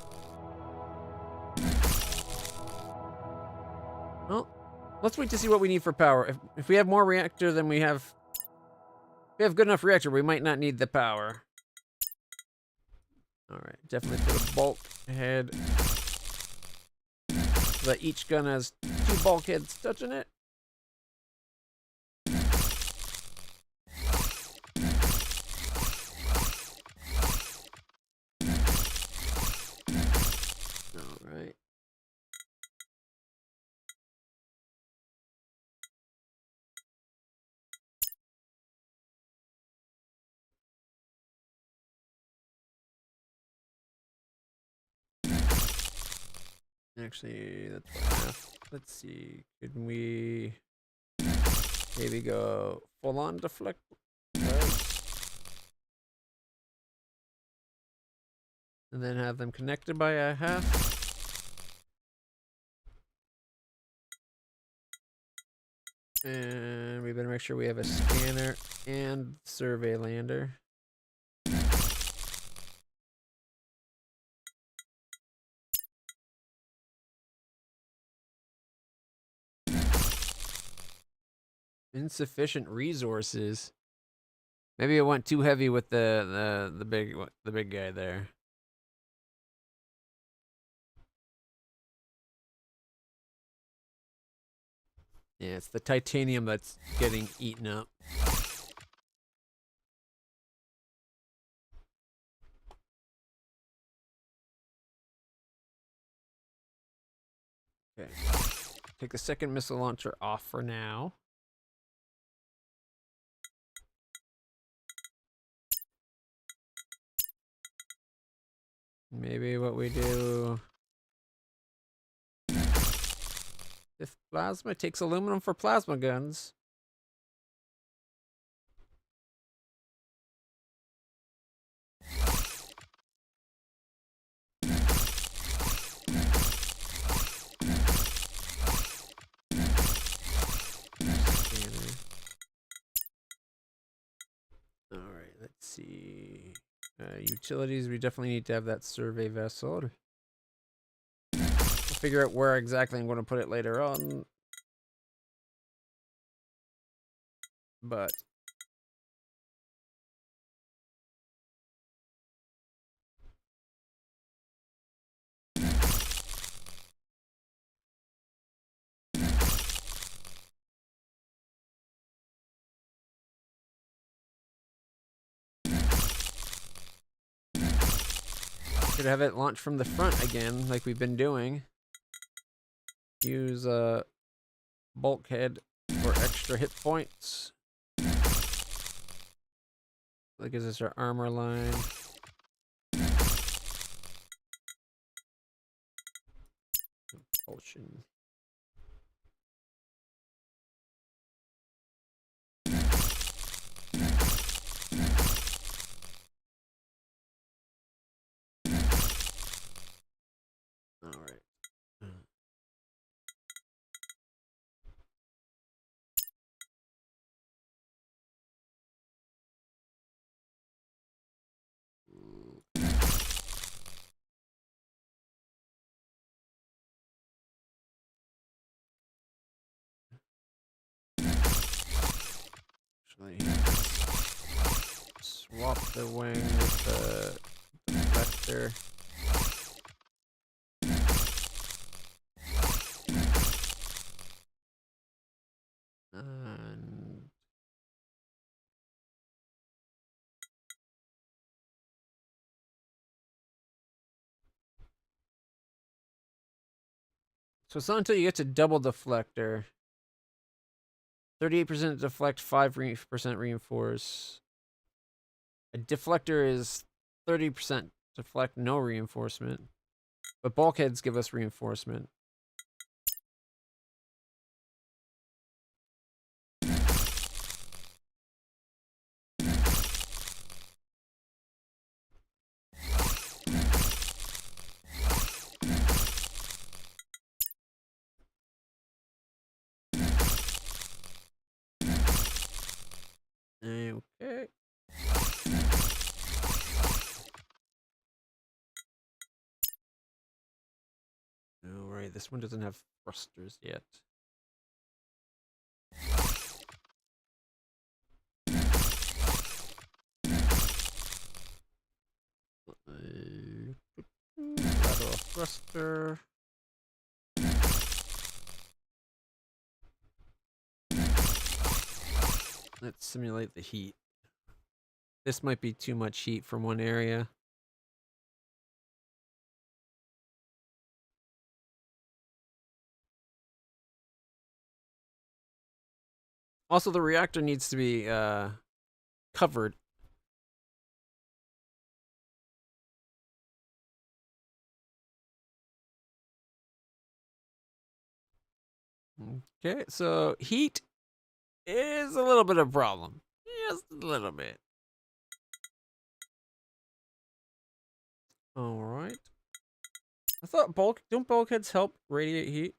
Well, let's wait to see what we need for power. If we have more reactor than we have... If we have good enough reactor, we might not need the power. Alright, definitely put a bulk head. So that each gun has 2 bulkheads touching it. Alright. Actually, that's what I have. Let's see. Could we maybe go full on deflect? And then have them connected by a half. And we better make sure we have a scanner and survey lander. Insufficient resources. Maybe I went too heavy with the big guy there. Yeah, it's the titanium that's getting eaten up. Okay. Take the second missile launcher off for now. Maybe what we do... If plasma takes aluminum for plasma guns. Let's see. Utilities, we definitely need to have that survey vessel. I'll figure out where exactly I'm going to put it later on. But could have it launch from the front again, like we've been doing. Use a bulkhead for extra hit points. That gives us our armor line. Propulsion. All right. Actually, swap the wing with the deflector. And so it's not until you get to double deflector. 38% deflect, 5% reinforce. A deflector is 30% deflect, no reinforcement. But bulkheads give us reinforcement. Okay. All right, this one doesn't have thrusters yet. Lateral thruster. Let's simulate the heat. This might be too much heat from one area. Also, the reactor needs to be covered. Okay, so heat is a little bit of a problem. Just a little bit. All right. I thought don't bulkheads help radiate heat?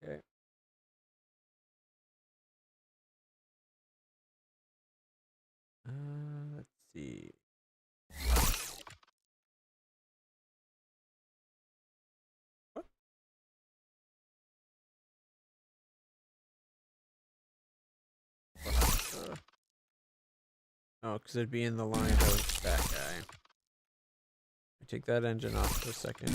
Okay. Let's see. What? Oh, because it'd be in the line of that guy. Take that engine off for a second.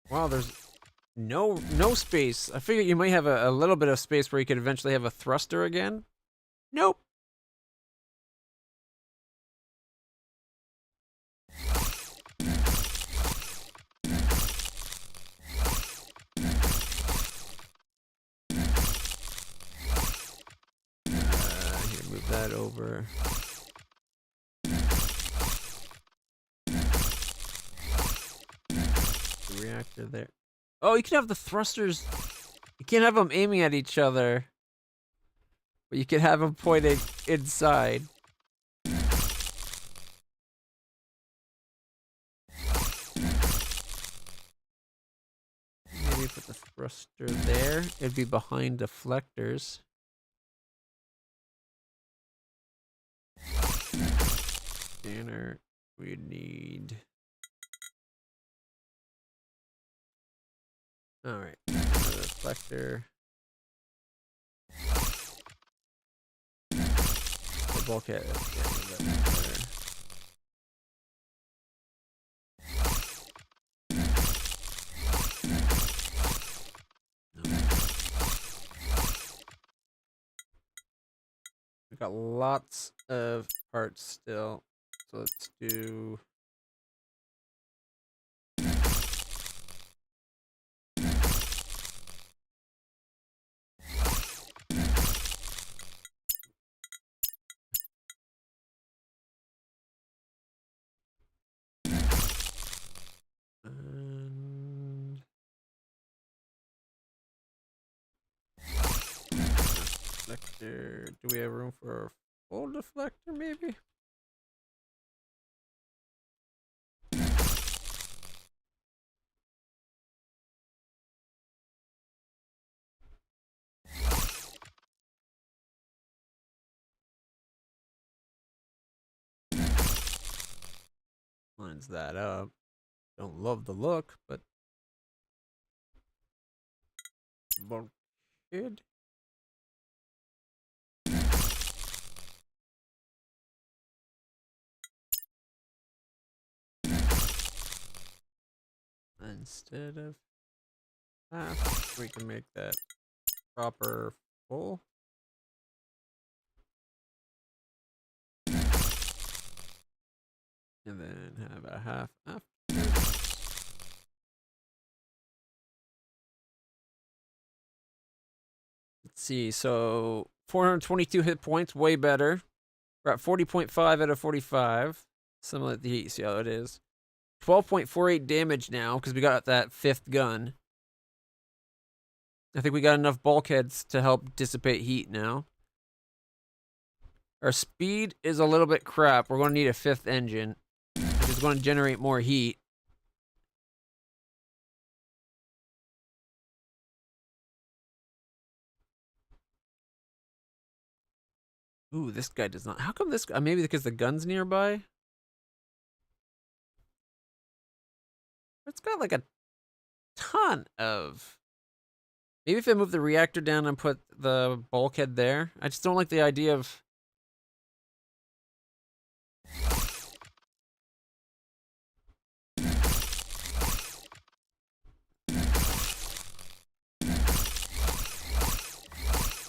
Wow, there's no space. I figured you might have a little bit of space where you could eventually have a thruster again. Nope. Here, move that over. The reactor there. Oh, you can have the thrusters. You can't have them aiming at each other. But you can have them pointed inside. Put the thruster there. It'd be behind deflectors. Scanner. We need. All right. Deflector. The bulkhead. We got lots of parts still, so let's do. And deflector. Do we have room for a full deflector, maybe? Lines that up. Don't love the look, but bulkhead. Instead of half, we can make that proper full. And then have a half after. Let's see, so 422 hit points, way better. We're at 40.5 out of 45. Similar to the heat, see how it is. 12.48 damage now, because we got that 5th gun. I think we got enough bulkheads to help dissipate heat now. Our speed is a little bit crap. We're going to need a 5th engine, which is going to generate more heat. Ooh, this guy does not. How come this guy? Maybe because the gun's nearby? It's got like a ton of. Maybe if I move the reactor down and put the bulkhead there. I just don't like the idea of.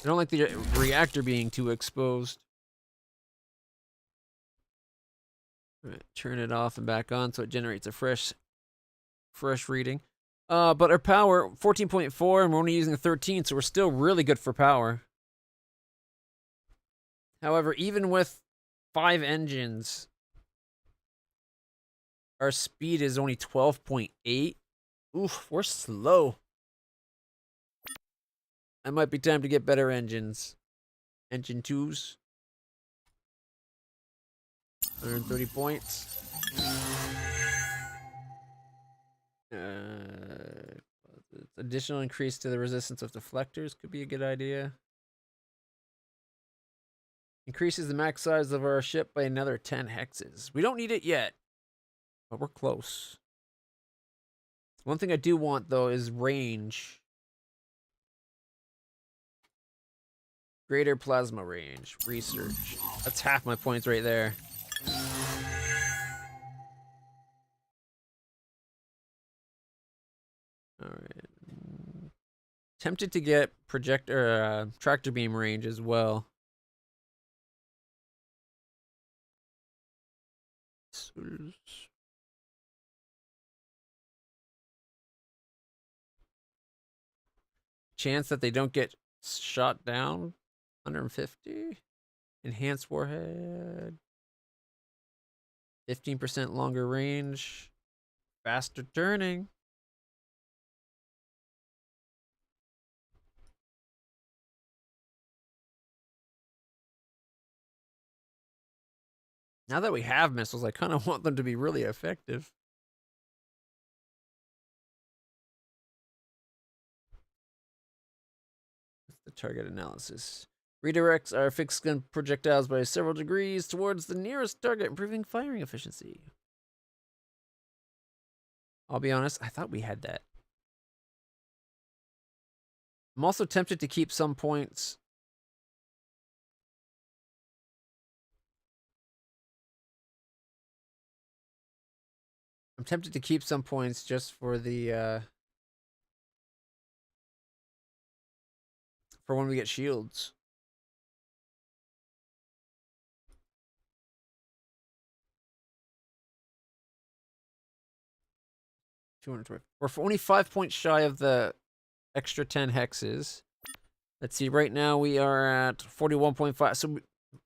I don't like the reactor being too exposed. All right, turn it off and back on so it generates a fresh reading. But our power, 14.4, and we're only using 13, so we're still really good for power. However, even with 5 engines, our speed is only 12.8. Oof, we're slow. It might be time to get better engines. Engine 2s. 130 points. Additional increase to the resistance of deflectors could be a good idea. Increases the max size of our ship by another 10 hexes. We don't need it yet, but we're close. One thing I do want, though, is range. Greater plasma range. Research. That's half my points right there. All right. Tempted to get projector tractor beam range as well. Chance that they don't get shot down. 150. Enhanced warhead. 15% longer range. Faster turning. Now that we have missiles, I kind of want them to be really effective. target analysis. Redirects our fixed gun projectiles by several degrees towards the nearest target, improving firing efficiency. I'll be honest, I thought we had that. I'm also tempted to keep some points. I'm tempted to keep some points just for the for when we get shields. We're only 5 points shy of the extra 10 hexes. Let's see, right now we are at 41.5, so it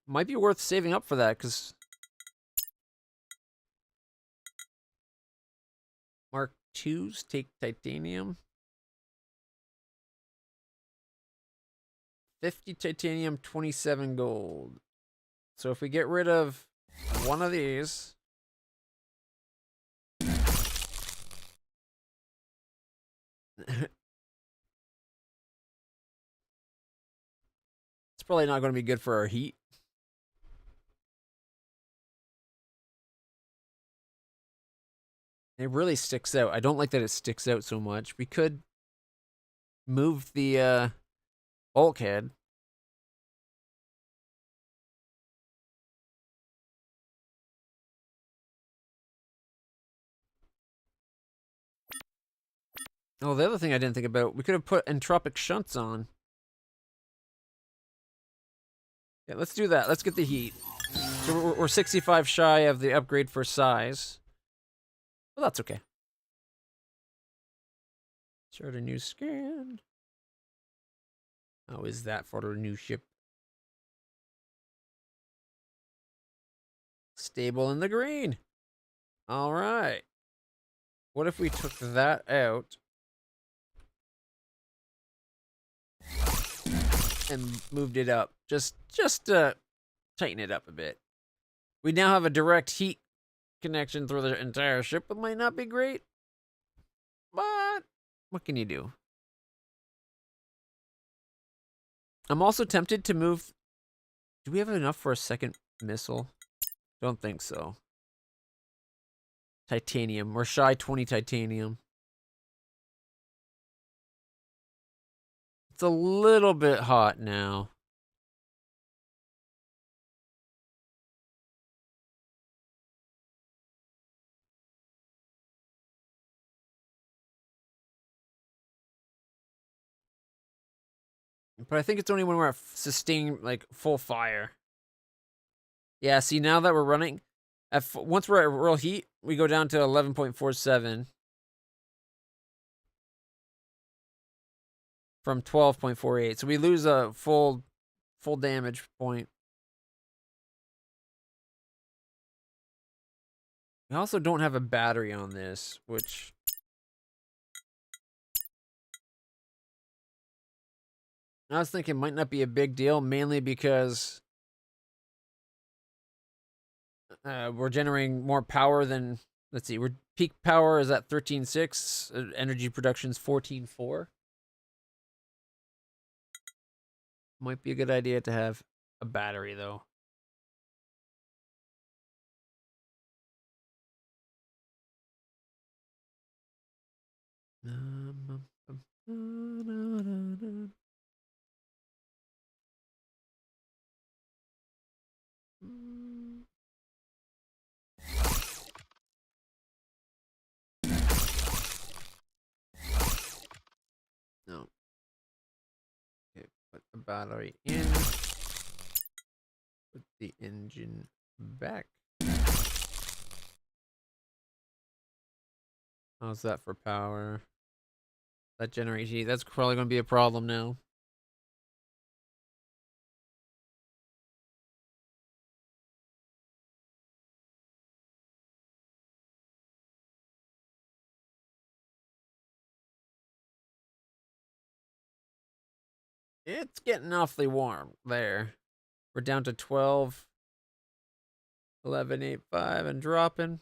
might be worth saving up for that, because Mark IIs take titanium. 50 titanium, 27 gold. So if we get rid of one of these... It's probably not going to be good for our heat. It really sticks out. I don't like that it sticks out so much. We could move the bulkhead. Oh, the other thing I didn't think about, we could have put entropic shunts on. Yeah, let's do that. Let's get the heat. So we're 65 shy of the upgrade for size. Well, that's okay. Start a new scan. How is that for the new ship? Stable in the green. All right. What if we took that out and moved it up? Just to tighten it up a bit. We now have a direct heat connection through the entire ship. It might not be great, but what can you do? I'm also tempted to move. Do we have enough for a second missile? Don't think so. Titanium. We're shy 20 titanium. It's a little bit hot now. But I think it's only when we're at sustained, like, full fire. Yeah, see, now that we're running, once we're at real heat, we go down to 11.47 from 12.48. So we lose a full damage point. We also don't have a battery on this, which... I was thinking might not be a big deal, mainly because we're generating more power than... Let's see, we're peak power is at 13.6, energy production's 14.4. Might be a good idea to have a battery, though. No. Okay, put the battery in. Put the engine back. How's that for power? That generates heat. That's probably going to be a problem now. It's getting awfully warm there. We're down to 12, 11.85 and dropping.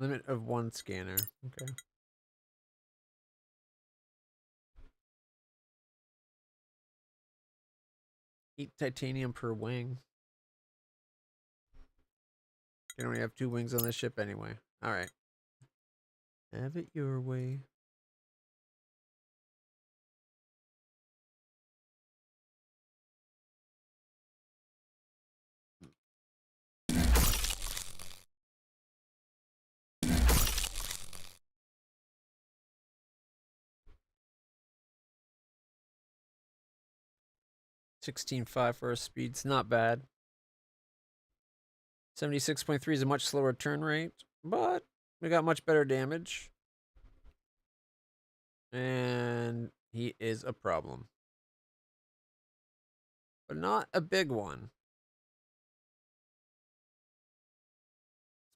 Limit of 1 scanner. Okay. Eat titanium per wing. You only have 2 wings on this ship anyway. Alright. Have it your way. $16.5 for our speed's not bad. 76.3 is a much slower turn rate, but we got much better damage. And he is a problem. But not a big one.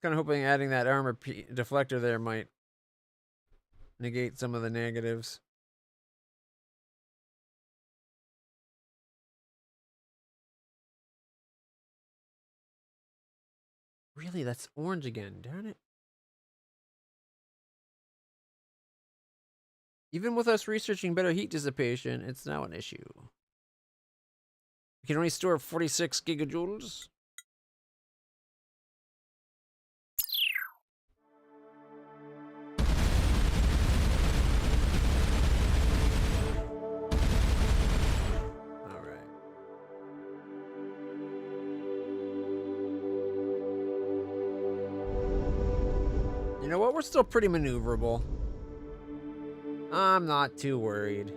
Kind of hoping adding that armor deflector there might negate some of the negatives. Really, that's orange again, darn it. Even with us researching better heat dissipation, it's now an issue. We can only store 46 gigajoules. Alright. You know what? We're still pretty maneuverable. I'm not too worried.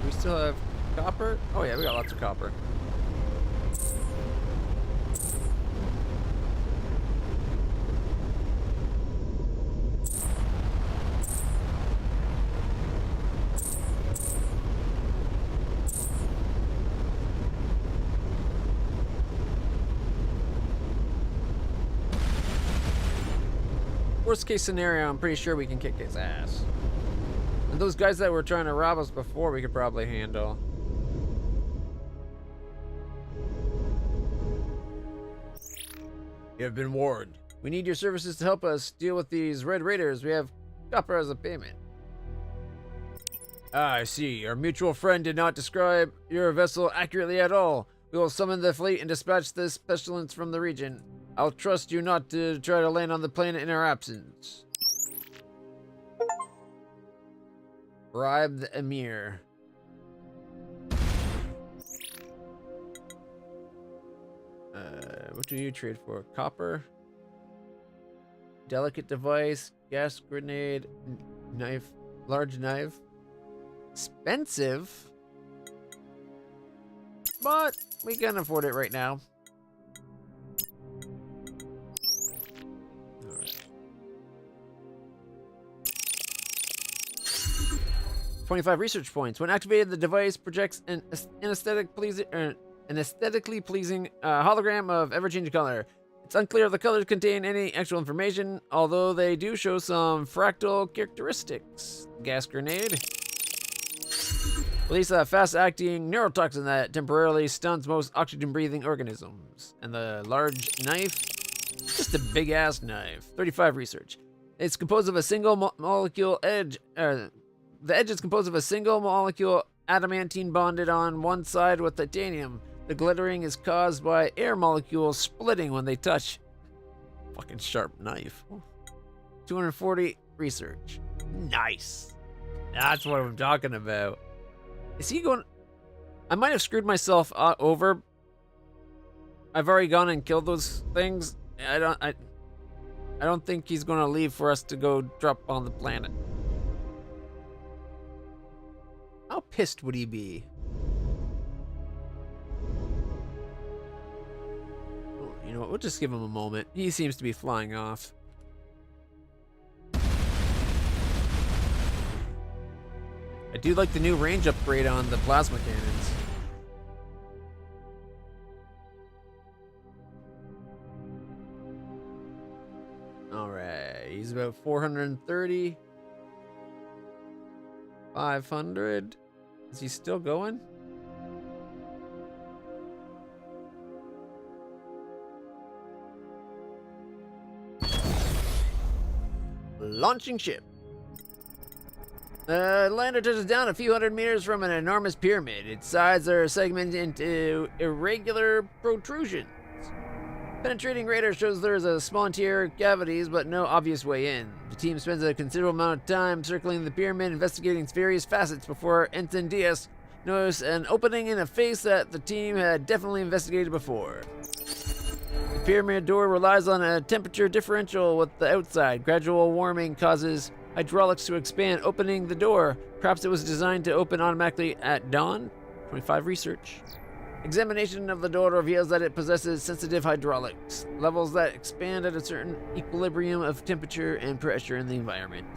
We still have copper? Oh yeah, we got lots of copper. Worst case scenario, I'm pretty sure we can kick his ass. And those guys that were trying to rob us before, we could probably handle. You have been warned. We need your services to help us deal with these Red Raiders. We have copper as a payment. Ah, I see. Our mutual friend did not describe your vessel accurately at all. We will summon the fleet and dispatch this pestilence from the region. I'll trust you not to try to land on the planet in our absence. Bribe the Emir. What do you trade for? Copper? Delicate device, gas grenade, knife, large knife. Expensive? But we can afford it right now. 25 research points. When activated, the device projects an aesthetically pleasing hologram of ever-changing color. It's unclear if the colors contain any actual information, although they do show some fractal characteristics. Gas grenade. Release a fast-acting neurotoxin that temporarily stuns most oxygen-breathing organisms. And the large knife, just a big-ass knife. 35 research. It's composed of a single molecule edge. The edge is composed of a single molecule adamantine bonded on one side with titanium. The glittering is caused by air molecules splitting when they touch. Fucking sharp knife. 240 research. Nice. That's what I'm talking about. Is he going... I might have screwed myself over. I've already gone and killed those things. I don't think he's going to leave for us to go drop on the planet. How pissed would he be? Oh, you know what? We'll just give him a moment. He seems to be flying off. I do like the new range upgrade on the plasma cannons. Okay, he's about 430. 500. Is he still going? Launching ship. Lander touches down a few hundred meters from an enormous pyramid. Its sides are segmented into irregular protrusions. Penetrating radar shows there is a small interior cavities, but no obvious way in. The team spends a considerable amount of time circling the pyramid, investigating its various facets before Ensign Diaz noticed an opening in a face that the team had definitely investigated before. The pyramid door relies on a temperature differential with the outside. Gradual warming causes hydraulics to expand, opening the door. Perhaps it was designed to open automatically at dawn? 25 research. Examination of the door reveals that it possesses sensitive hydraulics, levels that expand at a certain equilibrium of temperature and pressure in the environment.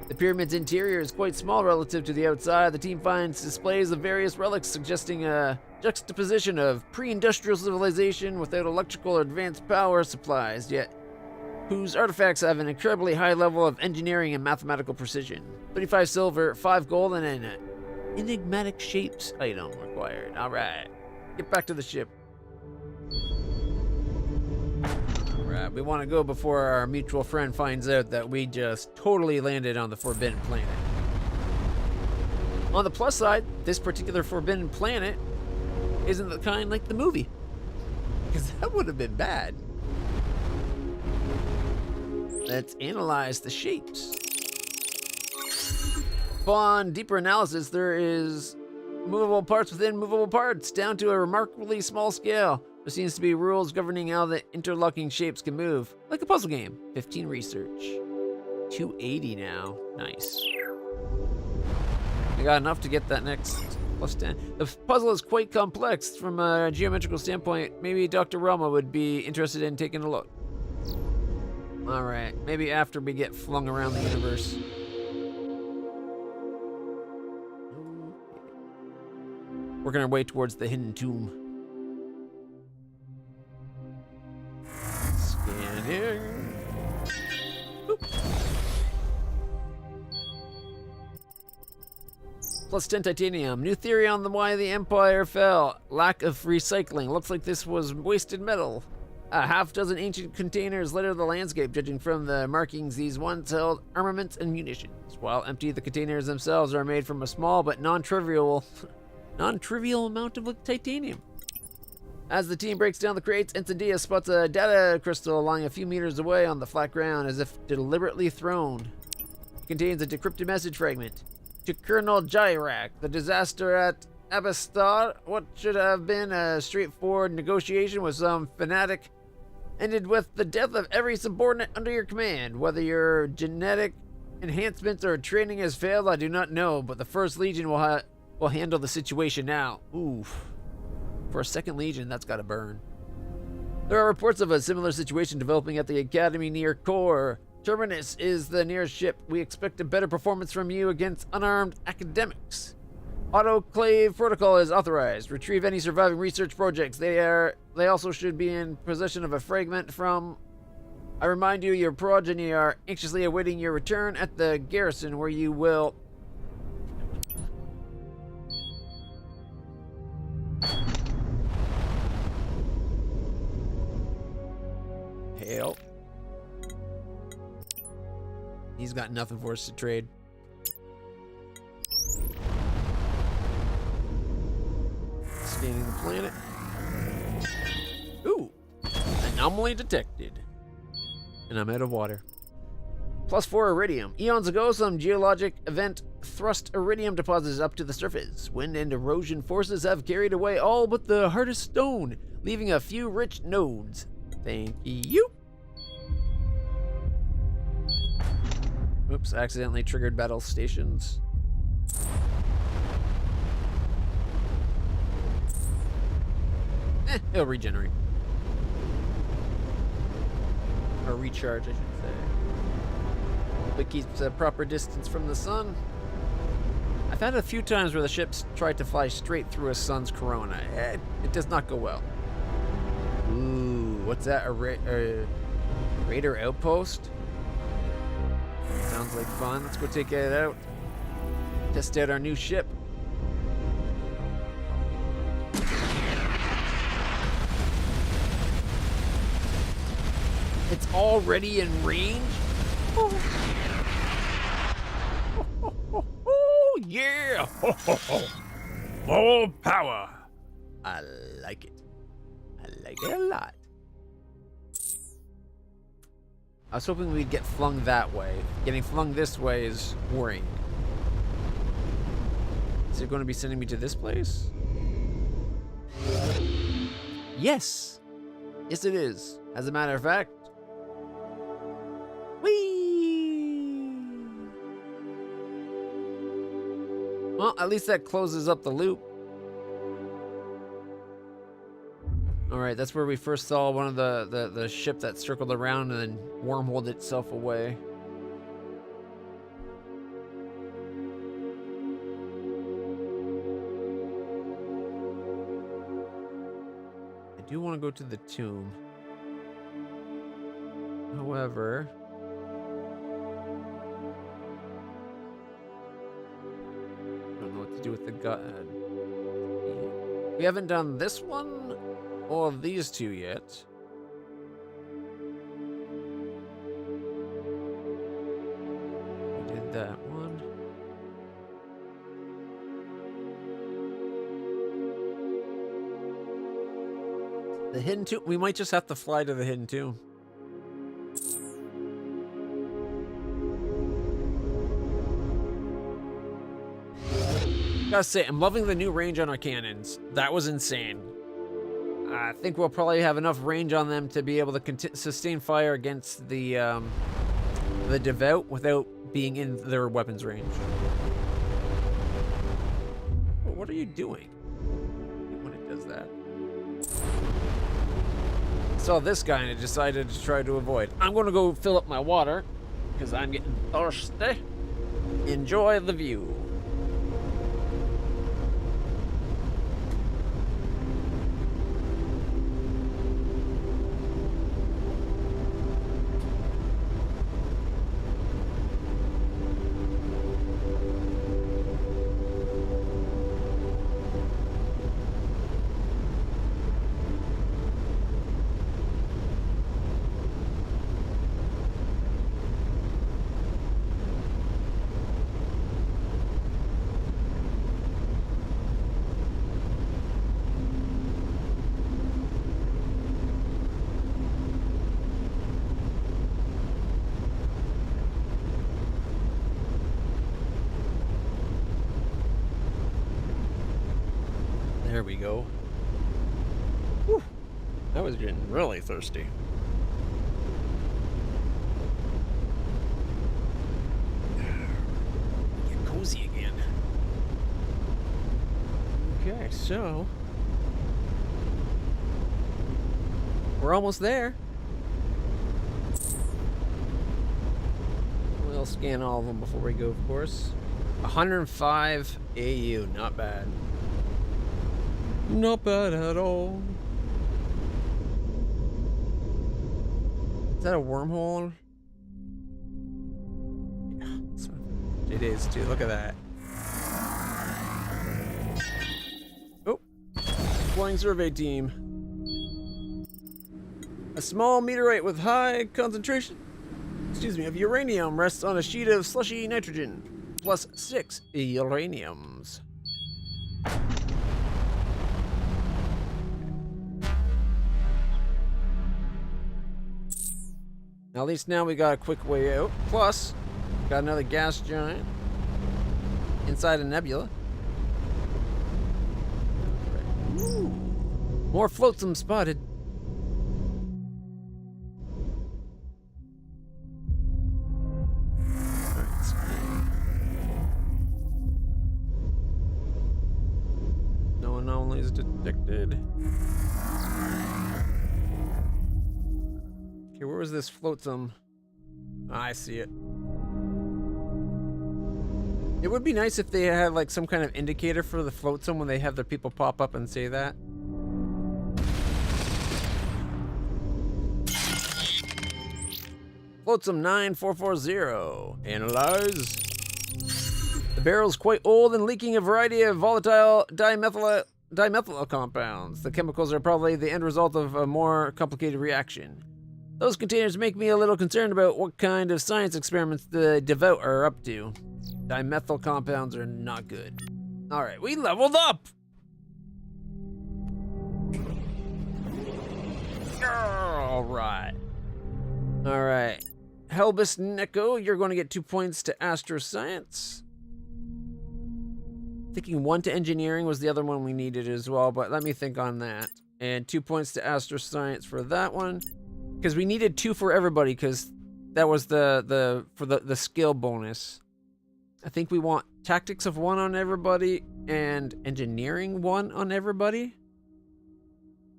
The pyramid's interior is quite small relative to the outside. The team finds displays of various relics suggesting a juxtaposition of pre-industrial civilization without electrical or advanced power supplies, yet whose artifacts have an incredibly high level of engineering and mathematical precision. 35 silver, 5 gold, and an enigmatic shapes item required. Alright, get back to the ship. Alright, we want to go before our mutual friend finds out that we just totally landed on the Forbidden Planet. On the plus side, this particular Forbidden Planet isn't the kind like the movie, because that would have been bad. Let's analyze the shapes. Upon deeper analysis, there is movable parts within movable parts, down to a remarkably small scale. There seems to be rules governing how the interlocking shapes can move, like a puzzle game. 15 research. 280 now. Nice. I got enough to get that next plus 10. The puzzle is quite complex from a geometrical standpoint. Maybe Dr. Rama would be interested in taking a look. Alright, maybe after we get flung around the universe. Working our way towards the hidden tomb. Scanning. Oop. Plus 10 titanium. New theory on why the Empire fell. Lack of recycling. Looks like this was wasted metal. A half-dozen ancient containers litter the landscape, judging from the markings. These once held armaments and munitions. While empty, the containers themselves are made from a small but non-trivial amount of titanium. As the team breaks down the crates, Ensign Diaz spots a data crystal lying a few meters away on the flat ground, as if deliberately thrown. It contains a decrypted message fragment. To Colonel Jairak, the disaster at Abastar, what should have been a straightforward negotiation with some fanatic ended with the death of every subordinate under your command. Whether your genetic enhancements or training has failed, I do not know, but the First Legion will handle the situation now. Oof. For a 2nd Legion, that's gotta burn. There are reports of a similar situation developing at the Academy near Core. Terminus is the nearest ship. We expect a better performance from you against unarmed academics. Autoclave protocol is authorized. Retrieve any surviving research projects. They also should be in possession of a fragment from... I remind you, your progeny are anxiously awaiting your return at the garrison, where you will... Hell. He's got nothing for us to trade. Scanning the planet. Ooh. Anomaly detected. And I'm out of water. Plus 4 iridium. Eons ago, some geologic event thrust iridium deposits up to the surface. Wind and erosion forces have carried away all but the hardest stone, leaving a few rich nodes. Thank you. Oops, accidentally triggered battle stations. It'll regenerate. Or recharge, I should say. It keeps a proper distance from the sun. I've had a few times where the ships tried to fly straight through a sun's corona. It does not go well. Ooh, what's that? A raider outpost? Sounds like fun. Let's go take it out. Test out our new ship. It's already in range? Oh, yeah! Full power! I like it. I like it a lot. I was hoping we'd get flung that way. Getting flung this way is worrying. Is it going to be sending me to this place? Yes! Yes, it is. As a matter of fact. Whee! Well, at least that closes up the loop. Alright, that's where we first saw one of the ship that circled around and then wormholed itself away. I do want to go to the tomb. However... I don't know what to do with the gut. We haven't done this one or these two yet. We did that one. The hidden tomb. We might just have to fly to the hidden tomb. Gotta say, I'm loving the new range on our cannons. That was insane. I think we'll probably have enough range on them to be able to sustain fire against the devout without being in their weapons range. What are you doing when it does that? I saw this guy and I decided to try to avoid. I'm gonna go fill up my water because I'm getting thirsty. Enjoy the view. There we go. Whew. I was getting really thirsty. Get cozy again. Okay, so we're almost there. We'll scan all of them before we go, of course. 105 AU, not bad. Not bad at all. Is that a wormhole? Yeah, it is too. Look at that. Oh, flying survey team. A small meteorite with high concentration, of uranium rests on a sheet of slushy nitrogen, plus 6 uraniums. Now, at least now we got a quick way out. Plus, got another gas giant inside a nebula. Ooh. More flotsam spotted. No anomalies detected. Okay, where was this flotsam? Ah, I see it. It would be nice if they had like some kind of indicator for the flotsam when they have their people pop up and say that. Flotsam 9440. Analyze. The barrel's quite old and leaking a variety of volatile dimethyl compounds. The chemicals are probably the end result of a more complicated reaction. Those containers make me a little concerned about what kind of science experiments the devout are up to. Dimethyl compounds are not good. All right, we leveled up. All right. All right. Helbus Neko, you're going to get 2 points to astroscience. Thinking 1 to engineering was the other one we needed as well, but let me think on that. And 2 points to astroscience for that one, because we needed 2 for everybody, because that was the skill bonus. I think we want tactics of 1 on everybody and engineering 1 on everybody.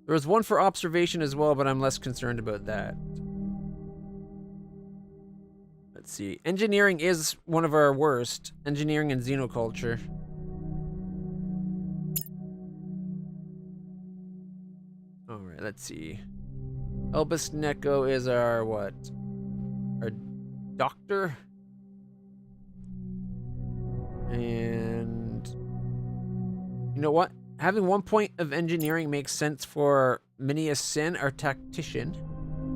There was 1 for observation as well, but I'm less concerned about that. Let's see. Engineering is one of our worst. Engineering and xenoculture. All right, let's see. Elbus Neko is our what? Our doctor. And you know what? Having 1 point of engineering makes sense for Minius Sin, our tactician,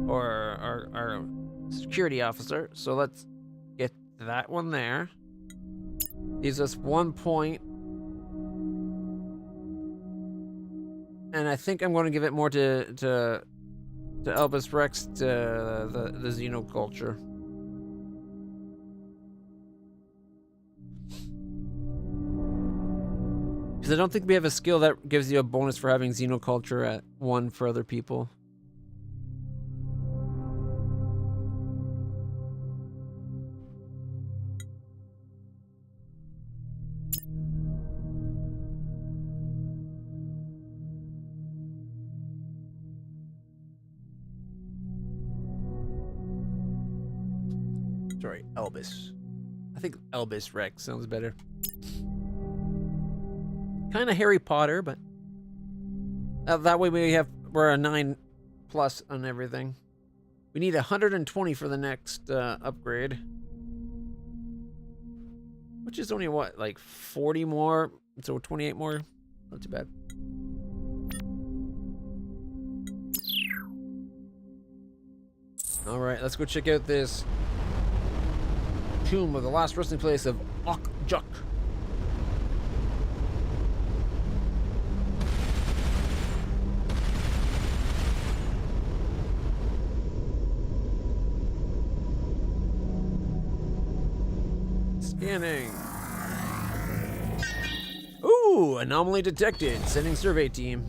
or our security officer. So let's get that one there. Gives us 1 point. And I think I'm going to give it more to Elbus Rex, to the xenoculture. Because I don't think we have a skill that gives you a bonus for having xenoculture at 1 for other people. Sorry, Elbus. I think Elbus Rex sounds better. Kind of Harry Potter, but that way we're a 9+ on everything. We need 120 for the next upgrade, which is only what, like 40 more, so 28 more. Not too bad. All right, let's go check out this tomb of the last resting place of Okjuk. Scanning. Ooh, anomaly detected. Sending survey team.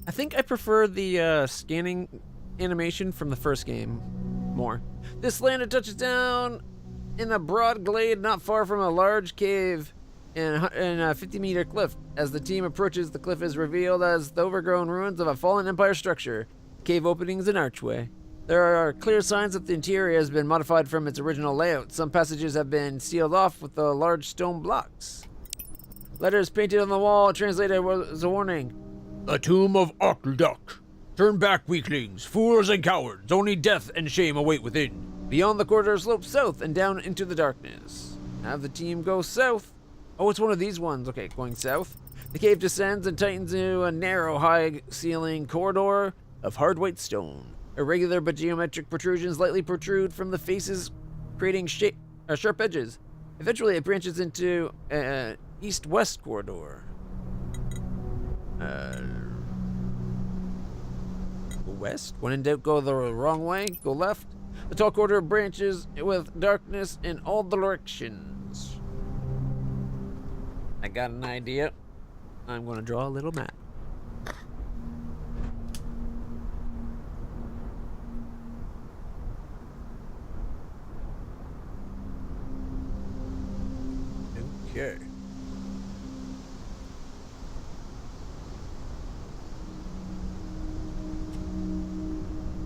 I think I prefer the scanning animation from the first game more. This lander touches down in a broad glade not far from a large cave and a 50-meter cliff. As the team approaches, the cliff is revealed as the overgrown ruins of a fallen empire structure. Cave opening is an archway. There are clear signs that the interior has been modified from its original layout. Some passages have been sealed off with the large stone blocks. Letters painted on the wall translated as a warning. The tomb of Okjuk. Turn back, weaklings, fools and cowards. Only death and shame await within. Beyond, the corridor slopes south and down into the darkness. Have the team go south. Oh, it's one of these ones. Okay, going south. The cave descends and tightens into a narrow, high-ceiling corridor of hard white stone. Irregular but geometric protrusions lightly protrude from the faces, creating sharp edges. Eventually, it branches into an east-west corridor. Go west? When in doubt, go the wrong way. Go left. The tall corridor branches with darkness in all directions. I got an idea. I'm going to draw a little map. Okay.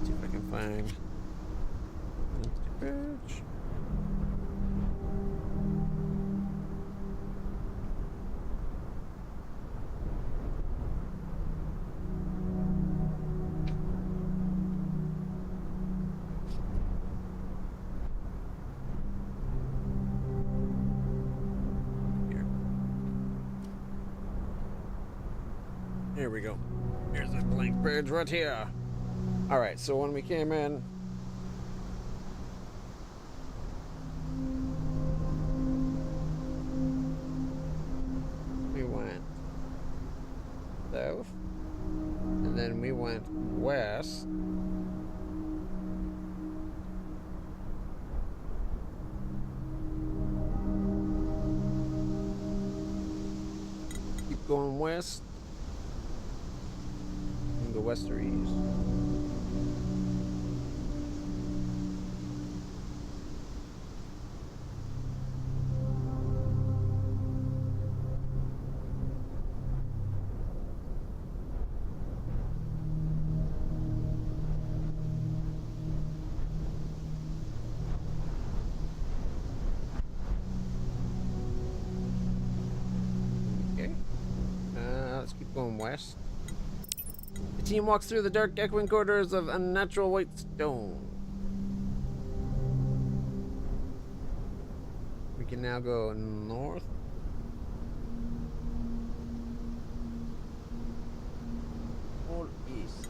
See if I can find page. Here we go. Here's the blank page right here. All right, so when we came in, we went south, and then we went west. Keep going west. And go west or east. Okay. Let's keep going west. The team walks through the dark, echoing corridors of unnatural white stone. We can now go north. Or east.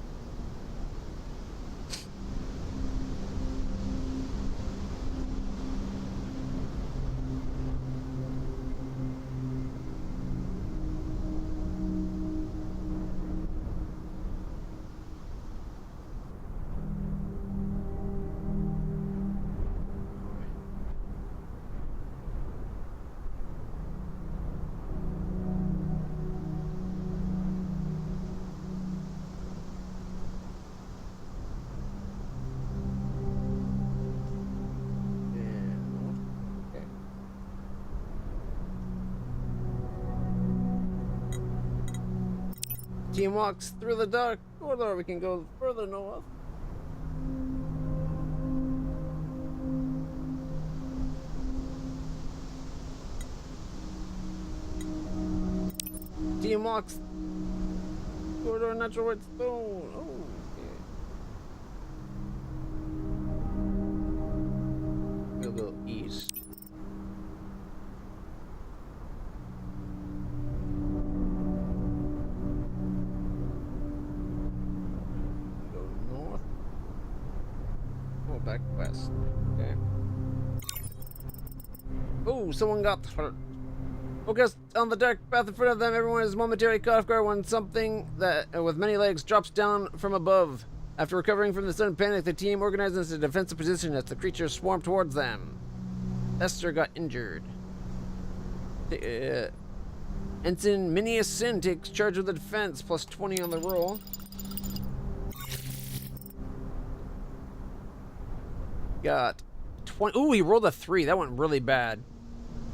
Team walks through the dark corridor. We can go further north. Team walks corridor, natural white stone. Oh, okay. We'll go east. Back west. Okay. Oh, someone got hurt. Focused on the dark path in front of them, everyone is momentarily caught off guard when something that, with many legs, drops down from above. After recovering from the sudden panic, the team organizes a defensive position as the creatures swarm towards them. Esther got injured. Ensign Minius Sin takes charge of the defense, plus 20 on the roll. Got 20. Ooh, he rolled a 3. That went really bad.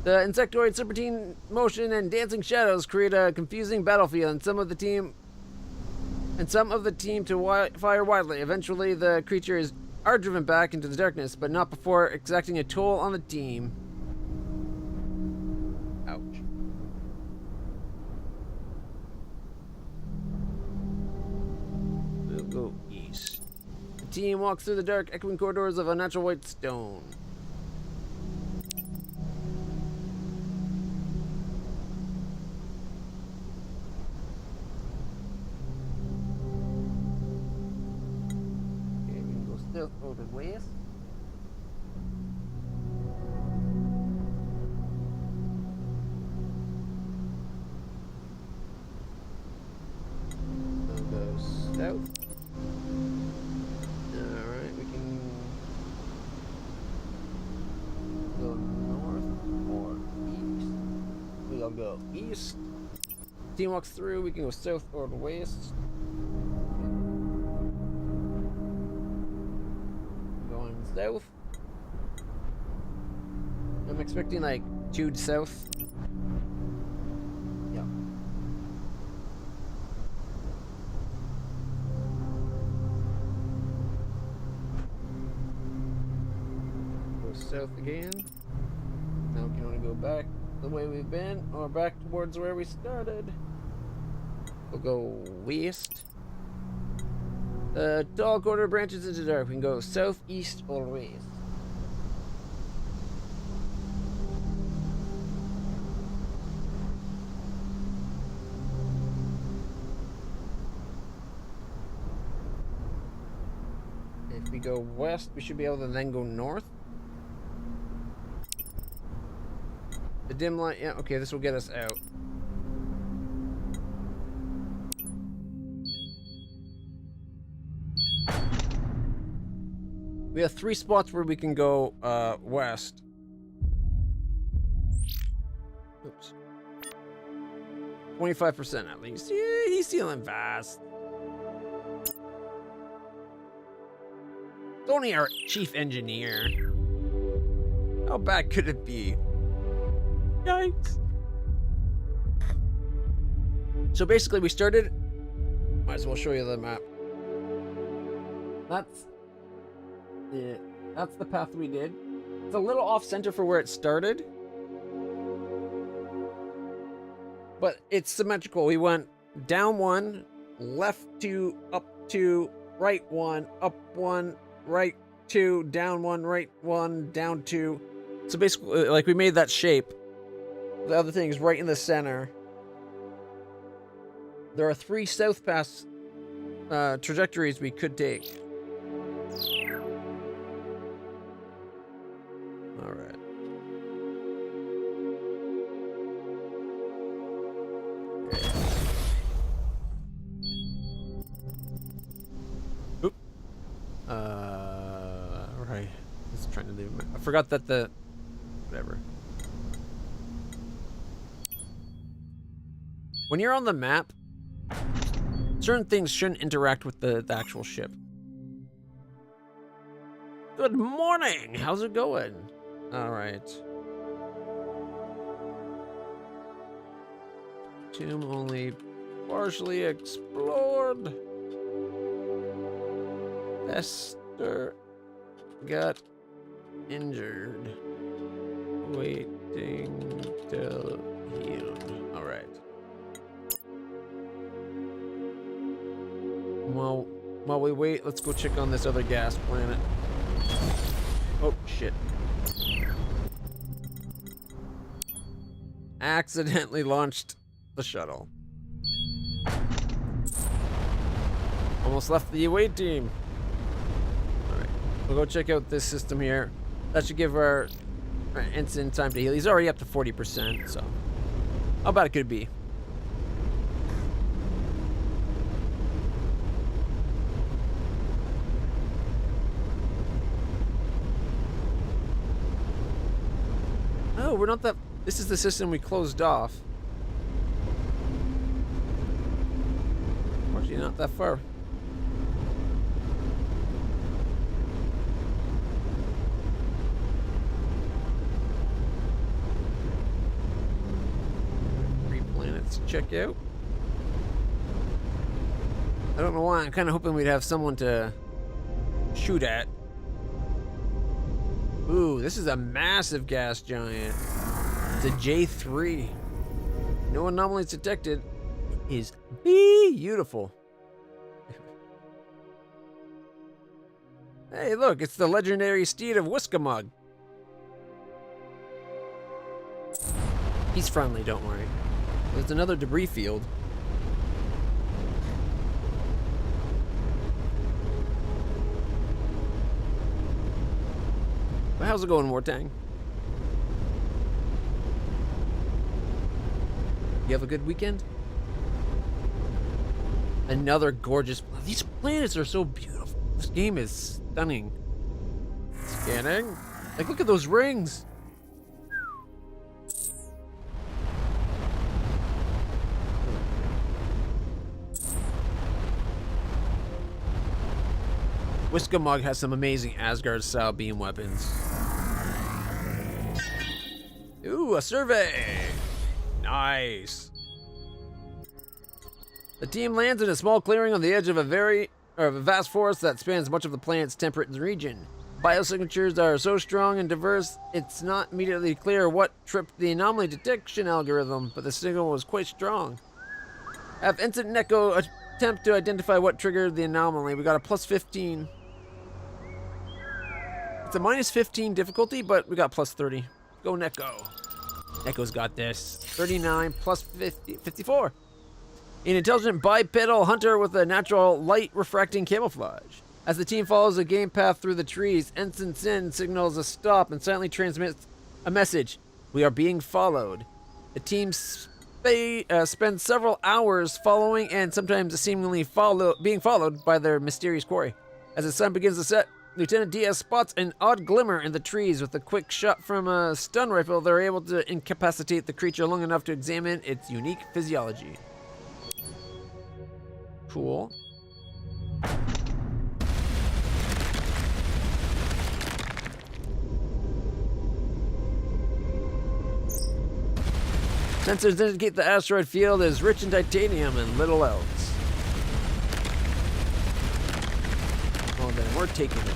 The insectoid serpentine motion and dancing shadows create a confusing battlefield, and some of the team to fire wildly. Eventually, the creatures are driven back into the darkness, but not before exacting a toll on the team. Ouch. We'll go east. The team walks through the dark, echoing corridors of unnatural white stone. Okay, we can go stealth over west. We'll go south. Go east. Team walks through. We can go south or west. Going south. I'm expecting like 2 south. Yeah. Go south again. Now we can only go back the way we've been, or back towards where we started. We'll go west. The tall corridor branches into dark. We can go south, east, or west. If we go west, we should be able to then go north. The dim light, yeah, okay, this will get us out. We have 3 spots where we can go west. Oops. 25% at least. Yeah, he's stealing fast. It's only our chief engineer. How bad could it be? Yikes. So basically we started, might as well show you the map. That's the path we did. It's a little off center for where it started, but it's symmetrical. We went down 1, left 2, up 2, right 1, up 1, right 2, down 1, right 1, down 2. So basically, like, we made that shape. The other thing is right in the center. There are 3 south pass trajectories we could take. All right. Okay. Oop. Right. Just trying to leave. I forgot that the whatever. When you're on the map, certain things shouldn't interact with the actual ship. Good morning. How's it going? All right. Tomb only partially explored. Esther got injured. Waiting till healed. All right. While we wait, let's go check on this other gas planet. Oh, shit. Accidentally launched the shuttle. Almost left the away team. Alright, we'll go check out this system here. That should give our ensign time to heal. He's already up to 40%, so how bad it could be. Oh, we're not that... This is the system we closed off. Actually, not that far. To check out. I don't know why. I'm kind of hoping we'd have someone to shoot at. Ooh, this is a massive gas giant. It's a J3. No anomalies detected. It is beautiful. Hey, look, it's the legendary steed of Whiskamug. He's friendly, don't worry. There's another debris field. Well, how's it going, Wartang? You have a good weekend? Another gorgeous... These planets are so beautiful. This game is stunning. Scanning. Like, look at those rings. Whiskamug has some amazing Asgard-style beam weapons. Ooh, a survey! Nice. The team lands in a small clearing on the edge of a vast forest that spans much of the planet's temperate region. Biosignatures are so strong and diverse, it's not immediately clear what tripped the anomaly detection algorithm, but the signal was quite strong. Have Ensign Echo attempt to identify what triggered the anomaly. We got a plus 15. It's a minus 15 difficulty, but we got plus 30. Go Neko. Neko's got this. 39 plus 50, 54. An intelligent bipedal hunter with a natural light refracting camouflage. As the team follows a game path through the trees, Ensign Sin signals a stop and silently transmits a message. We are being followed. The team spends several hours following and sometimes seemingly being followed by their mysterious quarry. As the sun begins to set, Lieutenant Diaz spots an odd glimmer in the trees. With a quick shot from a stun rifle, they're able to incapacitate the creature long enough to examine its unique physiology. Cool. Sensors indicate the asteroid field is rich in titanium and little else. Well then, we're taking it.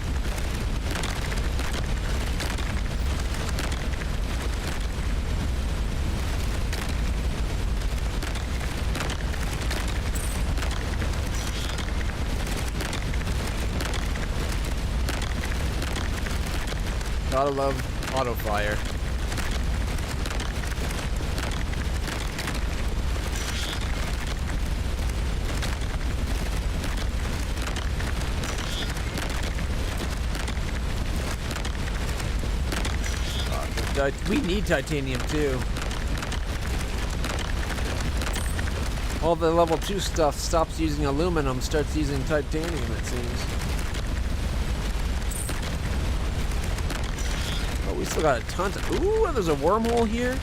Gotta love auto fire. We need titanium too. All the level 2 stuff stops using aluminum, starts using titanium, it seems. Oh, we still got a ton of... Ooh, there's a wormhole here.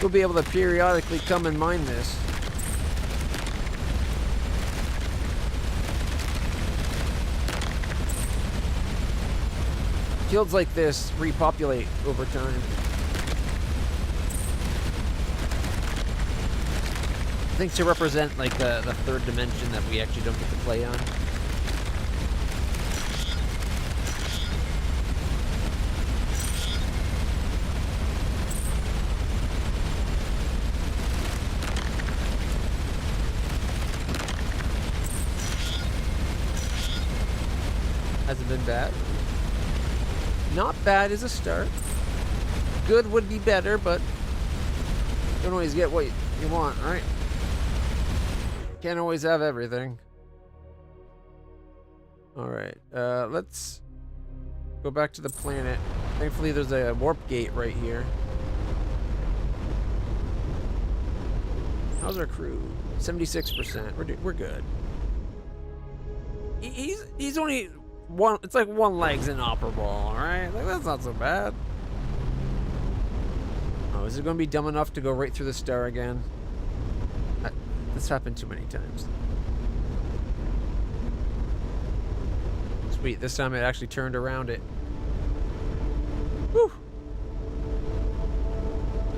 We'll be able to periodically come and mine this. Fields like this repopulate over time. I think to represent like the third dimension that we actually don't get to play on. Hasn't been bad. Not bad is a start. Good would be better, but don't always get what you want, right? Can't always have everything. Alright, let's go back to the planet. Thankfully there's a warp gate right here. How's our crew? 76%. We're good. He's only... it's like one leg's inoperable, alright? Like, that's not so bad. Oh, is it going to be dumb enough to go right through the star again? This happened too many times. Sweet, this time it actually turned around it. Whew!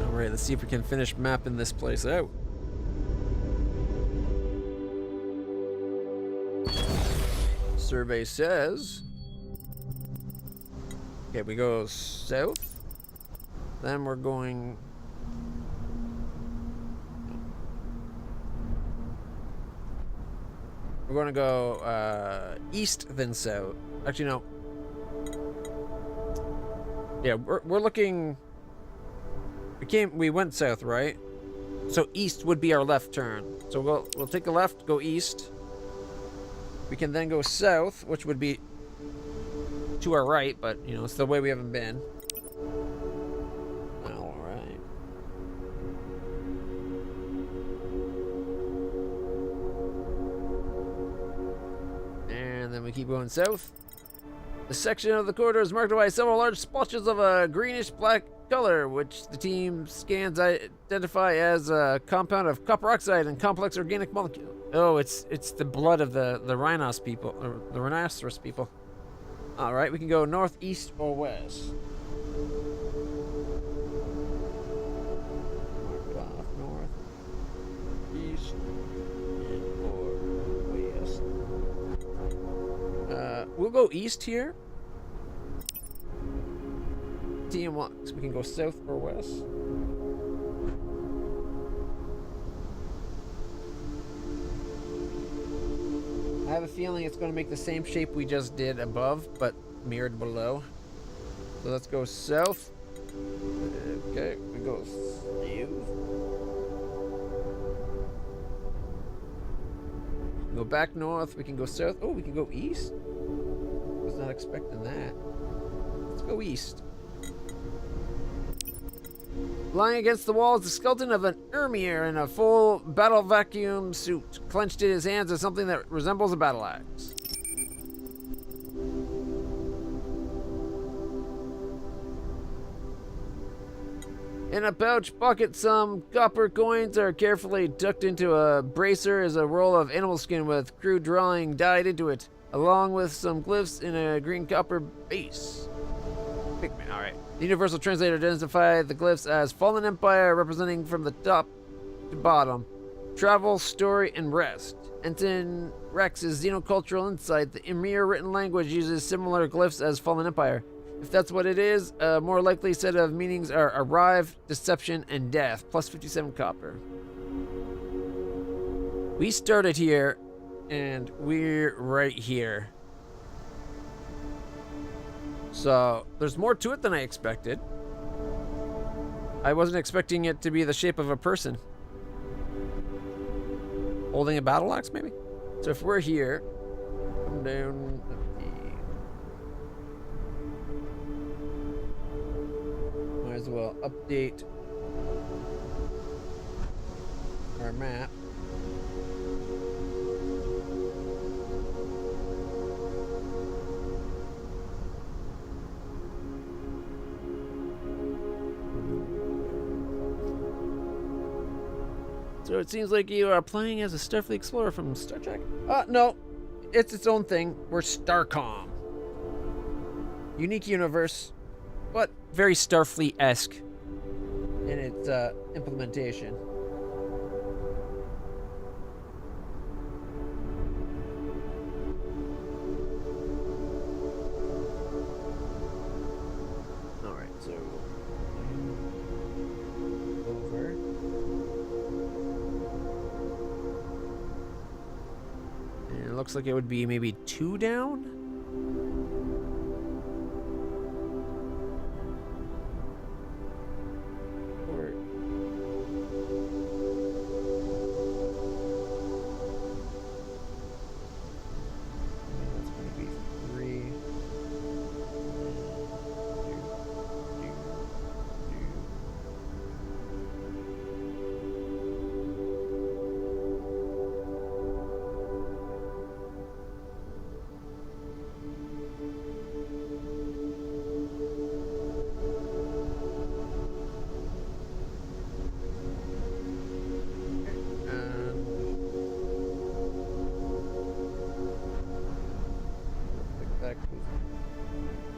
Alright, let's see if we can finish mapping this place out. Survey says... Okay, we go south. Then we're going... We're going to go east then south. Actually, no. Yeah, we're looking... We went south, right? So east would be our left turn. So we'll take a left, go east. We can then go south, which would be to our right, but, you know, it's the way we haven't been. Alright. And then we keep going south. The section of the corridor is marked by several large splotches of a greenish-black color, which the team scans identify as a compound of copper oxide and complex organic molecule. Oh, it's the blood of the rhinos people, or the rhinoceros people. All right, we can go north, east, or west. Mark off north, east, or west. We'll go east here. Team wants we can go south or west. I have a feeling it's going to make the same shape we just did above, but mirrored below. So let's go south. Okay, we go south. Go back north. We can go south. Oh, we can go east. Was not expecting that. Let's go east. Lying against the wall is the skeleton of an Ermir in a full battle vacuum suit. Clenched in his hands is something that resembles a battle axe. In a pouch pocket, some copper coins are carefully tucked into a bracer as a roll of animal skin with crude drawing dyed into it, along with some glyphs in a green copper base. Pigman, alright. The Universal Translator identified the glyphs as Fallen Empire, representing from the top to bottom. Travel, story, and rest. Ensign Rex's xenocultural insight. The Emir written language uses similar glyphs as Fallen Empire. If that's what it is, a more likely set of meanings are arrive, deception, and death. Plus 57 copper. We started here, and we're right here. So, there's more to it than I expected. I wasn't expecting it to be the shape of a person. Holding a battle axe, maybe? So if we're here, come down. Might as well update our map. So it seems like you are playing as a Starfleet explorer from Star Trek? No. It's its own thing. We're Starcom. Unique universe, but very Starfleet-esque in its implementation. Alright, so over. And it looks like it would be maybe 2 down. Or that's going to be 3.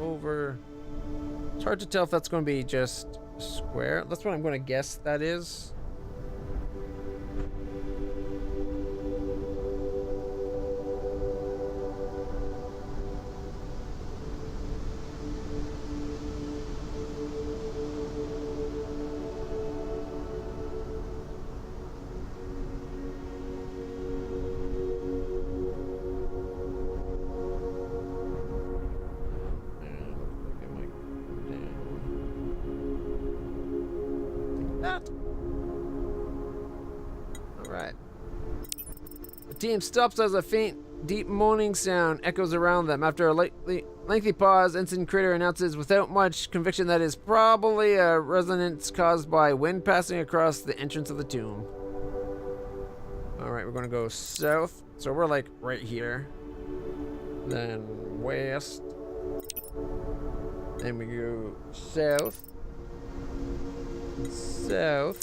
Over. It's hard to tell if that's going to be just square. That's what I'm going to guess that is. Alright. The team stops as a faint, deep moaning sound echoes around them. After a lengthy pause, Ensign Critter announces without much conviction that is probably a resonance caused by wind passing across the entrance of the tomb. Alright, we're gonna go south. So we're like right here. Then west. Then we go south. South.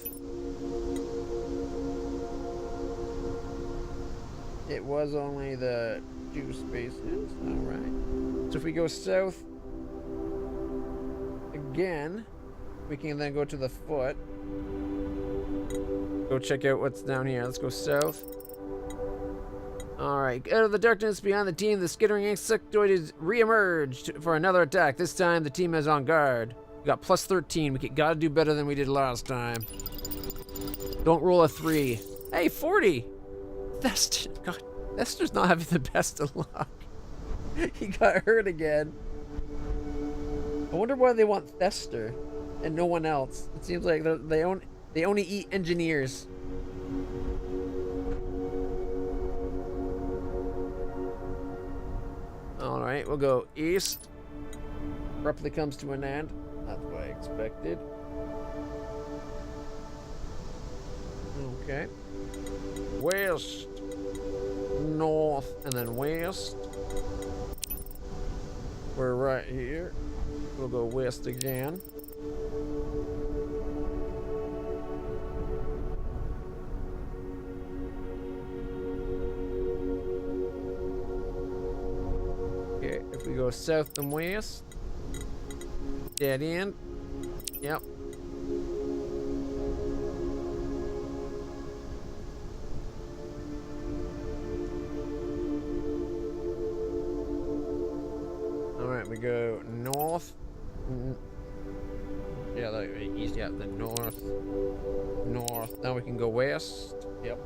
It was only the 2 spaces. Alright. So if we go south again, we can then go to the foot. Go check out what's down here. Let's go south. Alright, out of the darkness behind the team, the skittering insectoid re-emerged for another attack. This time the team is on guard. We got plus 13. We gotta do better than we did last time. Don't roll a 3. Hey, 40! God, Thester's not having the best of luck. He got hurt again. I wonder why they want Thester and no one else. It seems like they only eat engineers. Okay, we'll go east. Abruptly comes to an end. That's what I expected. Okay. West. North, and then west. We're right here. We'll go west again. Okay, if we go south and west, dead end. Yep. Alright, we go north. Yeah, like east, yeah, the north. North. Now we can go west. Yep.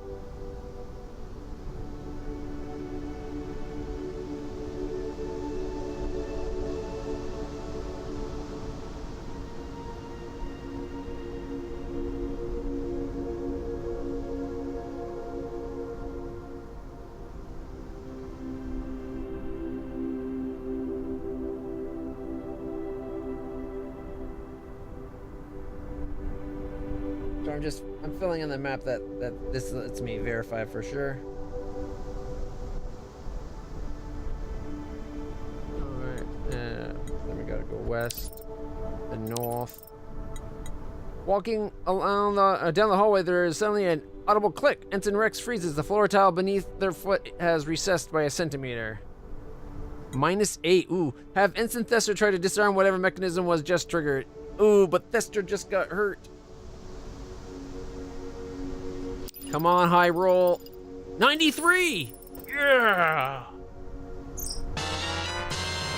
So I'm filling in the map that this lets me verify for sure. Alright, then we gotta go west, and north. Walking along down the hallway, there is suddenly an audible click. Ensign Rex freezes. The floor tile beneath their foot has recessed by a centimeter. -8. Ooh. Have Ensign Thester try to disarm whatever mechanism was just triggered. Ooh, but Thester just got hurt. Come on, high roll. 93! Yeah!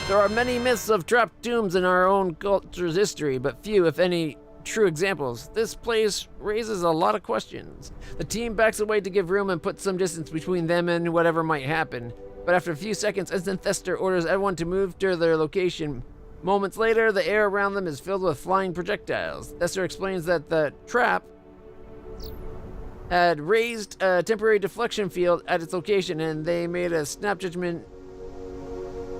There are many myths of trapped tombs in our own culture's history, but few, if any, true examples. This place raises a lot of questions. The team backs away to give room and put some distance between them and whatever might happen. But after a few seconds, Ensign Thester orders everyone to move to their location. Moments later, the air around them is filled with flying projectiles. Thester explains that the trap had raised a temporary deflection field at its location, and they made a snap judgment.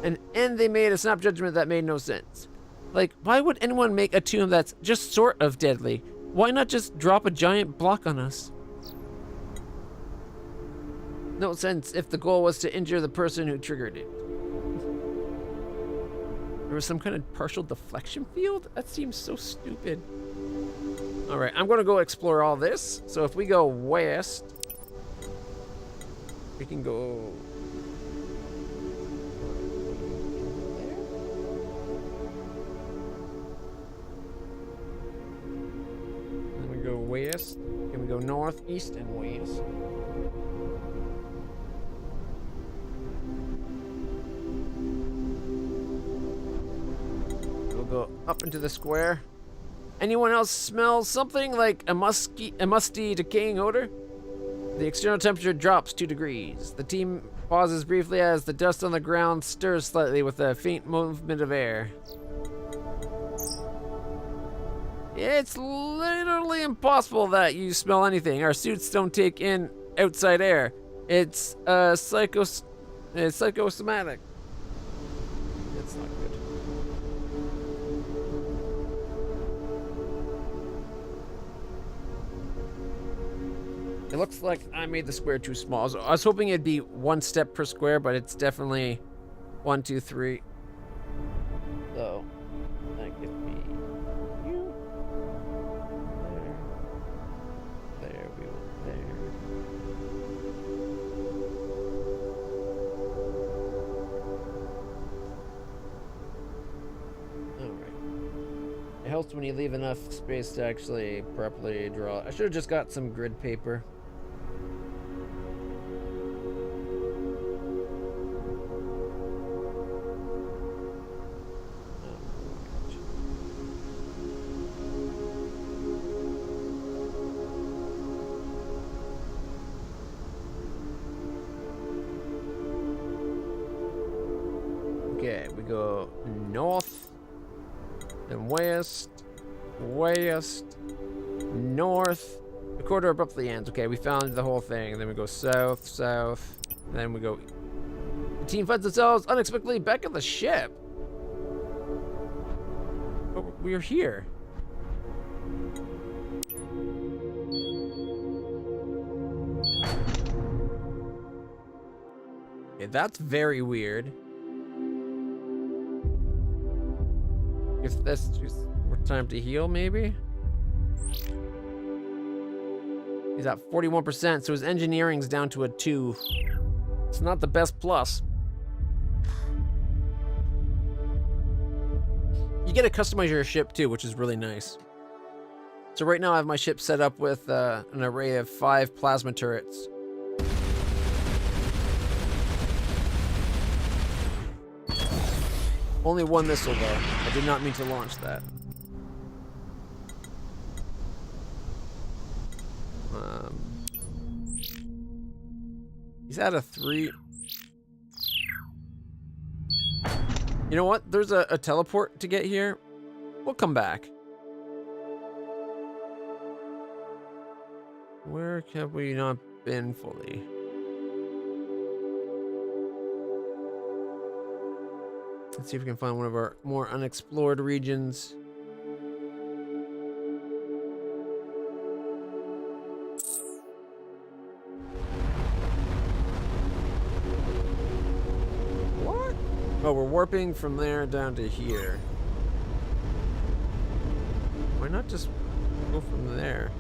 And they made a snap judgment that made no sense. Like, why would anyone make a tomb that's just sort of deadly? Why not just drop a giant block on us? No sense if the goal was to injure the person who triggered it. There was some kind of partial deflection field? That seems so stupid. Alright, I'm gonna go explore all this. So if we go west, we can go there. Then we go west, and we go north, east, and west. We'll go up into the square. Anyone else smell something like a musty, decaying odor? The external temperature drops 2 degrees. The team pauses briefly as the dust on the ground stirs slightly with a faint movement of air. It's literally impossible that you smell anything. Our suits don't take in outside air. It's psychosomatic. It's not good. It looks like I made the square too small. So I was hoping it'd be 1 step per square, but it's definitely 1, 2, 3. So that gives me you. There we go. There. Alright. It helps when you leave enough space to actually properly draw. I should have just got some grid paper. Okay, we go north, then west, north. The corridor abruptly ends. Okay, we found the whole thing. Then we go south, and then we go The team finds themselves unexpectedly back at the ship. But we're here. Okay, that's very weird. If that's just more time to heal, maybe? He's at 41%, so his engineering's down to a 2. It's not the best plus. You get to customize your ship too, which is really nice. So right now I have my ship set up with an array of 5 plasma turrets. Only 1 missile though. I did not mean to launch that. He's at a 3. You know what? There's a teleport to get here. We'll come back. Where have we not been fully? Let's see if we can find one of our more unexplored regions. What? Oh, we're warping from there down to here. Why not just go from there?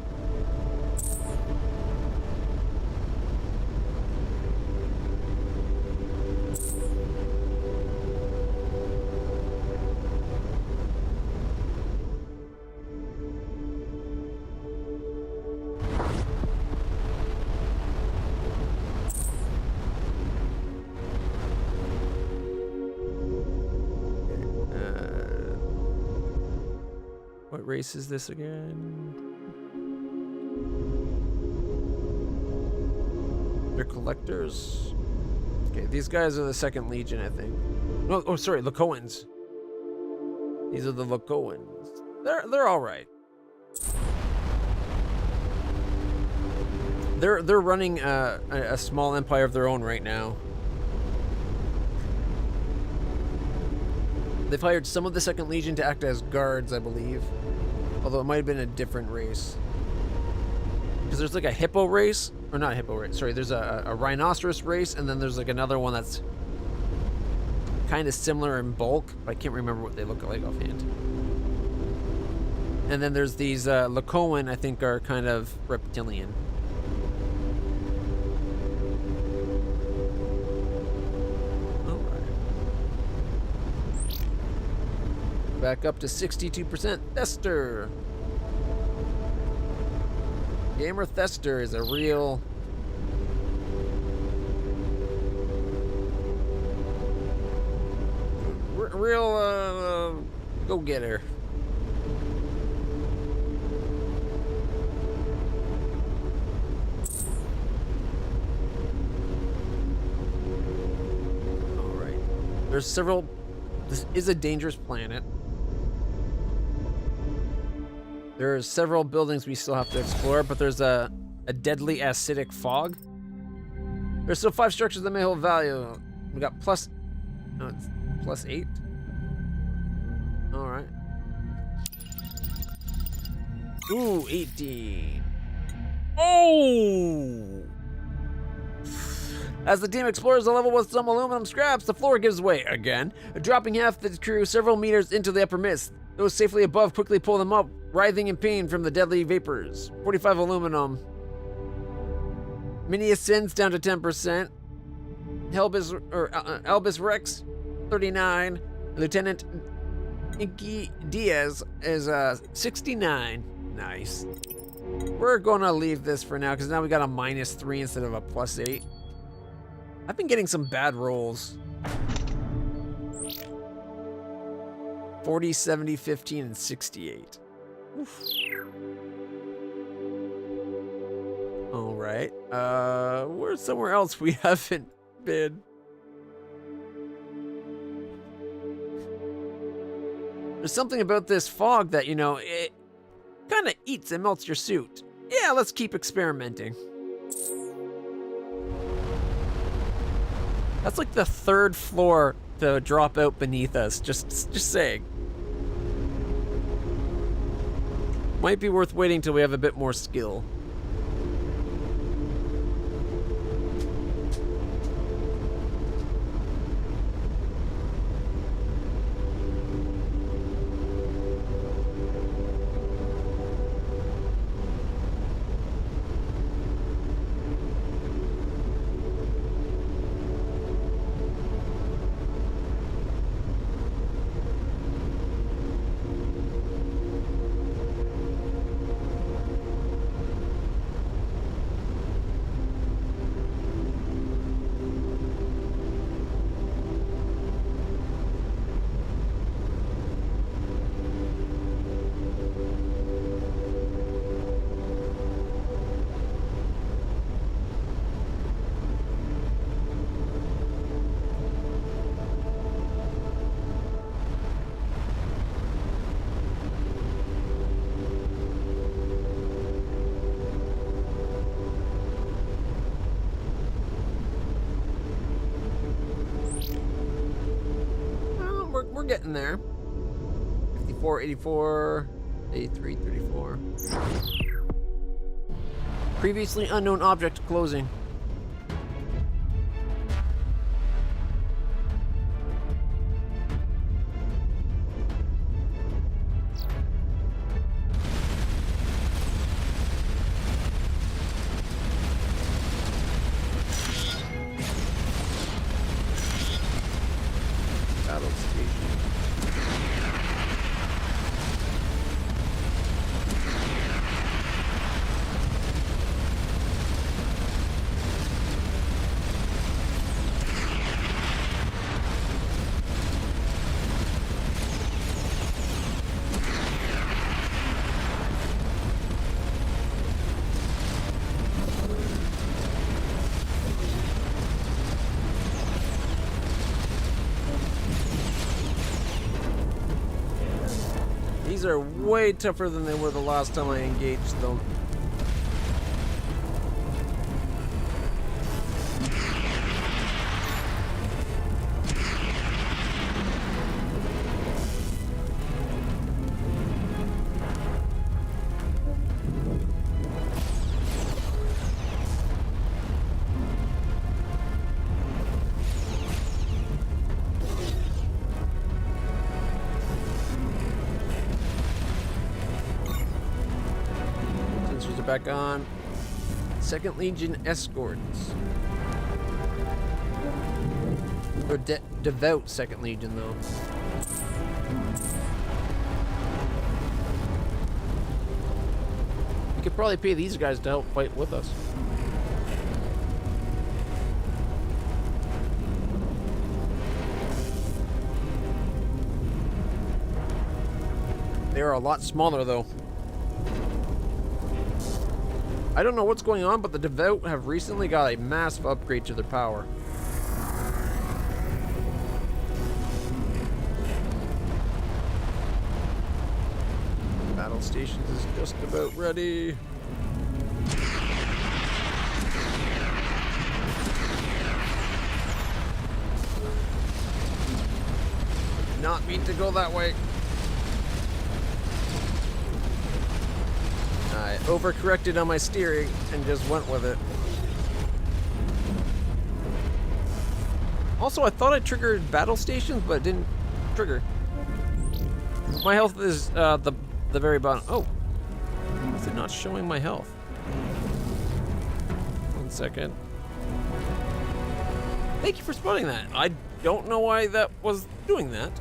What race is this again? They're collectors. Okay, these guys are the 2nd Legion, I think. No, oh, sorry, Lakoans. These are the Lakoans. They're all right. They're running a small empire of their own right now. They've hired some of the 2nd Legion to act as guards, I believe. Although it might have been a different race. Because there's like a hippo race. Or not a hippo race, sorry. There's a rhinoceros race, and then there's like another one that's kind of similar in bulk. But I can't remember what they look like offhand. And then there's these Lakoan, I think, are kind of reptilian. Back up to 62%. Thester. Gamer Thester is a real... go-getter. Alright. There's several... This is a dangerous planet. There's several buildings we still have to explore, but there's a deadly acidic fog. There's still 5 structures that may hold value. We got plus... No, it's plus 8. Alright. Ooh, 18. Oh! As the team explores the level with some aluminum scraps, the floor gives way again, dropping half the crew several meters into the upper mist. Those safely above quickly pull them up, writhing in pain from the deadly vapors. 45 aluminum. Mini ascends down to 10%. Albus Rex, 39. Lieutenant Inky Diaz is 69. Nice. We're gonna leave this for now because now we got a -3 instead of a +8. I've been getting some bad rolls. 40, 70, 15, and 68. Oof. All right. Where's somewhere else we haven't been? There's something about this fog that, you know, it kind of eats and melts your suit. Yeah, let's keep experimenting. That's like the third floor to drop out beneath us. Just saying. Might be worth waiting till we have a bit more skill. We're getting there. 54, 84, 83, 34. Previously unknown object closing. Battle station. These are way tougher than they were the last time I engaged them. Back on. 2nd Legion escorts. Or devout 2nd Legion, though. We could probably pay these guys to help fight with us. They are a lot smaller, though. I don't know what's going on, but the Devout have recently got a massive upgrade to their power. Battle stations is just about ready. Did not mean to go that way. I overcorrected on my steering and just went with it. Also, I thought I triggered battle stations, but it didn't trigger. My health is the very bottom. Oh, is it not showing my health? 1 second. Thank you for spotting that. I don't know why that was doing that.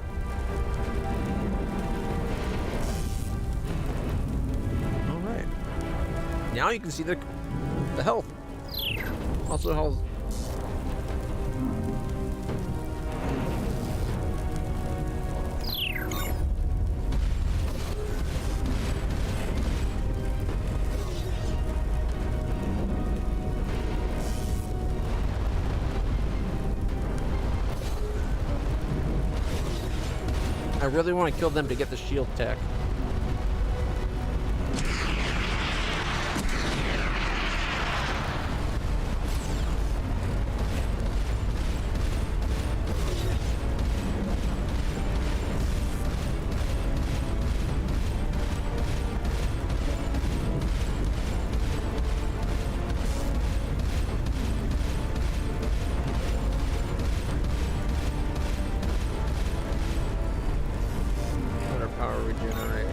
Now you can see the health. Also health. I really want to kill them to get the shield tech. Regenerate.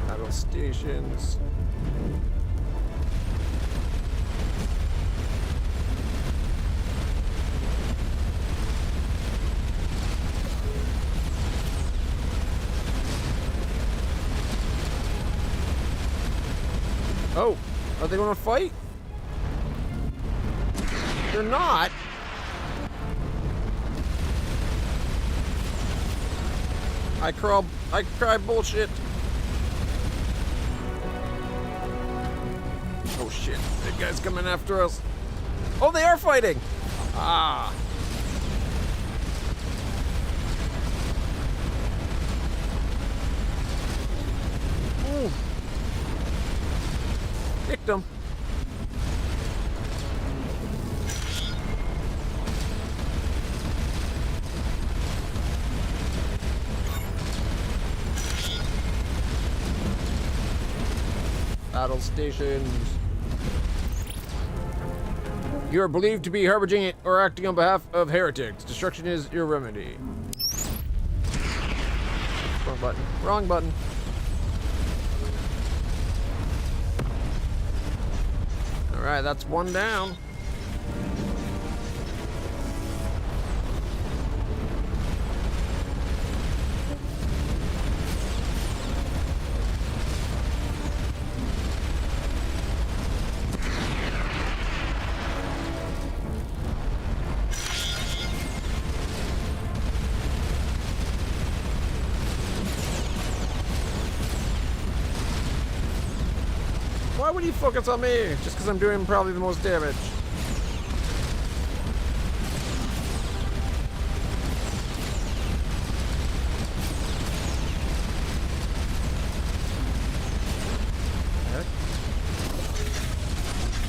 Battle stations. Oh, are they gonna fight? They're not. I cry bullshit. Oh shit, that guy's coming after us. Oh, they are fighting. Ah. Ooh. Kicked him. Battle stations. You are believed to be harboring or acting on behalf of heretics. Destruction is your remedy. Wrong button. Wrong button. Alright, that's one down. Why would he focus on me? Just because I'm doing probably the most damage. Heck?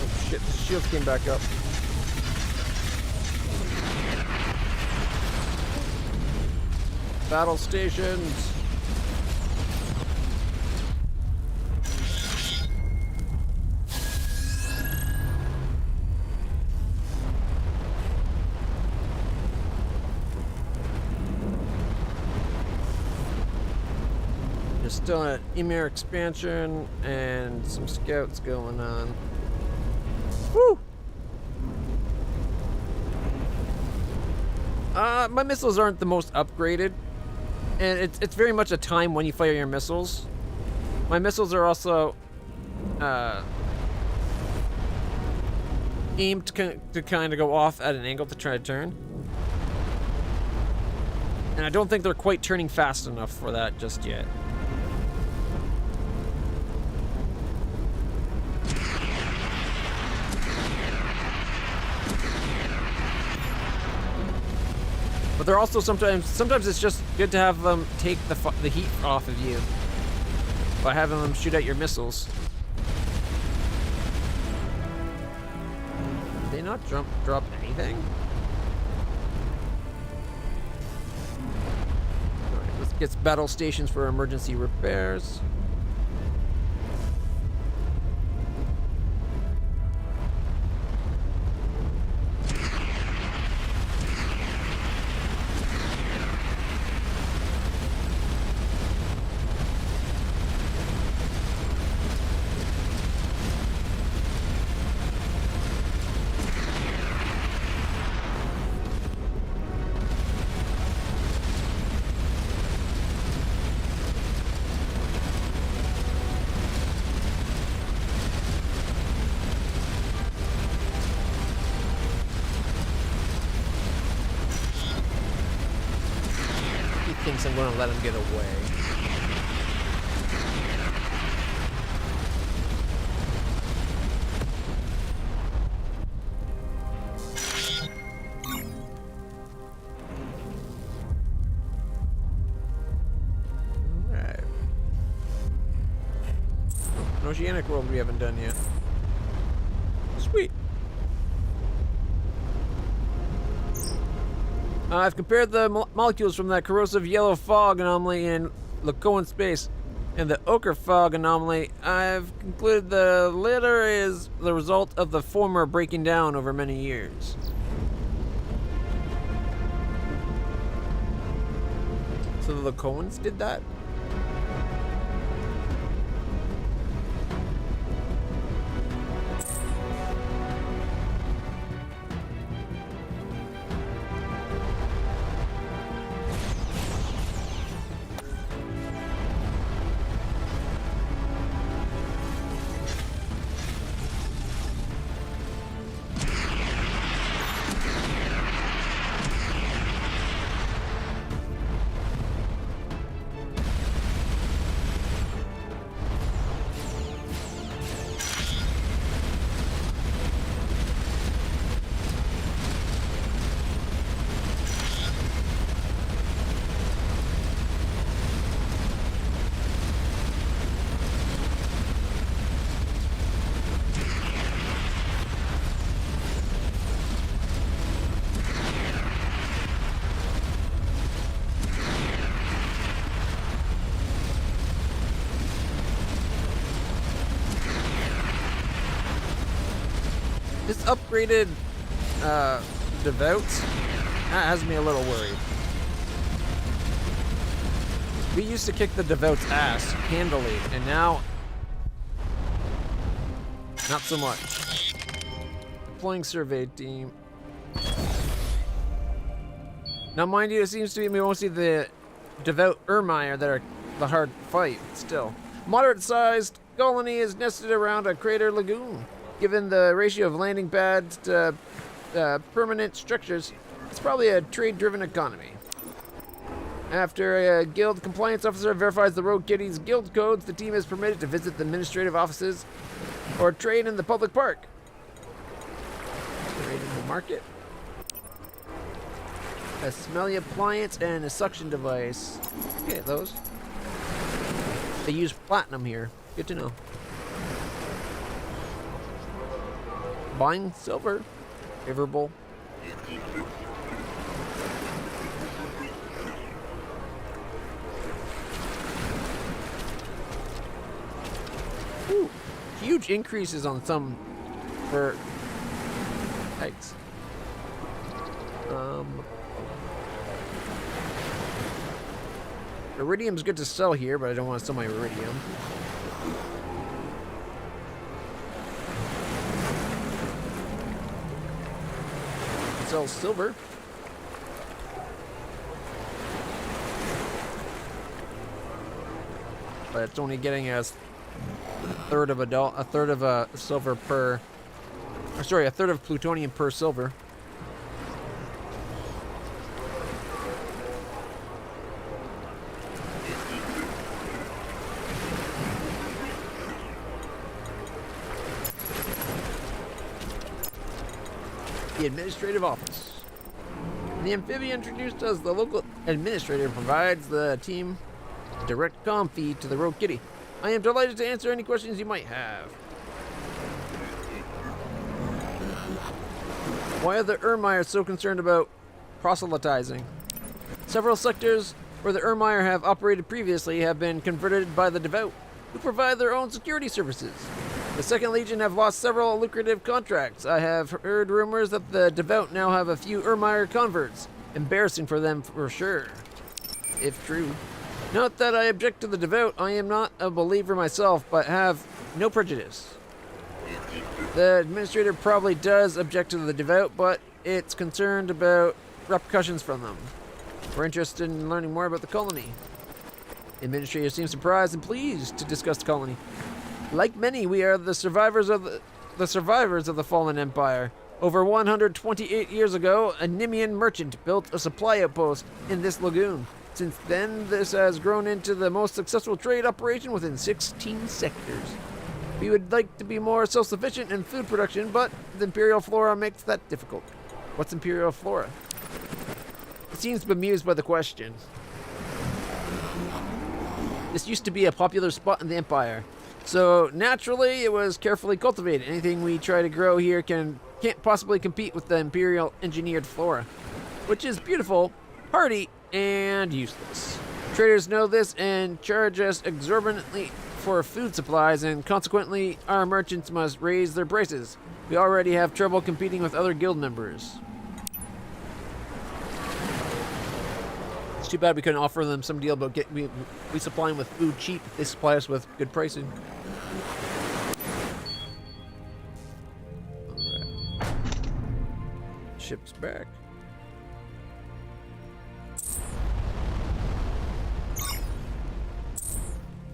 Oh shit, the shields came back up. Battle stations. There's still an Emir expansion and some scouts going on. Woo! My missiles aren't the most upgraded, and it's very much a time when you fire your missiles. My missiles are also aimed to kind of go off at an angle to try to turn. And I don't think they're quite turning fast enough for that just yet. But they're also sometimes it's just good to have them take the heat off of you by having them shoot at your missiles. Did they not drop anything? Alright, let's get battle stations for emergency repairs. Thinks I'm going to let him get away. Alright. An oceanic world we haven't done yet. Sweet. I've compared the molecules from that corrosive yellow fog anomaly in Lacoan space and the ochre fog anomaly. I've concluded the latter is the result of the former breaking down over many years. So the Coens did that? This upgraded devout that has me a little worried. We used to kick the devout's ass handily, and now not so much. Deploying survey team. Now, mind you, it seems to be we won't see the devout Ermire that are the hard fight. Still, moderate-sized colony is nested around a crater lagoon. Given the ratio of landing pads to permanent structures, it's probably a trade-driven economy. After a guild compliance officer verifies the Rogue Kitty's guild codes, the team is permitted to visit the administrative offices or trade in the public park. Trade in the market. A smelly appliance and a suction device. Okay, those. They use platinum here. Good to know. Buying silver. Favorable. Ooh, huge increases on some for eggs. Iridium's good to sell here, but I don't want to sell my iridium. Sell silver. But it's only getting us a third of a silver per, or sorry, a third of plutonium per silver. The administrative office. The amphibian introduced us. The local administrator provides the team direct comm feed to the Rogue Kitty. I am delighted to answer any questions you might have. Why are the Ermire so concerned about proselytizing? Several sectors where the Ermire have operated previously have been converted by the devout, who provide their own security services. The Second Legion have lost several lucrative contracts. I have heard rumors that the devout now have a few Ermire converts. Embarrassing for them for sure, if true. Not that I object to the devout. I am not a believer myself, but have no prejudice. The administrator probably does object to the devout, but it's concerned about repercussions from them. We're interested in learning more about the colony. The administrator seems surprised and pleased to discuss the colony. Like many, we are the survivors of the fallen empire. Over 128 years ago, a Nimian merchant built a supply outpost in this lagoon. Since then, this has grown into the most successful trade operation within 16 sectors. We would like to be more self-sufficient in food production, but the Imperial Flora makes that difficult. What's Imperial Flora? It seems bemused by the question. This used to be a popular spot in the Empire. So naturally, it was carefully cultivated. Anything we try to grow here can't possibly compete with the Imperial engineered flora, which is beautiful, hardy, and useless. Traders know this and charge us exorbitantly for food supplies, and consequently, our merchants must raise their prices. We already have trouble competing with other guild members. It's too bad we couldn't offer them some deal about we supply them with food cheap. They supply us with good pricing. All right. Ship's back.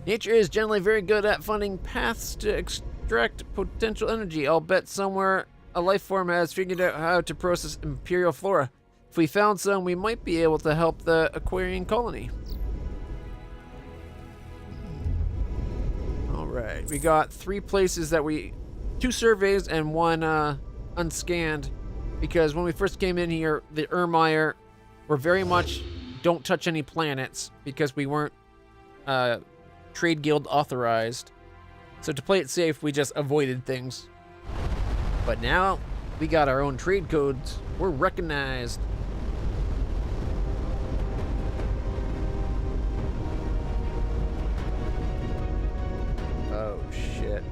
Nature is generally very good at finding paths to extract potential energy. I'll bet somewhere a life form has figured out how to process imperial flora. If we found some, we might be able to help the Aquarian colony. All right, we got 3 places that 2 surveys and 1 unscanned, because when we first came in here, the Ermire were very much don't touch any planets because we weren't Trade Guild authorized. So to play it safe, we just avoided things. But now we got our own trade codes. We're recognized. Oh shit.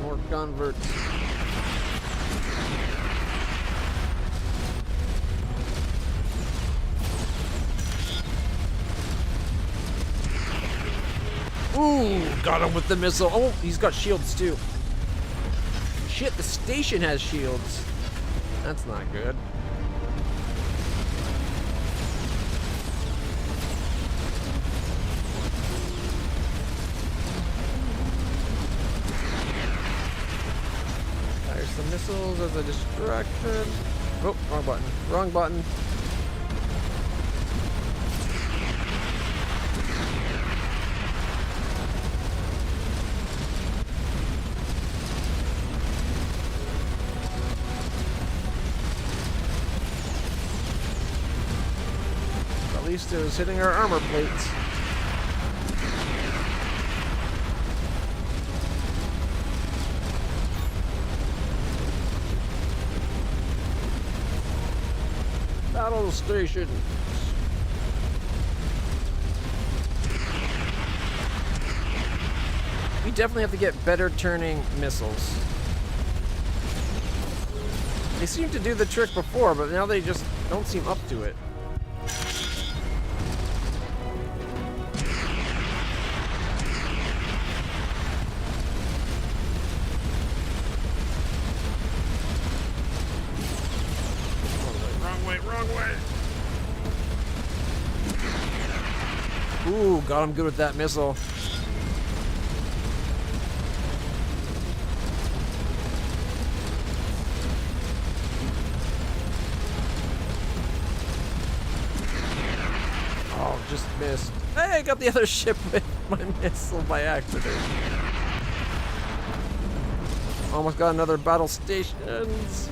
More converts. Ooh, got him with the missile. Oh, he's got shields too. Shit, the station has shields. That's not good. Fire some missiles as a distraction. Oh, wrong button. Wrong button. At least it was hitting our armor plates. Battle station. We definitely have to get better turning missiles. They seemed to do the trick before, but now they just don't seem up to it. Ooh, got him good with that missile. Oh, just missed. Hey, I got the other ship with my missile by accident. Almost got another battle stations.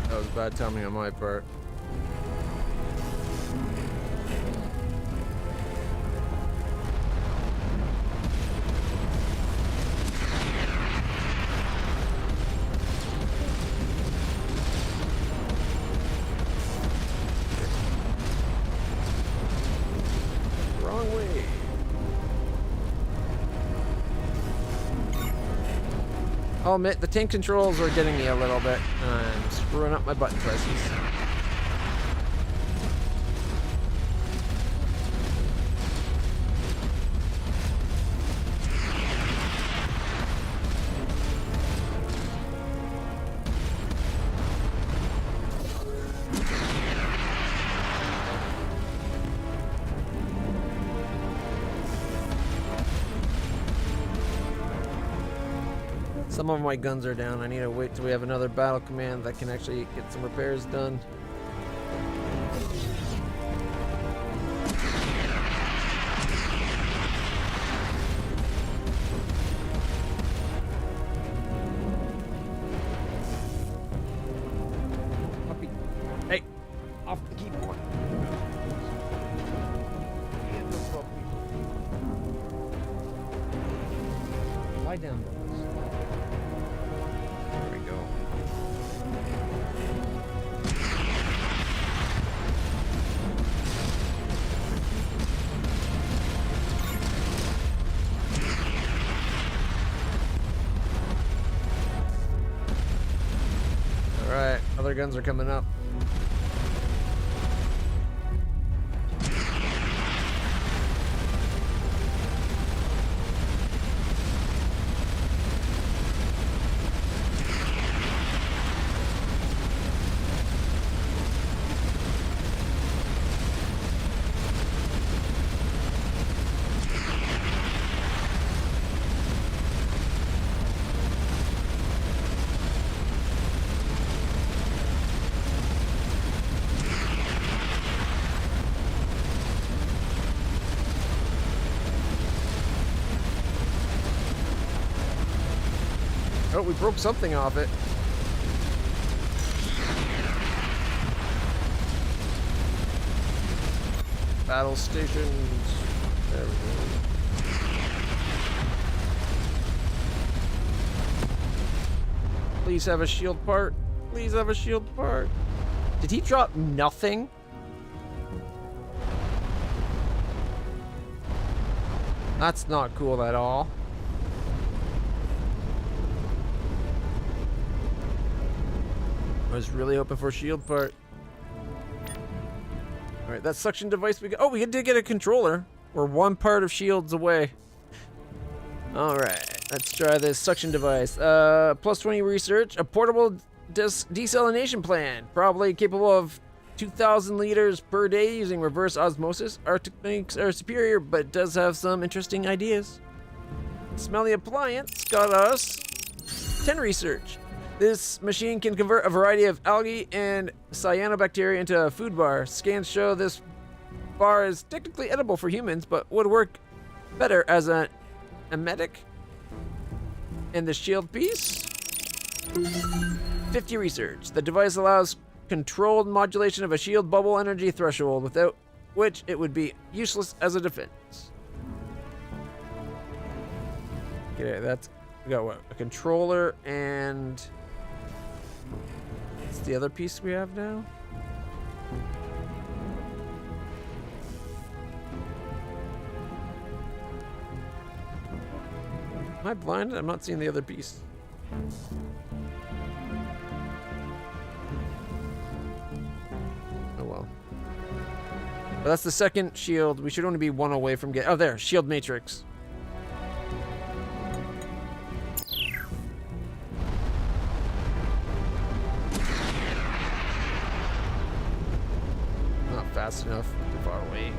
That was bad timing on my part. Wrong way. I'll admit, the tank controls are getting me a little bit. I'm screwing up my button presses. Some of my guns are down. I need to wait till we have another battle command that can actually get some repairs done. off the keyboard. And the puppy. Lie down, boys. There we go. Alright, other guns are coming up. Oh, we broke something off it. Battle stations. There we go. Please have a shield part. Please have a shield part. Did he drop nothing? That's not cool at all. I was really hoping for a shield part. Alright, that suction device we got. Oh, we did get a controller. We're one part of shields away. Alright, let's try this suction device. Plus 20 research. A portable desalination plant. Probably capable of 2,000 liters per day using reverse osmosis. Our techniques are superior, but does have some interesting ideas. Smelly appliance got us 10 research. This machine can convert a variety of algae and cyanobacteria into a food bar. Scans show this bar is technically edible for humans, but would work better as an emetic. And the shield piece? 50 research. The device allows controlled modulation of a shield bubble energy threshold, without which it would be useless as a defense. Okay, that's... We got what? A controller and... What's the other piece we have now? Am I blind? I'm not seeing the other piece. Oh well. But that's the second shield. We should only be one away from getting... Oh, there. Shield matrix. Not fast enough. Too far away.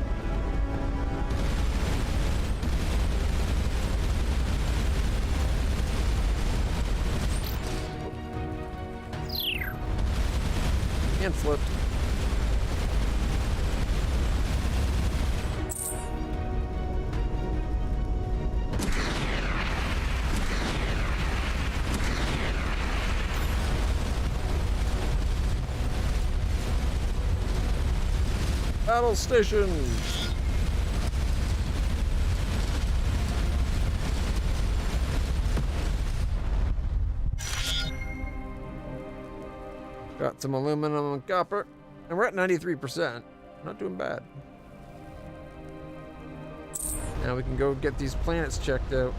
And flipped. Battle stations. Got some aluminum and copper, and we're at 93%. Not doing bad. Now we can go get these planets checked out.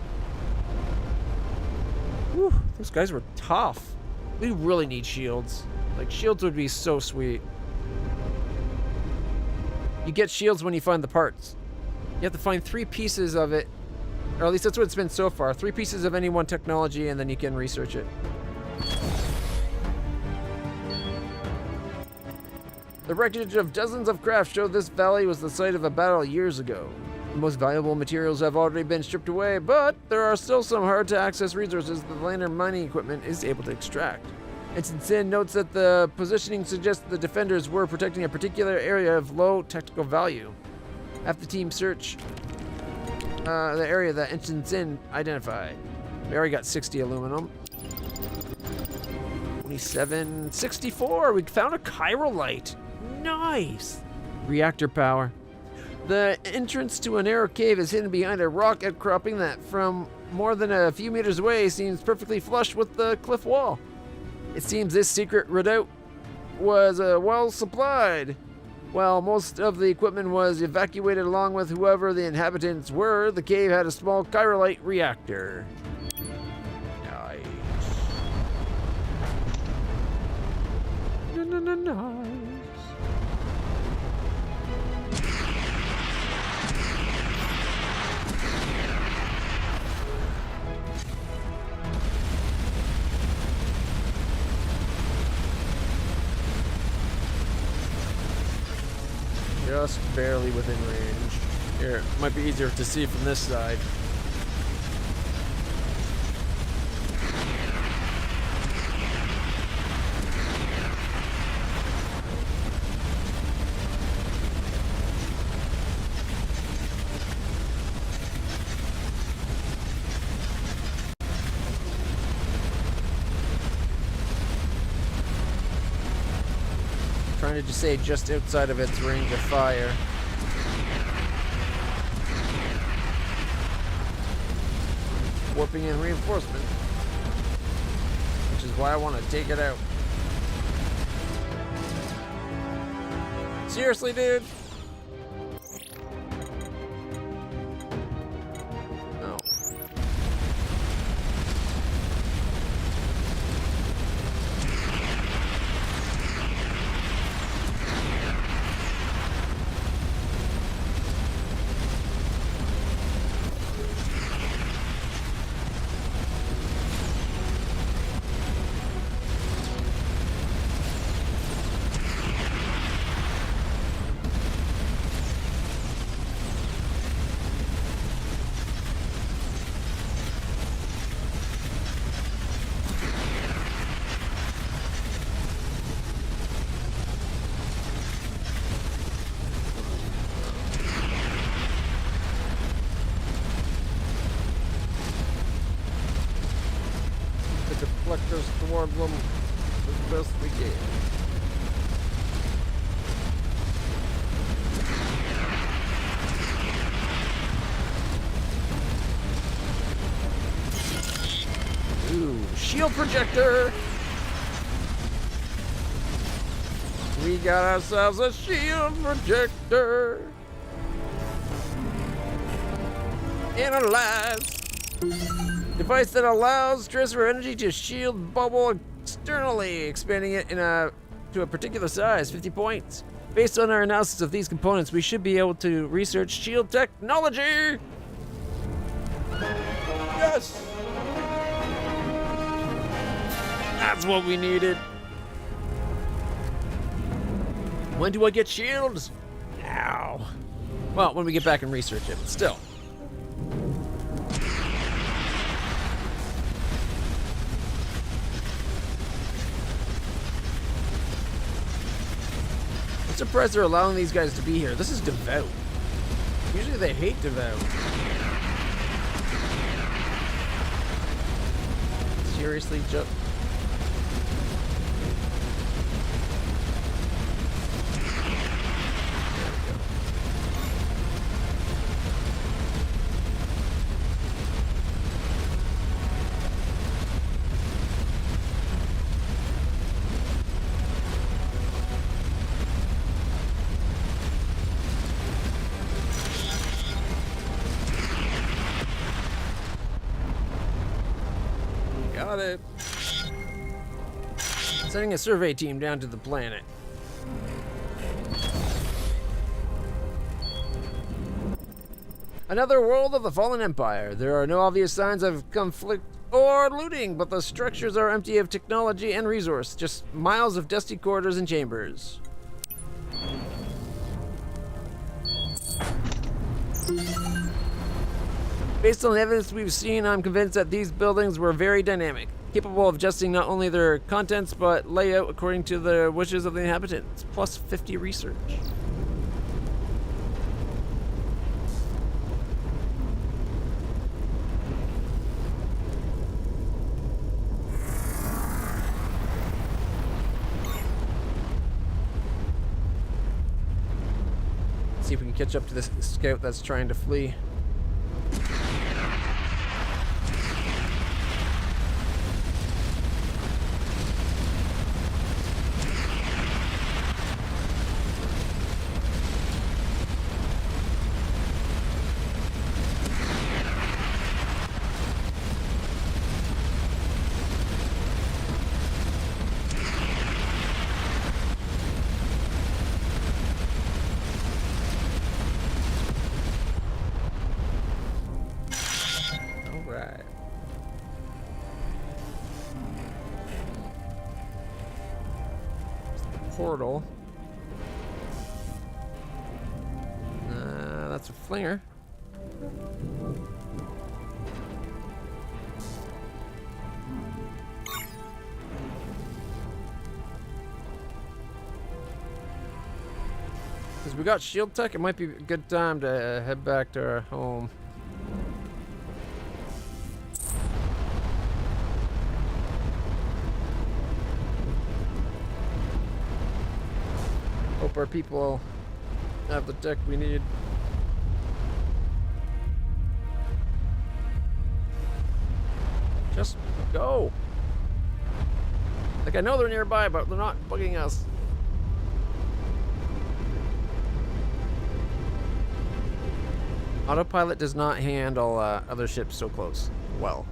Whew, those guys were tough. We really need shields. Like, shields would be so sweet. You get shields when you find the parts. You have to find 3 pieces of it, or at least that's what it's been so far. 3 pieces of any one technology, and then you can research it. The wreckage of dozens of craft showed this valley was the site of a battle years ago. The most valuable materials have already been stripped away, but there are still some hard-to-access resources the lander mining equipment is able to extract. Ensign Sin notes that the positioning suggests the defenders were protecting a particular area of low technical value. Have the team search the area that Ensign Sin identified. We already got 60 aluminum. 27, 64. We found a chirolite. Nice! Reactor power. The entrance to a narrow cave is hidden behind a rock outcropping that, from more than a few meters away, seems perfectly flush with the cliff wall. It seems this secret redoubt was well supplied. While most of the equipment was evacuated along with whoever the inhabitants were, the cave had a small chirolite reactor. Nice. Nice. Just barely within range. Here, it might be easier to see from this side. Trying to just say just outside of its range of fire. Warping in reinforcement, which is why I want to take it out. Seriously, dude? Oh. Deflectors toward them as best we can. Ooh, shield projector! We got ourselves a shield projector! Analyze! Device that allows transfer energy to shield bubble externally, expanding it to a particular size, 50 points. Based on our analysis of these components, we should be able to research shield technology! Yes! That's what we needed. When do I get shields? Now. Well, when we get back and research it, but still. I'm surprised they're allowing these guys to be here. This is devout. Usually they hate devout. Seriously, Joe? Got it. Sending a survey team down to the planet. Another world of the fallen empire. There are no obvious signs of conflict or looting, but the structures are empty of technology and resource. Just miles of dusty corridors and chambers. Based on the evidence we've seen, I'm convinced that these buildings were very dynamic, capable of adjusting not only their contents, but layout according to the wishes of the inhabitants, plus 50 research. See if we can catch up to this scout that's trying to flee. Portal. That's a flinger. Because we got shield tech, it might be a good time to head back to our home. Hope our people have the tech we need. Just go. Like, I know they're nearby, but they're not bugging us. Autopilot does not handle other ships so close well.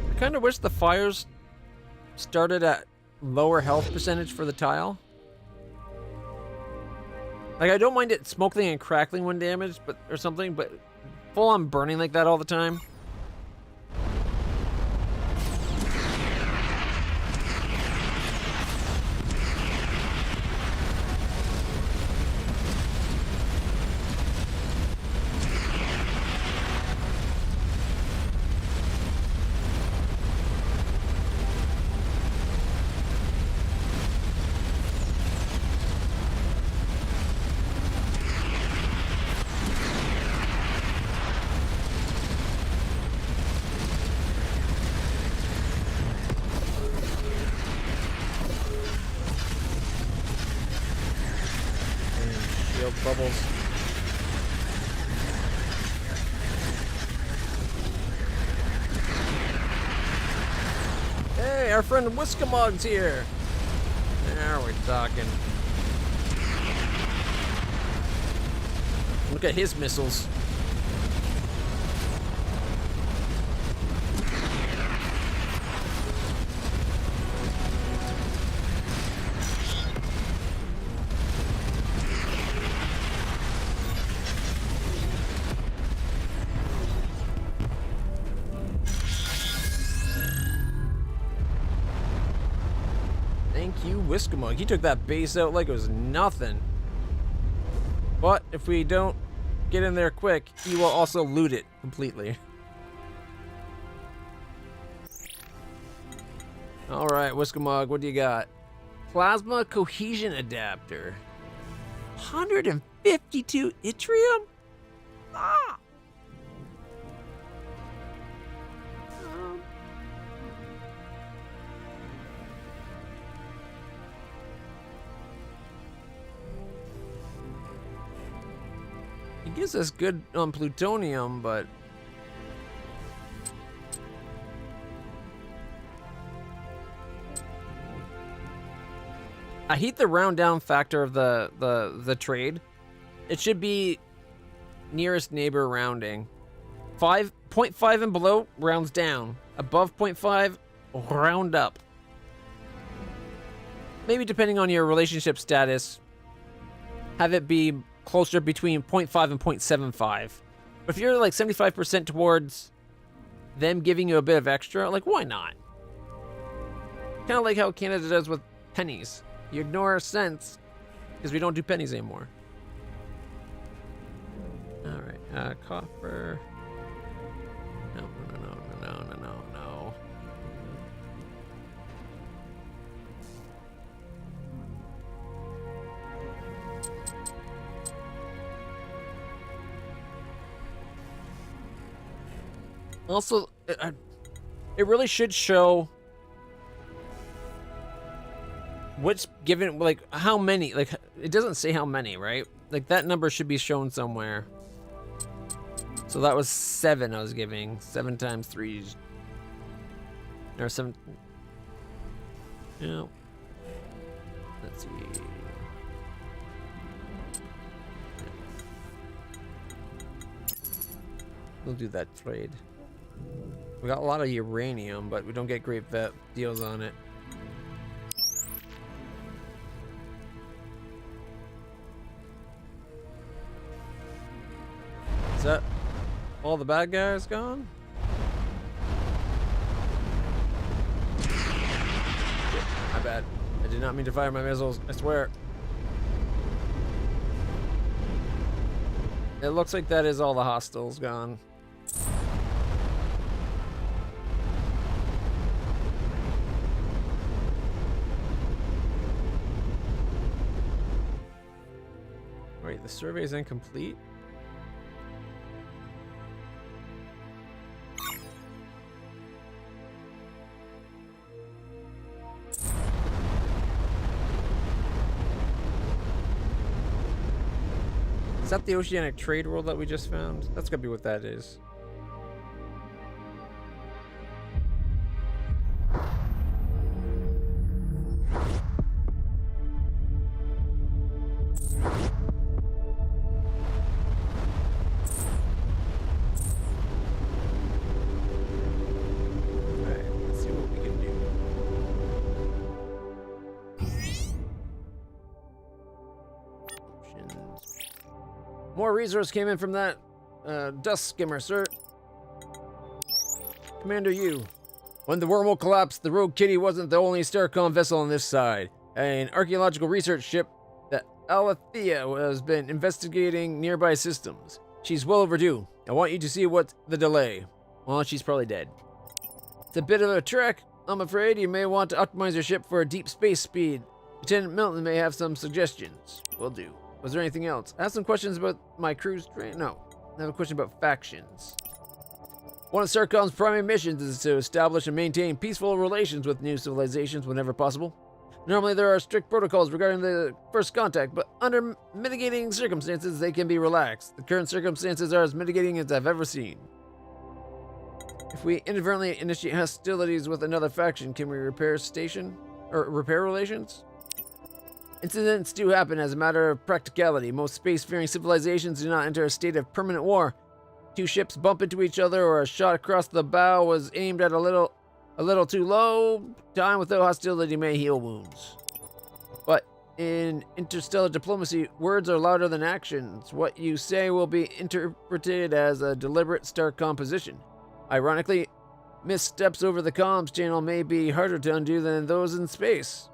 I kind of wish the fires started at lower health percentage for the tile. Like, I don't mind it smoking and crackling when damaged, but or something, but full on burning like that all the time. Bubbles. Hey, our friend Whiskamug's here. Now we're talking. Look at his missiles. Whiskamug. He took that base out like it was nothing. But if we don't get in there quick, he will also loot it completely. Alright, Whiskamug, what do you got? Plasma cohesion adapter. 152 yttrium? Ah! It gives us good plutonium, but I hate the round down factor of the trade. It should be nearest neighbor rounding. 0.5 and below rounds down. Above 0.5 round up. Maybe depending on your relationship status, have it be closer between 0.5 and 0.75. But if you're like 75% towards them giving you a bit of extra, like, why not? Kind of like how Canada does with pennies. You ignore cents because we don't do pennies anymore. All right, copper. No. Also, it really should show what's given, like, how many. Like, it doesn't say how many, right? Like, that number should be shown somewhere. So that was 7 I was giving. 7 times 3. Or 7. Yeah. Let's see. We'll do that trade. We got a lot of uranium, but we don't get great deals on it. Is that all the bad guys gone? Shit, my bad. I did not mean to fire my missiles, I swear. It looks like that is all the hostiles gone. Wait, the survey is incomplete? Is that the oceanic trade world that we just found? That's gotta be what that is. Alright, let's see what we can do. Options. More resource came in from that dust skimmer, sir. Commander Yu. When the wormhole collapsed, the Rogue Kitty wasn't the only Starcom vessel on this side. An archaeological research ship, the Alethea, has been investigating nearby systems. She's well overdue. I want you to see what's the delay. Well, she's probably dead. It's a bit of a trek. I'm afraid you may want to optimize your ship for deep space speed. Lieutenant Milton may have some suggestions. Will do. Was there anything else? I have some questions about my crew's train. No. I have a question about factions. One of Starcom's primary missions is to establish and maintain peaceful relations with new civilizations whenever possible. Normally there are strict protocols regarding the first contact, but under mitigating circumstances they can be relaxed. The current circumstances are as mitigating as I've ever seen. If we inadvertently initiate hostilities with another faction, can we repair relations? Incidents do happen as a matter of practicality. Most spacefaring civilizations do not enter a state of permanent war. Two ships bump into each other, or a shot across the bow was aimed at a little too low. Time without hostility may heal wounds. But in interstellar diplomacy, words are louder than actions. What you say will be interpreted as a deliberate Starcom position. Ironically, missteps over the comms channel may be harder to undo than those in space.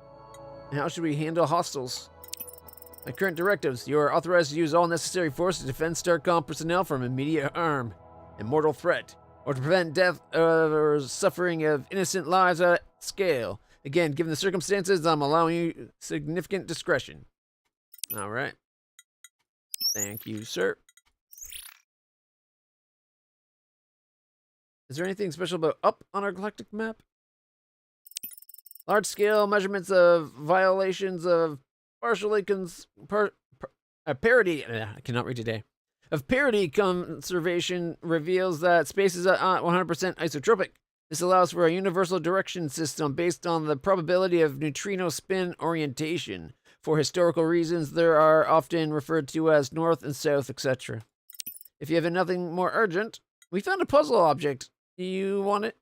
How should we handle hostiles? My current directives. You are authorized to use all necessary force to defend Starcom personnel from immediate harm and mortal threat, or to prevent death or suffering of innocent lives at scale. Again, given the circumstances, I'm allowing you significant discretion. All right. Thank you, sir. Is there anything special about up on our galactic map? Large-scale measurements of violations of parity. I cannot read today. Of parity conservation reveals that space is 100% isotropic. This allows for a universal direction system based on the probability of neutrino spin orientation. For historical reasons, there are often referred to as north and south, etc. If you have nothing more urgent, we found a puzzle object. Do you want it?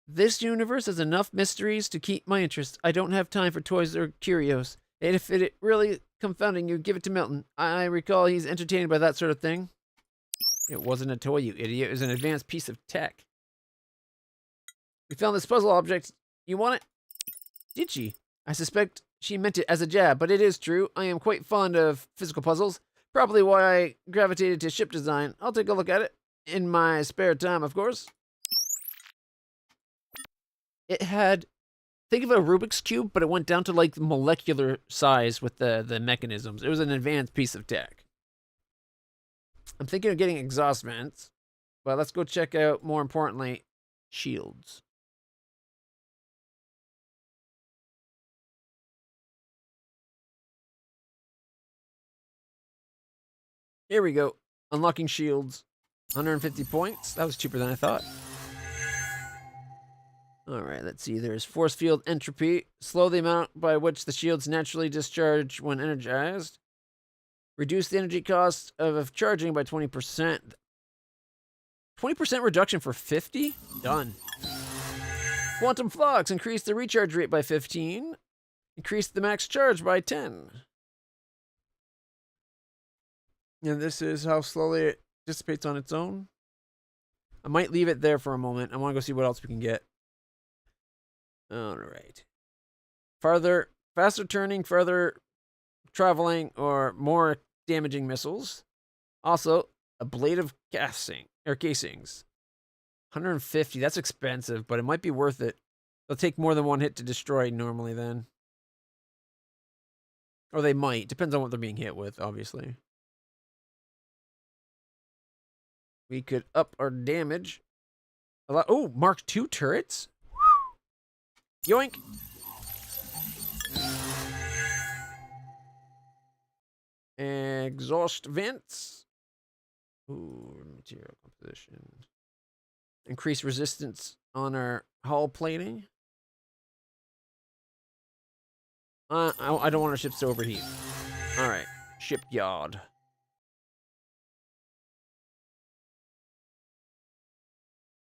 This universe has enough mysteries to keep my interest. I don't have time for toys or curios. And if it really confounding you, give it to Milton. I recall he's entertained by that sort of thing. It wasn't a toy, you idiot. It was an advanced piece of tech. We found this puzzle object. You want it? Did she? I suspect she meant it as a jab, but it is true. I am quite fond of physical puzzles. Probably why I gravitated to ship design. I'll take a look at it. In my spare time, of course. It had, think of a Rubik's Cube, but it went down to like molecular size with the mechanisms. It was an advanced piece of tech. I'm thinking of getting exhaust vents. But let's go check out, more importantly, shields. Here we go. Unlocking shields. 150 points. That was cheaper than I thought. Alright, let's see. There's force field entropy. Slow the amount by which the shields naturally discharge when energized. Reduce the energy cost of charging by 20%. 20% reduction for 50? Done. Quantum flux. Increase the recharge rate by 15. Increase the max charge by 10. And this is how slowly it dissipates on its own. I might leave it there for a moment. I want to go see what else we can get. Alright. Faster turning, further traveling, or more damaging missiles. Also, a blade of casings. 150, that's expensive, but it might be worth it. They'll take more than one hit to destroy normally then. Or they might. Depends on what they're being hit with, obviously. We could up our damage a lot. Oh, Mark II turrets? Yoink! Exhaust vents. Ooh, material composition. Increase resistance on our hull plating. I don't want our ships to overheat. Alright, shipyard.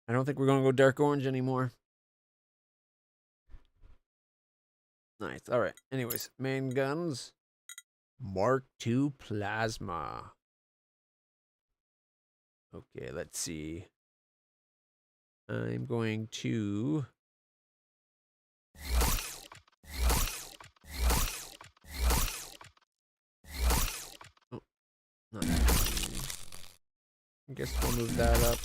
I don't think we're going to go dark orange anymore. Nice. All right. Anyways, main guns. Mark II plasma. Okay, let's see. I'm going to... Oh, not I guess we'll move that up.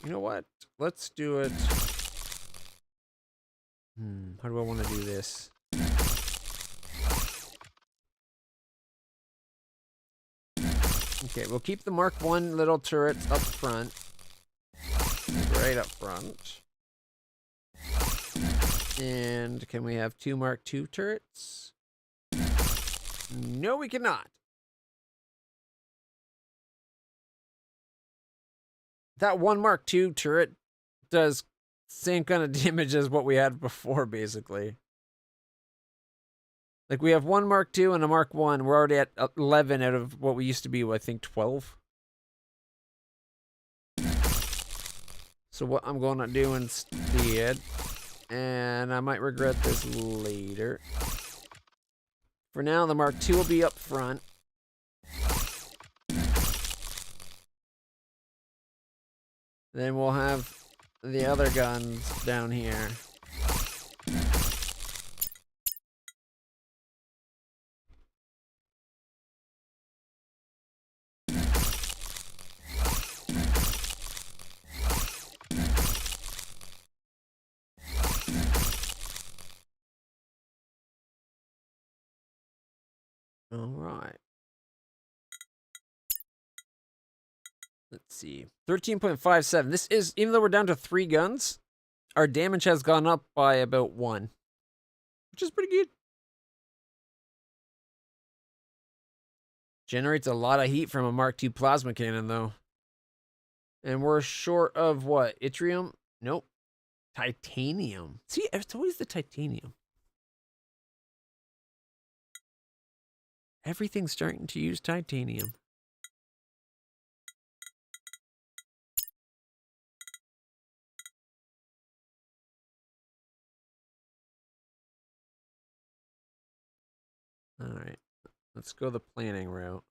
You know what? Let's do it. How do I want to do this? Okay, we'll keep the Mark I little turrets up front. Right up front. And can we have 2 Mark II turrets? No, we cannot. That 1 Mark II turret does same kind of damage as what we had before, basically. Like, we have 1 Mark II and a Mark I. We're already at 11 out of what we used to be, I think, 12. So what I'm going to do instead, and I might regret this later. For now, the Mark II will be up front. Then we'll have the other guns down here. All right. Let's see. 13.57. This is, even though we're down to 3 guns, our damage has gone up by about 1. Which is pretty good. Generates a lot of heat from a Mark II plasma cannon, though. And we're short of what? Yttrium? Nope. Titanium. See, it's always the titanium. Everything's starting to use titanium. All right. Let's go the planning route.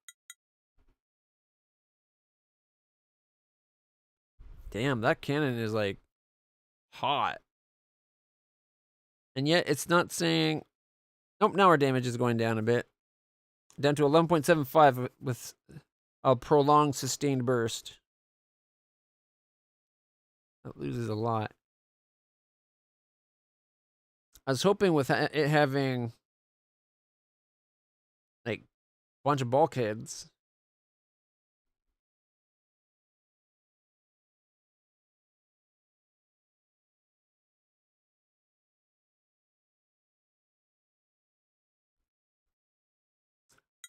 Damn, that cannon is like hot. And yet it's not saying... Nope, now our damage is going down a bit. Down to 11.75 with a prolonged sustained burst. That loses a lot. I was hoping with it having bunch of bulkheads.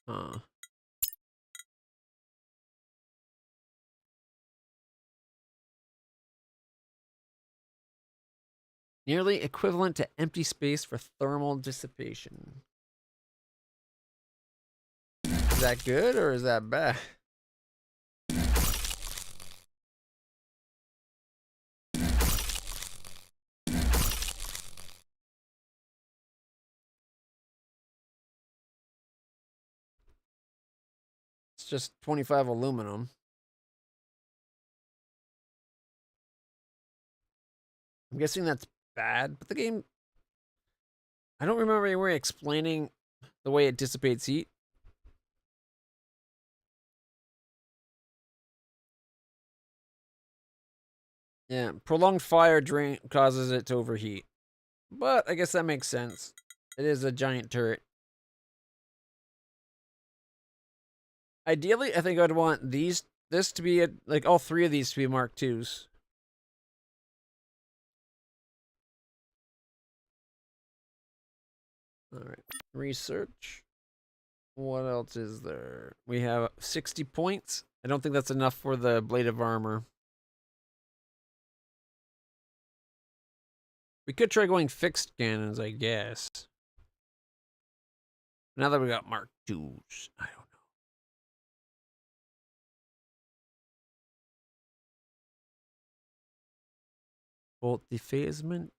Huh. Nearly equivalent to empty space for thermal dissipation. Is that good or is that bad? It's just 25 aluminum. I'm guessing that's bad, but the game... I don't remember anywhere explaining the way it dissipates heat. Yeah, prolonged fire drain causes it to overheat. But I guess that makes sense. It is a giant turret. Ideally, I think I'd want this to be like all three of these to be Mark IIs. All right, research. What else is there? We have 60 points. I don't think that's enough for the blade of armor. We could try going fixed cannons, I guess. Now that we got Mark IIs, I don't know. Bolt defacement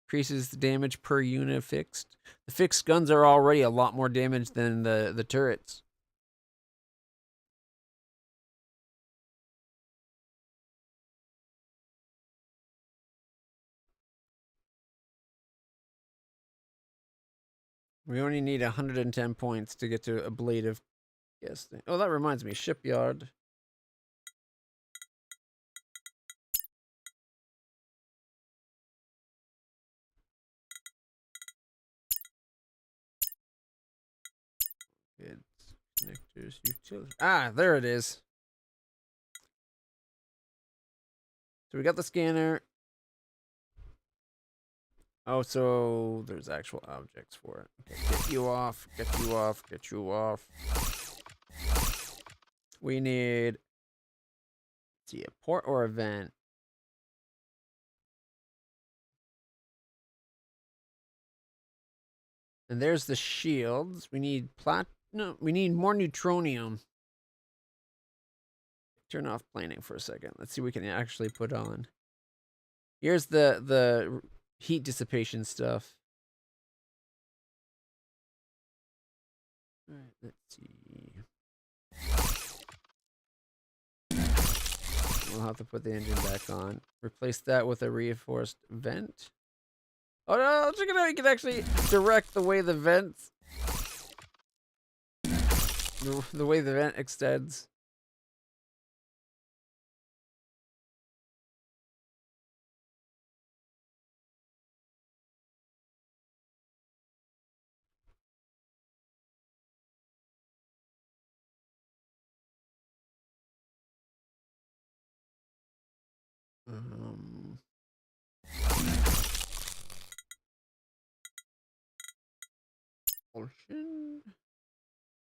increases the damage per unit fixed. The fixed guns are already a lot more damage than the turrets. We only need 110 points to get to a blade of guessing. Oh, that reminds me, shipyard. It's connectors, utility. Ah, there it is. So we got the scanner. Oh, so there's actual objects for it. Okay, get you off, get you off, get you off. We need, let's see, a port or a vent. And there's the shields. We need platinum. We need more neutronium. Turn off planing for a second. Let's see what we can actually put on. Here's the heat dissipation stuff. All right, let's see. We'll have to put the engine back on. Replace that with a reinforced vent. Oh no, check it out, you can actually direct the way the vents... the way the vent extends. Portion.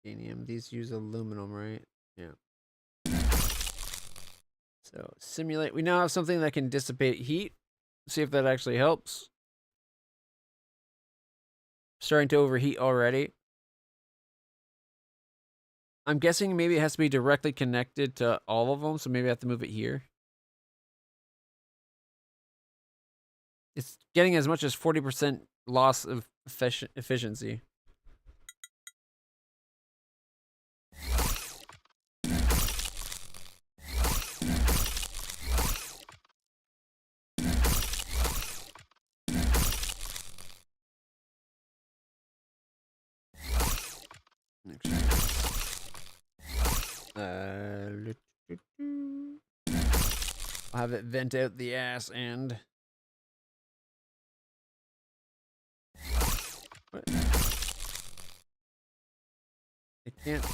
Titanium. These use aluminum, right? Yeah. So simulate. We now have something that can dissipate heat. See if that actually helps. Starting to overheat already. I'm guessing maybe it has to be directly connected to all of them, so maybe I have to move it here. It's getting as much as 40% loss of efficiency. I'll have it vent out the ass end. What? It can't.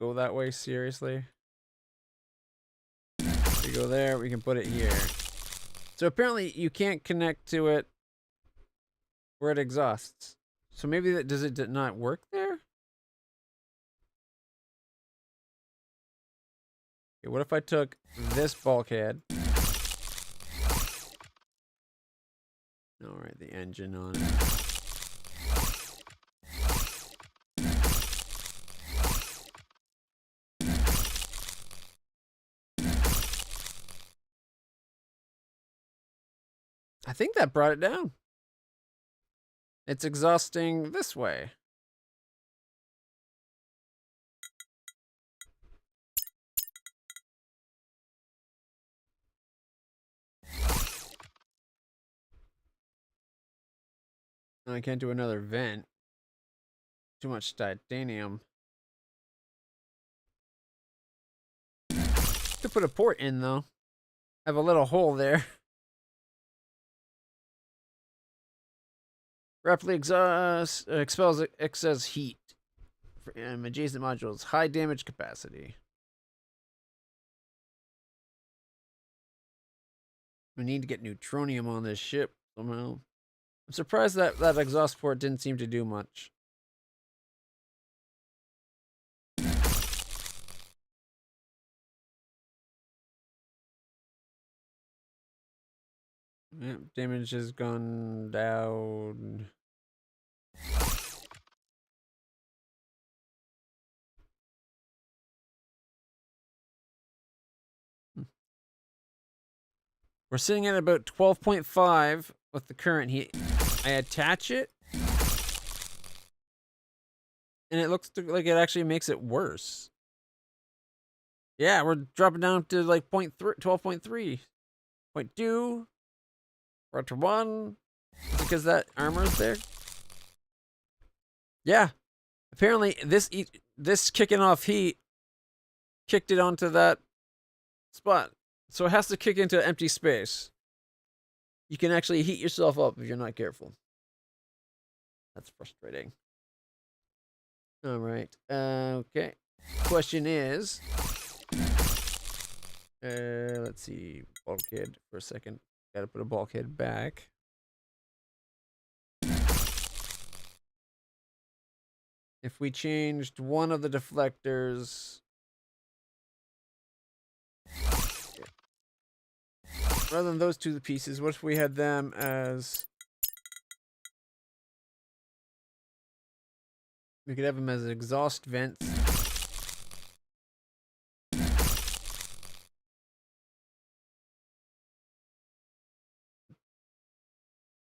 go that way, seriously. We go there, we can put it here. So apparently you can't connect to it where it exhausts. So maybe that does it not work there? Okay, what if I took this bulkhead? Alright, the engine on it. I think that brought it down. It's exhausting this way. I can't do another vent. Too much titanium. Could put a port in though. Have a little hole there. Rapidly expels excess heat from adjacent modules. High damage capacity. We need to get neutronium on this ship somehow. I'm surprised that that exhaust port didn't seem to do much. Yeah, damage has gone down. We're sitting at about 12.5 with the current heat. I attach it, and it looks like it actually makes it worse. Yeah, we're dropping down to like 12.3, 0.2, we're up to 1. Is it because that armor's there? Yeah. Apparently, this kicking off heat kicked it onto that spot. So it has to kick into empty space. You can actually heat yourself up if you're not careful. That's frustrating. All right. Okay. Question is, let's see, bulkhead for a second. Got to put a bulkhead back. If we changed one of the deflectors, rather than those two pieces, what if we had them as... We could have them as exhaust vents.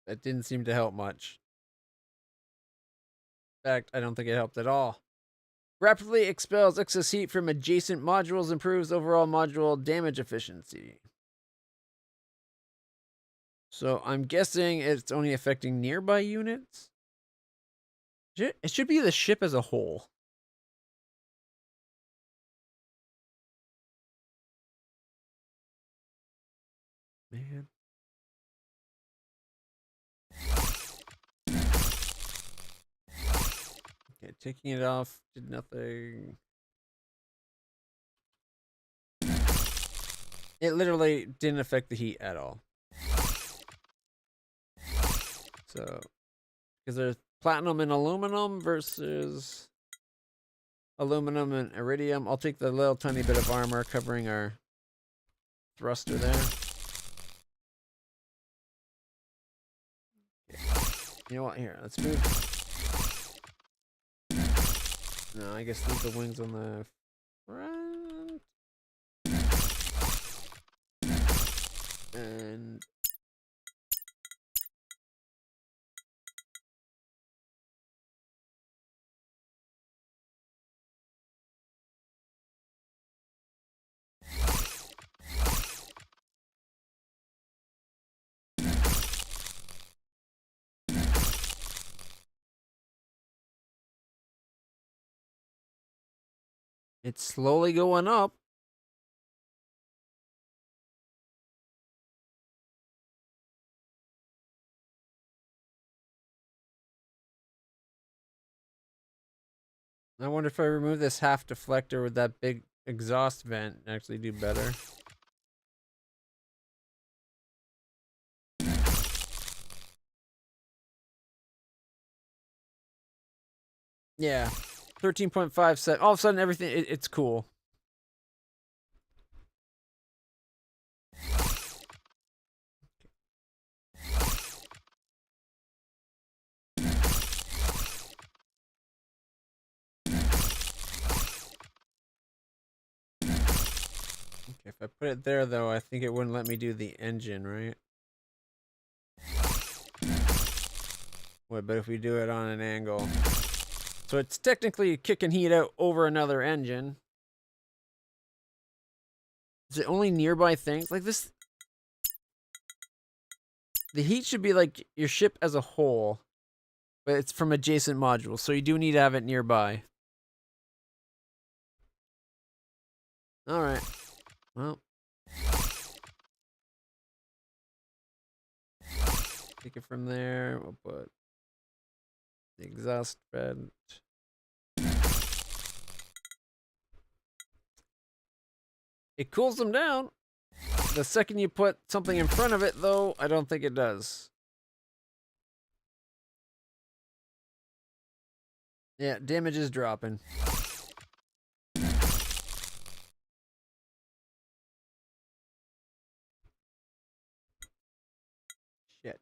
That didn't seem to help much. In fact, I don't think it helped at all. Rapidly expels excess heat from adjacent modules, improves overall module damage efficiency. So I'm guessing it's only affecting nearby units. It should be the ship as a whole. Man. Okay, taking it off did nothing. It literally didn't affect the heat at all. So, because there's platinum and aluminum versus aluminum and iridium. I'll take the little tiny bit of armor covering our thruster there. You know what? Here, let's move. No, I guess leave the wings on the front. And it's slowly going up. I wonder if I remove this half deflector, would that big exhaust vent actually do better? Yeah. 13.5 set. All of a sudden, everything, it's cool. Okay, if I put it there, though, I think it wouldn't let me do the engine, right? Wait, but if we do it on an angle. So it's technically kicking heat out over another engine. Is it only nearby things? Like this... The heat should be like your ship as a whole. But it's from adjacent modules, so you do need to have it nearby. Alright. Well. Take it from there. We'll put the exhaust vent. It cools them down. The second you put something in front of it, though, I don't think it does. Yeah, damage is dropping. Shit.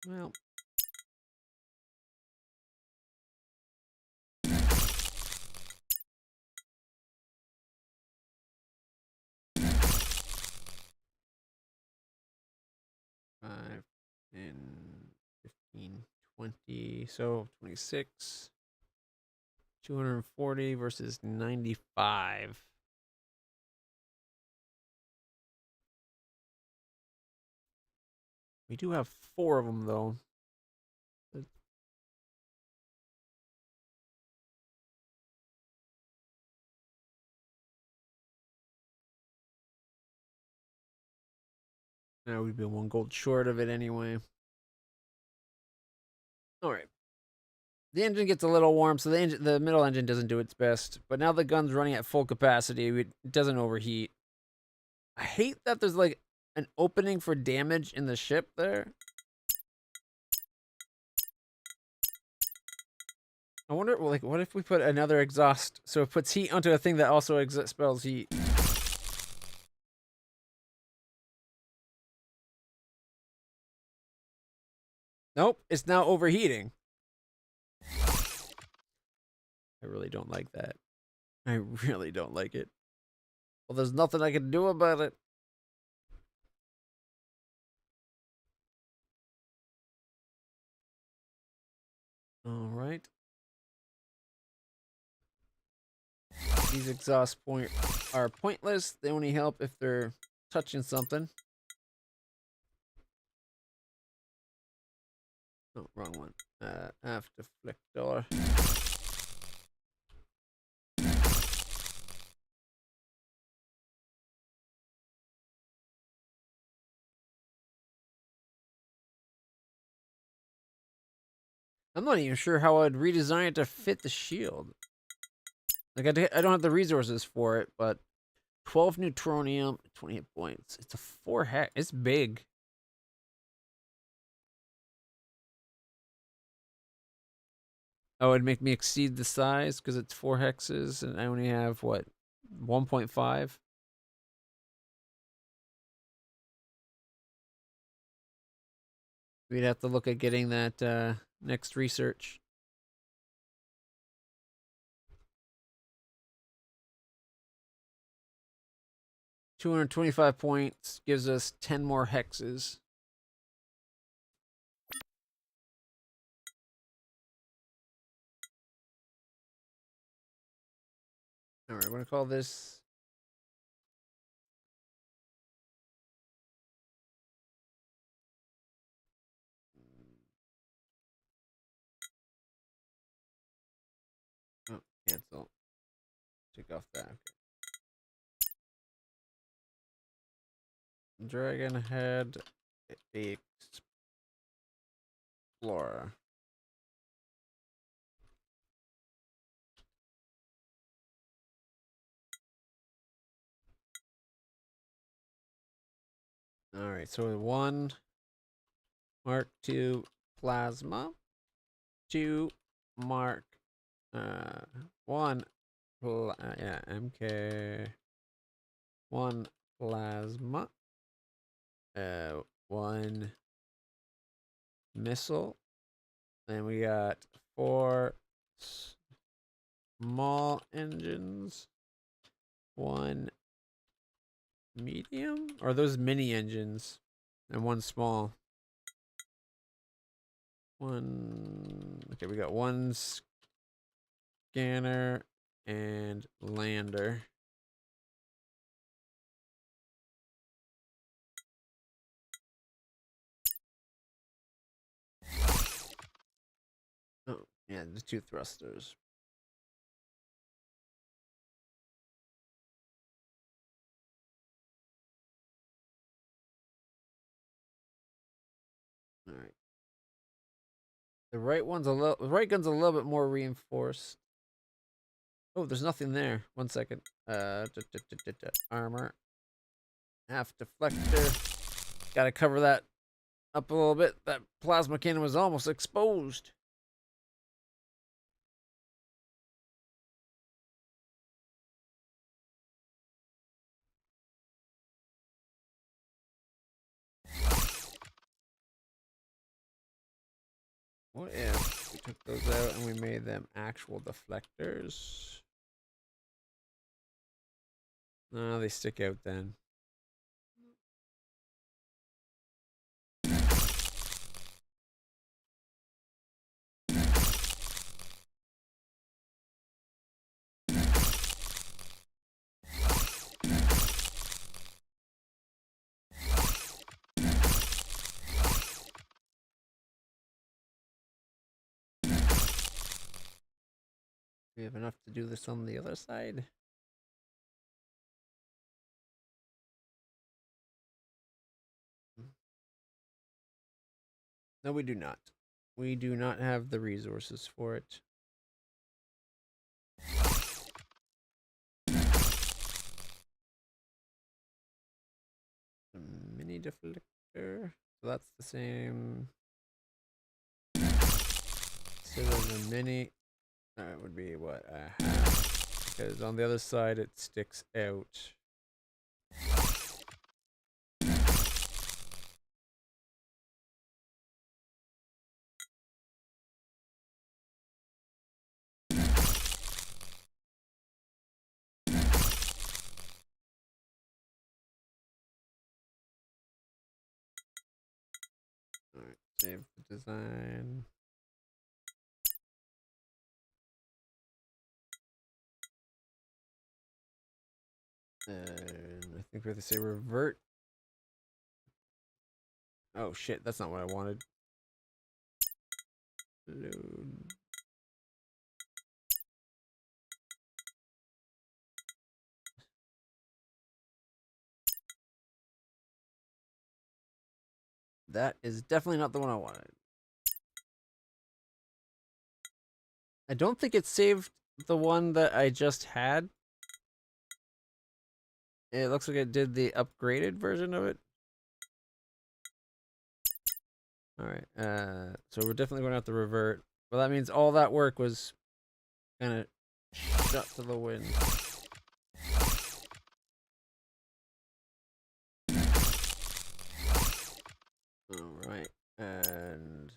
Well. Five, 10, 15, 20, so 26. 240 versus 95. We do have 4 of them, though. Now we'd be 1 gold short of it anyway. Alright. The engine gets a little warm, so the middle engine doesn't do its best. But now the gun's running at full capacity, it doesn't overheat. I hate that there's like an opening for damage in the ship there. I wonder, like, what if we put another exhaust so it puts heat onto a thing that also expels heat? Nope, it's now overheating. I really don't like that. I really don't like it. Well, there's nothing I can do about it. All right. These exhaust are pointless. They only help if they're touching something. Oh, wrong one. Aft deflector. I'm not even sure how I'd redesign it to fit the shield. Like, I don't have the resources for it, but 12 neutronium, 20 hit points. It's a 4 hex. It's big. Oh, it'd make me exceed the size because it's 4 hexes and I only have, what, 1.5? We'd have to look at getting that next research. $225 points gives us 10 more hexes. All right, we're going to call this... Oh, cancel. Take off that. Dragon Head Explorer. All right, so 1 Mark 2 plasma, 2 Mark 1 yeah, MK 1 plasma, 1 missile. Then we got 4 small engines, 1 medium, or are those mini engines, and 1 small. Okay, we got 1 scanner and lander. Oh, yeah, the 2 thrusters. All right. The right gun's a little bit more reinforced. Oh, there's nothing there. 1 second. Armor. Half deflector. Gotta cover that up a little bit. That plasma cannon was almost exposed. What if we took those out and we made them actual deflectors? No, they stick out then. We have enough to do this on the other side. No, we do not. We do not have the resources for it. Mini deflector. So that's the same. So then the mini would be what, a half? Because on the other side it sticks out. Alright, save the design. And I think we have to say revert. Oh shit, that's not what I wanted. Load. That is definitely not the one I wanted. I don't think it saved the one that I just had. It looks like it did the upgraded version of it. Alright, so we're definitely going to have to revert. Well, that means all that work was kind of shot to the wind. Alright, and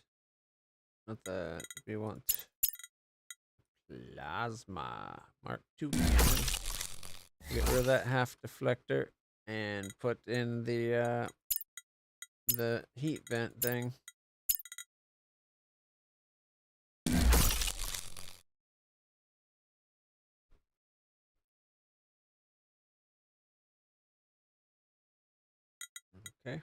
not that. We want plasma. Mark 2 cannon. Get rid of that half deflector and put in the heat vent thing. Okay.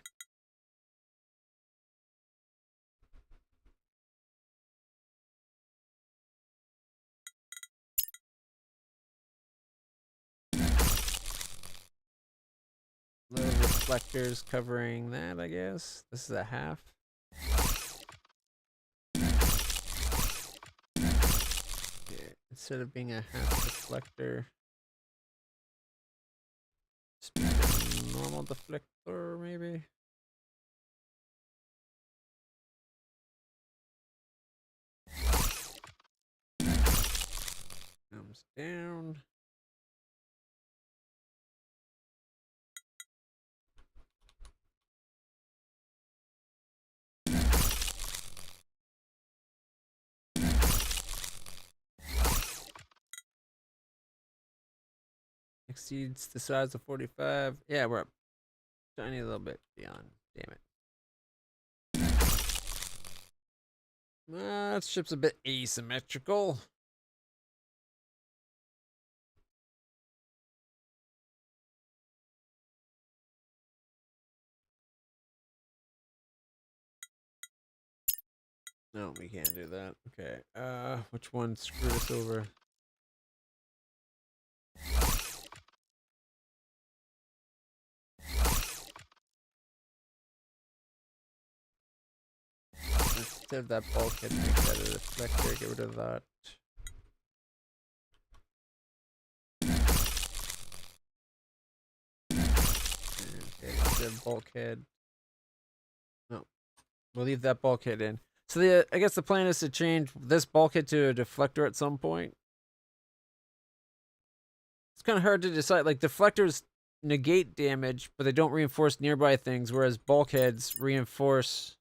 Little reflectors covering that, I guess. This is a half. Okay, instead of being a half deflector, just make a normal deflector, maybe. Comes down. Exceeds the size of 45. Yeah, we're up tiny little bit beyond. Damn it. That ship's a bit asymmetrical. No, we can't do that. Okay. Which one screwed us over? Instead of that bulkhead, make that a deflector. Get rid of that. Okay, instead of bulkhead. No, we'll leave that bulkhead in. So I guess the plan is to change this bulkhead to a deflector at some point. It's kind of hard to decide. Like, deflectors negate damage, but they don't reinforce nearby things, whereas bulkheads reinforce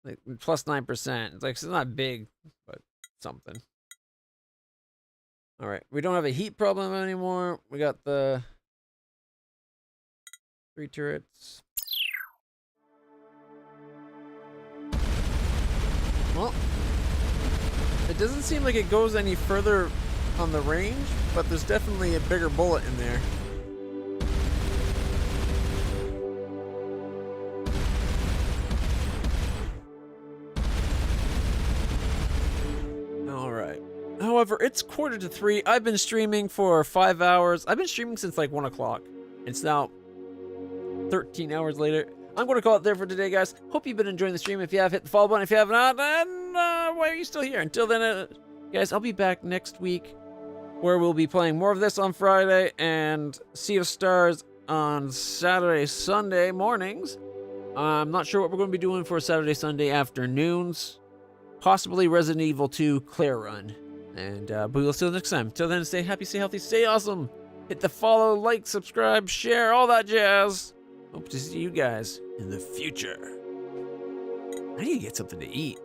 like plus 9%. It's like, it's not big, but something. All right, we don't have a heat problem anymore. We got the 3 turrets. Well, it doesn't seem like it goes any further on the range, but there's definitely a bigger bullet in there. All right. However, it's 2:45. I've been streaming for 5 hours. I've been streaming since like 1 o'clock. It's now 13 hours later. I'm going to call it there for today, guys. Hope you've been enjoying the stream. If you have, hit the follow button. If you have not, then why are you still here? Until then, guys, I'll be back next week where we'll be playing more of this on Friday and Sea of Stars on Saturday, Sunday mornings. I'm not sure what we're going to be doing for Saturday, Sunday afternoons. Possibly Resident Evil 2 Clear Run. And but we'll see you next time. Till then, stay happy, stay healthy, stay awesome. Hit the follow, like, subscribe, share, all that jazz. Hope to see you guys in the future. I need to get something to eat.